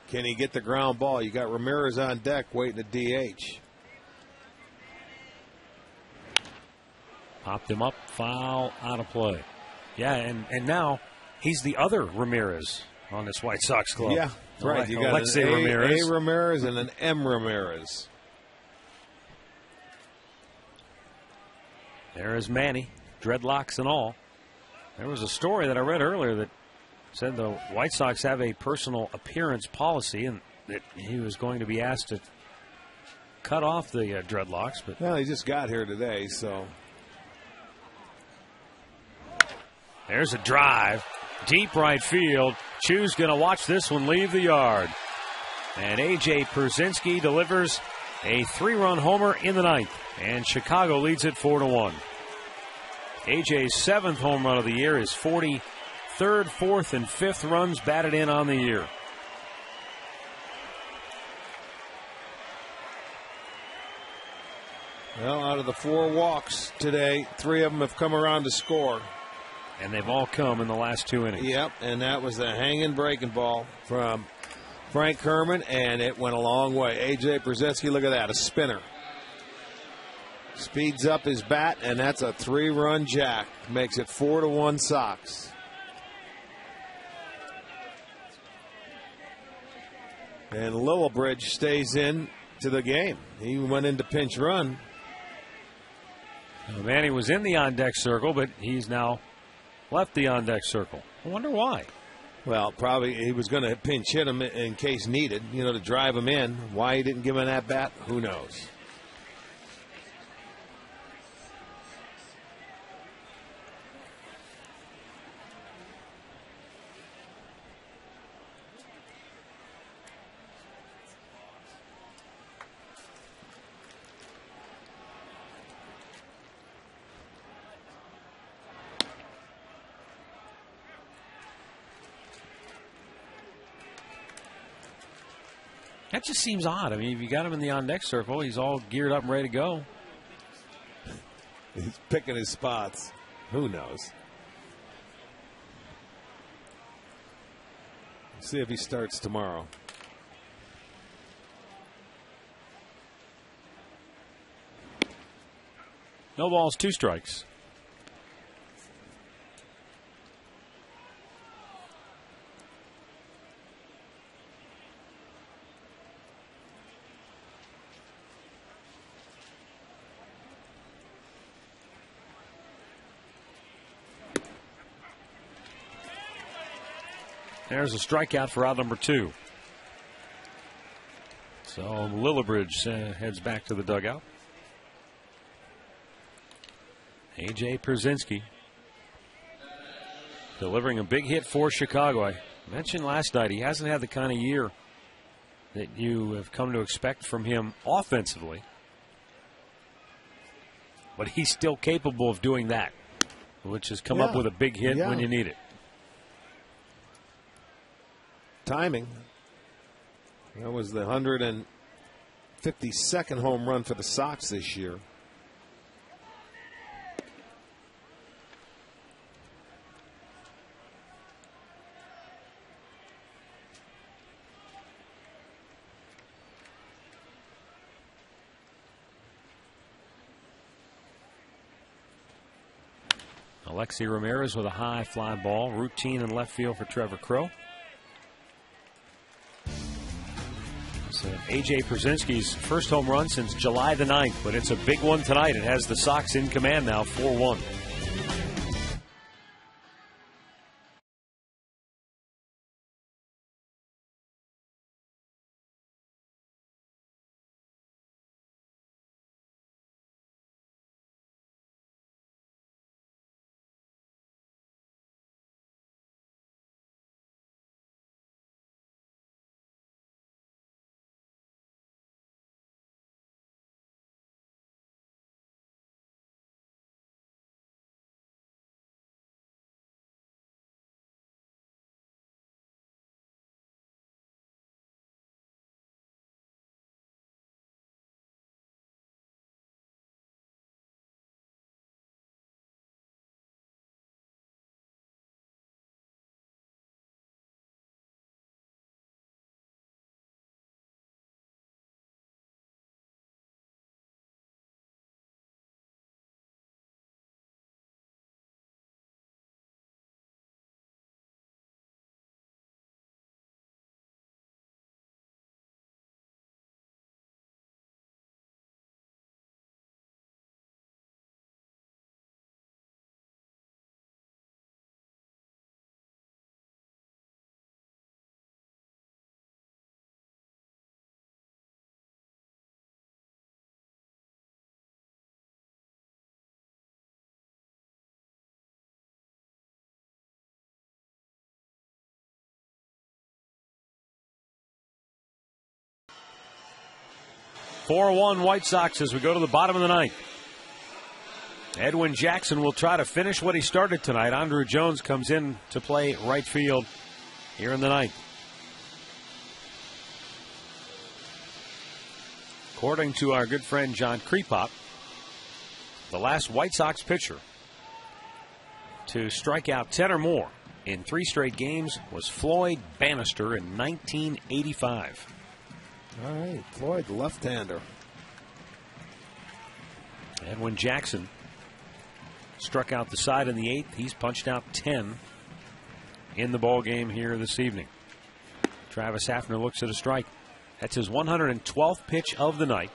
Can he get the ground ball? You got Ramirez on deck waiting to DH. Popped him up, foul, out of play. Yeah, and now he's the other Ramirez on this White Sox club. Yeah, right. You got an A Ramirez and an M Ramirez. There is Manny, dreadlocks and all. There was a story that I read earlier that said the White Sox have a personal appearance policy and that he was going to be asked to cut off the dreadlocks. But well, he just got here today, so. There's a drive, deep right field. Chu's going to watch this one leave the yard. And A.J. Pierzynski delivers a 3-run homer in the ninth. And Chicago leads it 4-1. A.J.'s 7th home run of the year, his 43rd, 4th, and 5th runs batted in on the year. Well, out of the 4 walks today, 3 of them have come around to score. And they've all come in the last 2 innings. Yep, and that was the hanging breaking ball from Frank Herman, and it went a long way. A.J. Pierzynski, look at that, a spinner. Speeds up his bat, and that's a 3-run jack. Makes it 4-1 Sox. And Lillibridge stays in to the game. He went into pinch run. Well, Manny was in the on-deck circle, but he's now left the on-deck circle. I wonder why. Well, probably he was going to pinch hit him in case needed, to drive him in. Why he didn't give him that bat, who knows. That just seems odd. I mean, if you got him in the on-deck circle, he's all geared up and ready to go. He's picking his spots. Who knows? See if he starts tomorrow. No balls, 2 strikes. There's a strikeout for out number 2. So Lillibridge heads back to the dugout. A.J. Pierzynski delivering a big hit for Chicago. I mentioned last night he hasn't had the kind of year that you have come to expect from him offensively. But he's still capable of doing that, which is come up with a big hit when you need it. Timing. That was the 152nd home run for the Sox this year. Alexi Ramirez with a high fly ball. Routine in left field for Trevor Crow. So A.J. Pierzynski's first home run since July the 9th, but it's a big one tonight. It has the Sox in command now, 4-1. 4-1 White Sox as we go to the bottom of the ninth. Edwin Jackson will try to finish what he started tonight. Andrew Jones comes in to play right field here in the ninth. According to our good friend John Krepop, the last White Sox pitcher to strike out 10 or more in 3 straight games was Floyd Bannister in 1985. All right, Floyd, the left-hander. Edwin Jackson struck out the side in the 8th. He's punched out 10 in the ball game here this evening. Travis Hafner looks at a strike. That's his 112th pitch of the night.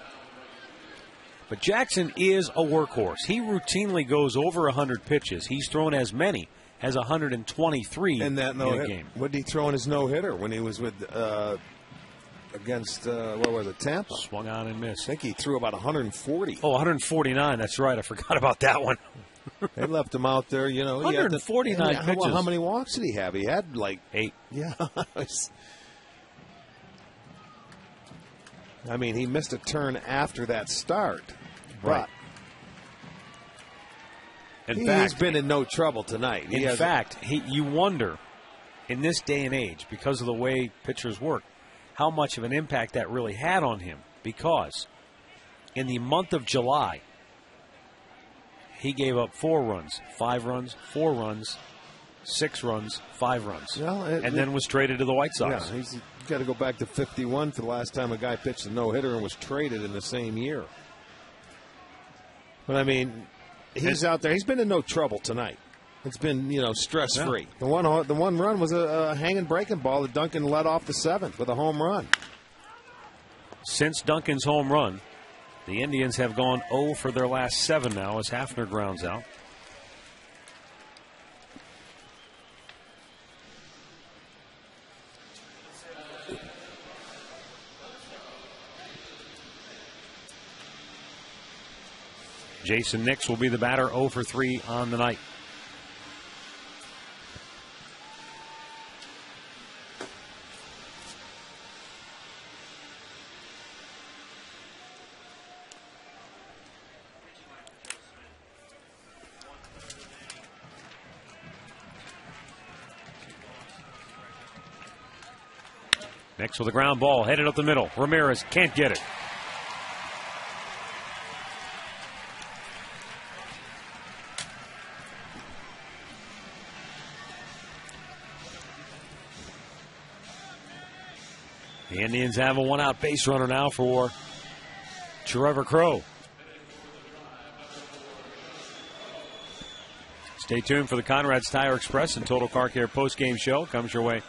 But Jackson is a workhorse. He routinely goes over 100 pitches. He's thrown as many as 123 in that a game. What did he throw in his no-hitter when he was with against what was it, Tampa? Swung on and missed. I think he threw about 140. Oh, 149. That's right. I forgot about that one. They left him out there, 149 pitches. How many walks did he have? He had like 8. Yeah. I mean, he missed a turn after that start. Right. But he's been in no trouble tonight. In fact, you wonder, in this day and age, because of the way pitchers work, how much of an impact that really had on him. Because in the month of July, he gave up 4 runs, 5 runs, 4 runs, 6 runs, 5 runs, and then was traded to the White Sox. Yeah, he's got to go back to 51 for the last time a guy pitched a no-hitter and was traded in the same year. But, I mean, he's out there. He's been in no trouble tonight. It's been, stress-free. Yeah. The one run was a hanging breaking ball that Duncan led off the 7th with a home run. Since Duncan's home run, the Indians have gone 0 for their last 7 now as Hafner grounds out. Jason Nix will be the batter, 0 for 3 on the night. Nix with a ground ball, headed up the middle. Ramirez can't get it. The Indians have a 1-out base runner now for Trevor Crowe. Stay tuned for the Conrad's Tire Express and Total Car Care postgame show. Comes your way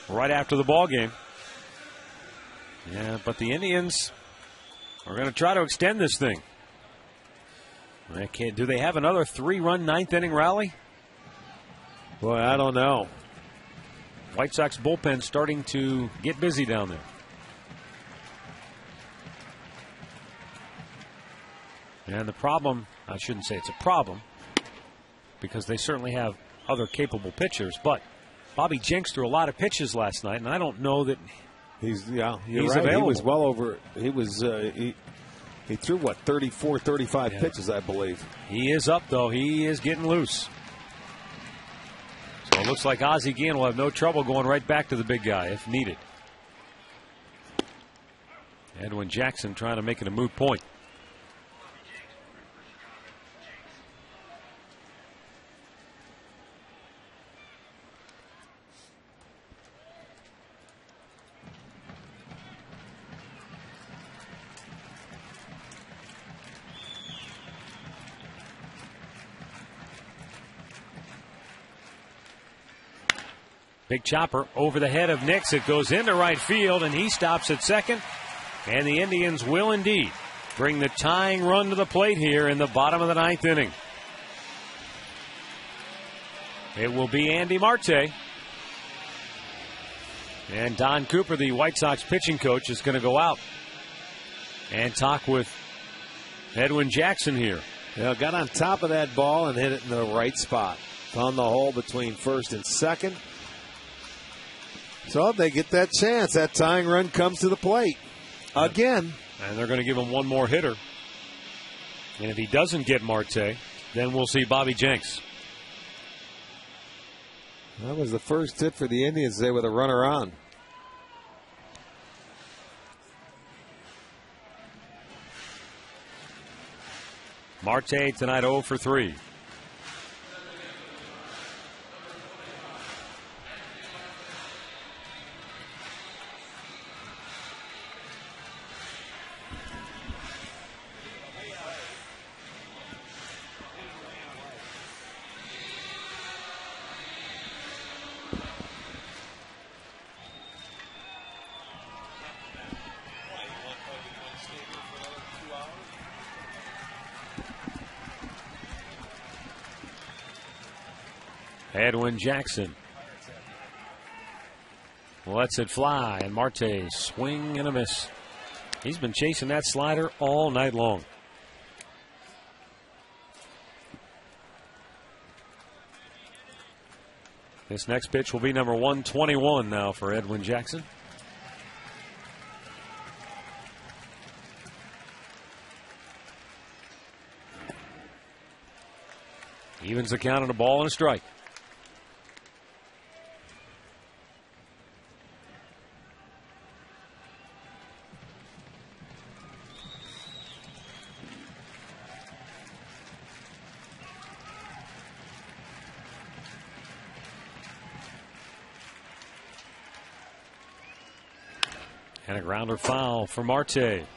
right after the ball game. Yeah, but the Indians are going to try to extend this thing. Do they have another 3-run 9th-inning rally? Boy, I don't know. White Sox bullpen starting to get busy down there. And the problem, I shouldn't say it's a problem, because they certainly have other capable pitchers, but Bobby Jenks threw a lot of pitches last night, and I don't know that he's right. available. He was well over, he threw, 34, 35 pitches, I believe. He is up, though. He is getting loose. So it looks like Ozzie Guillen will have no trouble going right back to the big guy if needed. Edwin Jackson trying to make it a moot point. Big chopper over the head of Nix. It goes into right field, and he stops at second. And the Indians will indeed bring the tying run to the plate here in the bottom of the 9th inning. It will be Andy Marte. And Don Cooper, the White Sox pitching coach, is going to go out and talk with Edwin Jackson here. Yeah, got on top of that ball and hit it in the right spot. Found the hole between first and second. So they get that chance. That tying run comes to the plate again. And they're going to give him one more hitter. And if he doesn't get Marte, then we'll see Bobby Jenks. That was the first hit for the Indians today with a runner on. Marte tonight 0 for 3. Edwin Jackson lets it fly, and Marte swing and a miss. He's been chasing that slider all night long. This next pitch will be number 121 now for Edwin Jackson. Evens the count on a ball and a strike. And a grounder foul for Marte. Eight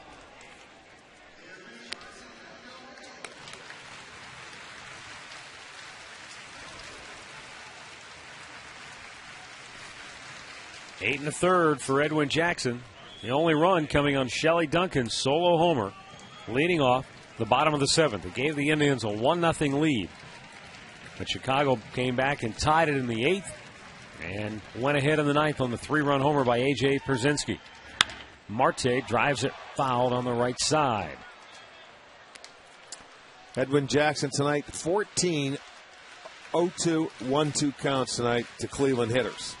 and a third for Edwin Jackson. The only run coming on Shelley Duncan's solo homer, leading off the bottom of the seventh. It gave the Indians a 1-0 lead. But Chicago came back and tied it in the eighth and went ahead in the ninth on the 3-run homer by A.J. Pierzynski. Marte drives it fouled on the right side. Edwin Jackson tonight, 14 0-2, 1-2 counts tonight to Cleveland hitters.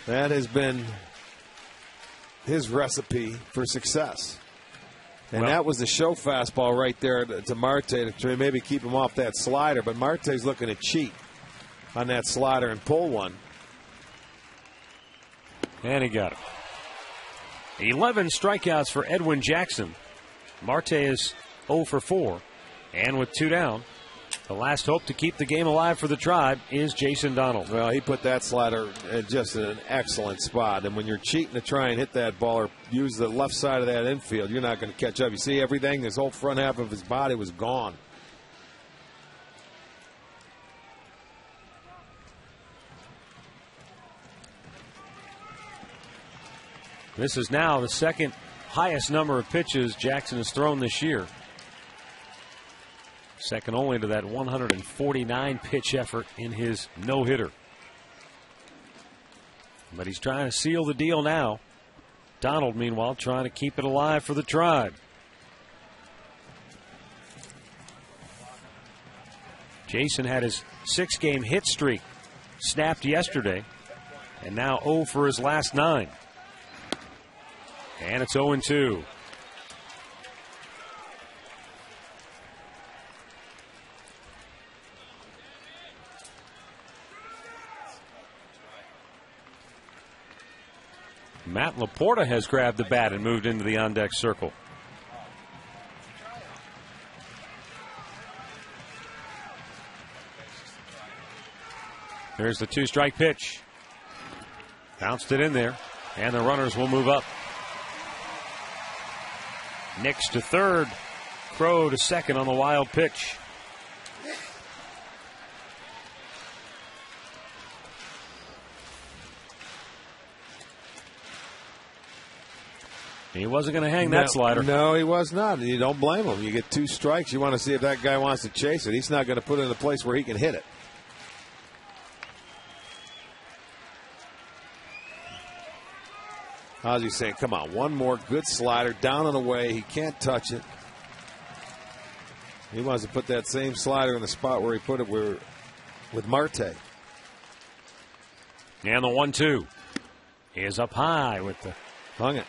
That has been his recipe for success. And that was the show fastball right there to Marte to maybe keep him off that slider. But Marte's looking to cheat on that slider and pull one. And he got it. 11 strikeouts for Edwin Jackson. Marte is 0 for 4. And with 2 down, the last hope to keep the game alive for the Tribe is Jason Donald. Well, he put that slider just in an excellent spot. And when you're cheating to try and hit that ball or use the left side of that infield, you're not going to catch up. You see everything, his whole front half of his body was gone. This is now the second highest number of pitches Jackson has thrown this year. Second only to that 149 pitch effort in his no-hitter. But he's trying to seal the deal now. Donald, meanwhile, trying to keep it alive for the Tribe. Jason had his 6-game hit streak snapped yesterday, and now 0 for his last 9. And it's 0-2. Matt Laporta has grabbed the bat and moved into the on-deck circle. There's the 2-strike pitch. Bounced it in there, and the runners will move up. Nix to third. Crow to second on the wild pitch. He wasn't going to hang that slider. No, he was not. You don't blame him. You get 2 strikes. You want to see if that guy wants to chase it. He's not going to put it in a place where he can hit it. Ozzy's saying, come on, one more good slider down and away. He can't touch it. He wants to put that same slider in the spot where he put it with Marte. And the 1-2 is up high with the hung it.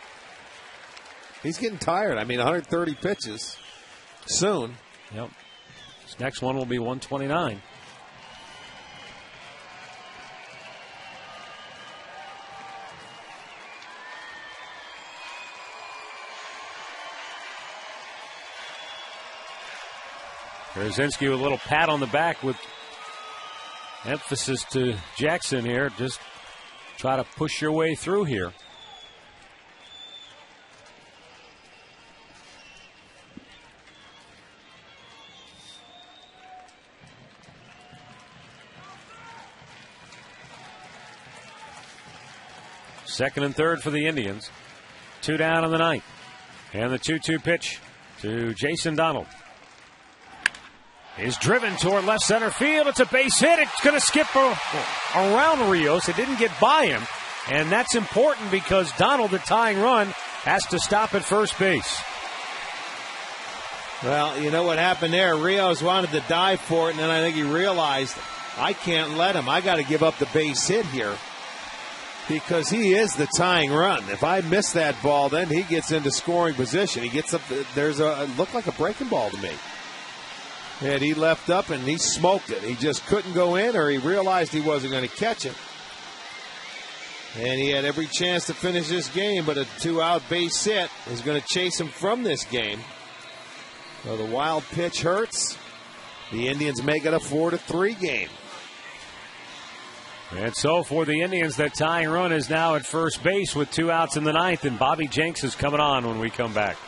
He's getting tired. I mean, 130 pitches soon. Yep. This next one will be 129. Brzezinski with a little pat on the back with emphasis to Jackson here. Just try to push your way through here. Second and third for the Indians. 2 down in the ninth. And the 2-2 pitch to Jason Donald. Is driven toward left center field. It's a base hit. It's going to skip around Rios. It didn't get by him. And that's important because Donald, the tying run, has to stop at first base. Well, you know what happened there? Rios wanted to dive for it, and then I think he realized, I can't let him. I got to give up the base hit here because he is the tying run. If I miss that ball, then he gets into scoring position. He gets up. It looked like a breaking ball to me. And he left up and he smoked it. He just couldn't go in, or he realized he wasn't going to catch it. And he had every chance to finish this game, but a 2-out base hit is going to chase him from this game. So the wild pitch hurts. The Indians make it a 4-3 game. And so for the Indians, that tying run is now at first base with 2 outs in the ninth, and Bobby Jenks is coming on when we come back.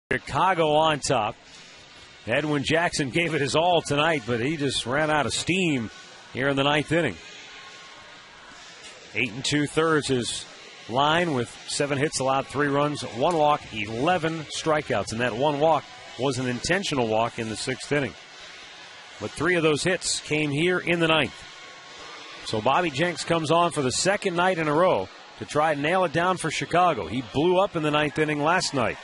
Chicago on top. Edwin Jackson gave it his all tonight, but he just ran out of steam here in the ninth inning. 8 2/3 his line with 7 hits, allowed 3 runs, 1 walk, 11 strikeouts. And that 1 walk was an intentional walk in the 6th inning. But 3 of those hits came here in the ninth. So Bobby Jenks comes on for the second night in a row to try and nail it down for Chicago. He blew up in the ninth inning last night.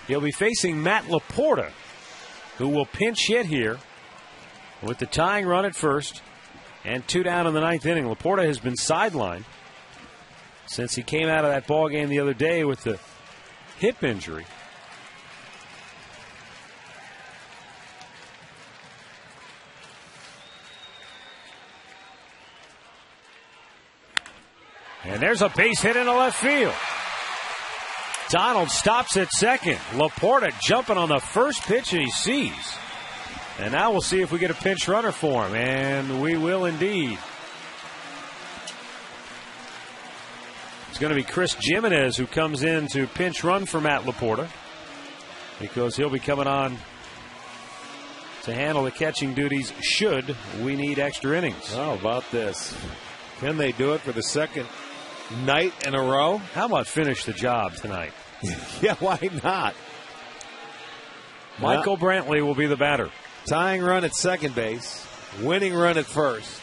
He'll be facing Matt Laporta, who will pinch hit here with the tying run at first and 2 down in the ninth inning. Laporta has been sidelined since he came out of that ball game the other day with the hip injury. And there's a base hit into left field. Donald stops at second. Laporta jumping on the first pitch he sees. And now we'll see if we get a pinch runner for him. And we will indeed. It's going to be Chris Jimenez who comes in to pinch run for Matt Laporta, because he'll be coming on to handle the catching duties should we need extra innings. How about this? Can they do it for the second night in a row? How about finish the job tonight? Yeah, why not? Michael Brantley will be the batter. Tying run at second base. Winning run at first.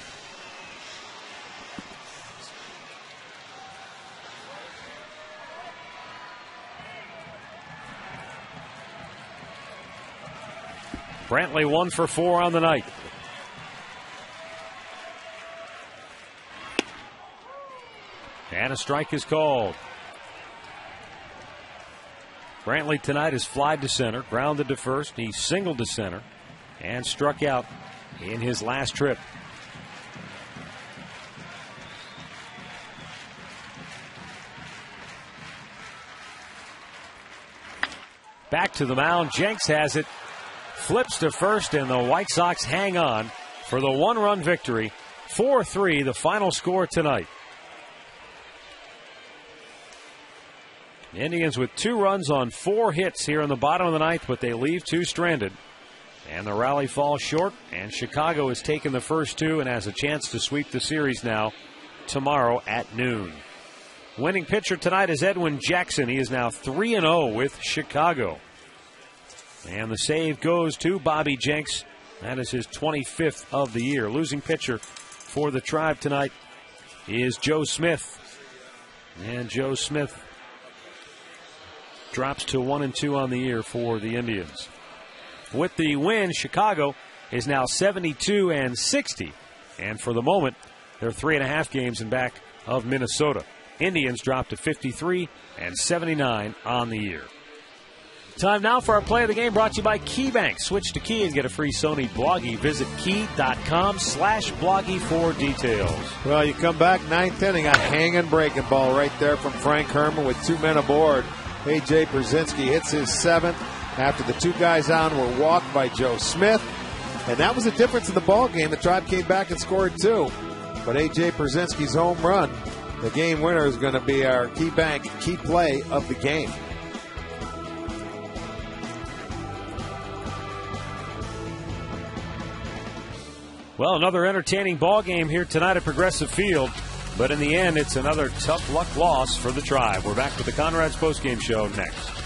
Brantley 1 for 4 on the night. And a strike is called. Brantley tonight has flied to center, grounded to first. He singled to center and struck out in his last trip. Back to the mound. Jenks has it. Flips to first, and the White Sox hang on for the one-run victory. 4-3, the final score tonight. The Indians with 2 runs on 4 hits here in the bottom of the ninth, but they leave 2 stranded. And the rally falls short, and Chicago has taken the first 2 and has a chance to sweep the series now tomorrow at noon. Winning pitcher tonight is Edwin Jackson. He is now 3-0 with Chicago. And the save goes to Bobby Jenks. That is his 25th of the year. Losing pitcher for the Tribe tonight is Joe Smith. And Joe Smith drops to 1-2 on the year for the Indians. With the win, Chicago is now 72-60. And for the moment, they're 3.5 games in back of Minnesota. Indians drop to 53-79 on the year. Time now for our play of the game, brought to you by KeyBank. Switch to Key and get a free Sony Bloggy. Visit key.com/bloggy for details. Well, you come back, 9th inning, a hanging breaking ball right there from Frank Herman with 2 men aboard. AJ Brzezinski hits his 7th after the 2 guys on were walked by Joe Smith. And that was the difference in the ball game. The Tribe came back and scored 2. But AJ Brzezinski's home run, the game winner, is going to be our KeyBank key play of the game. Well, another entertaining ball game here tonight at Progressive Field. But in the end, it's another tough luck loss for the Tribe. We're back with the Conrad's postgame show next.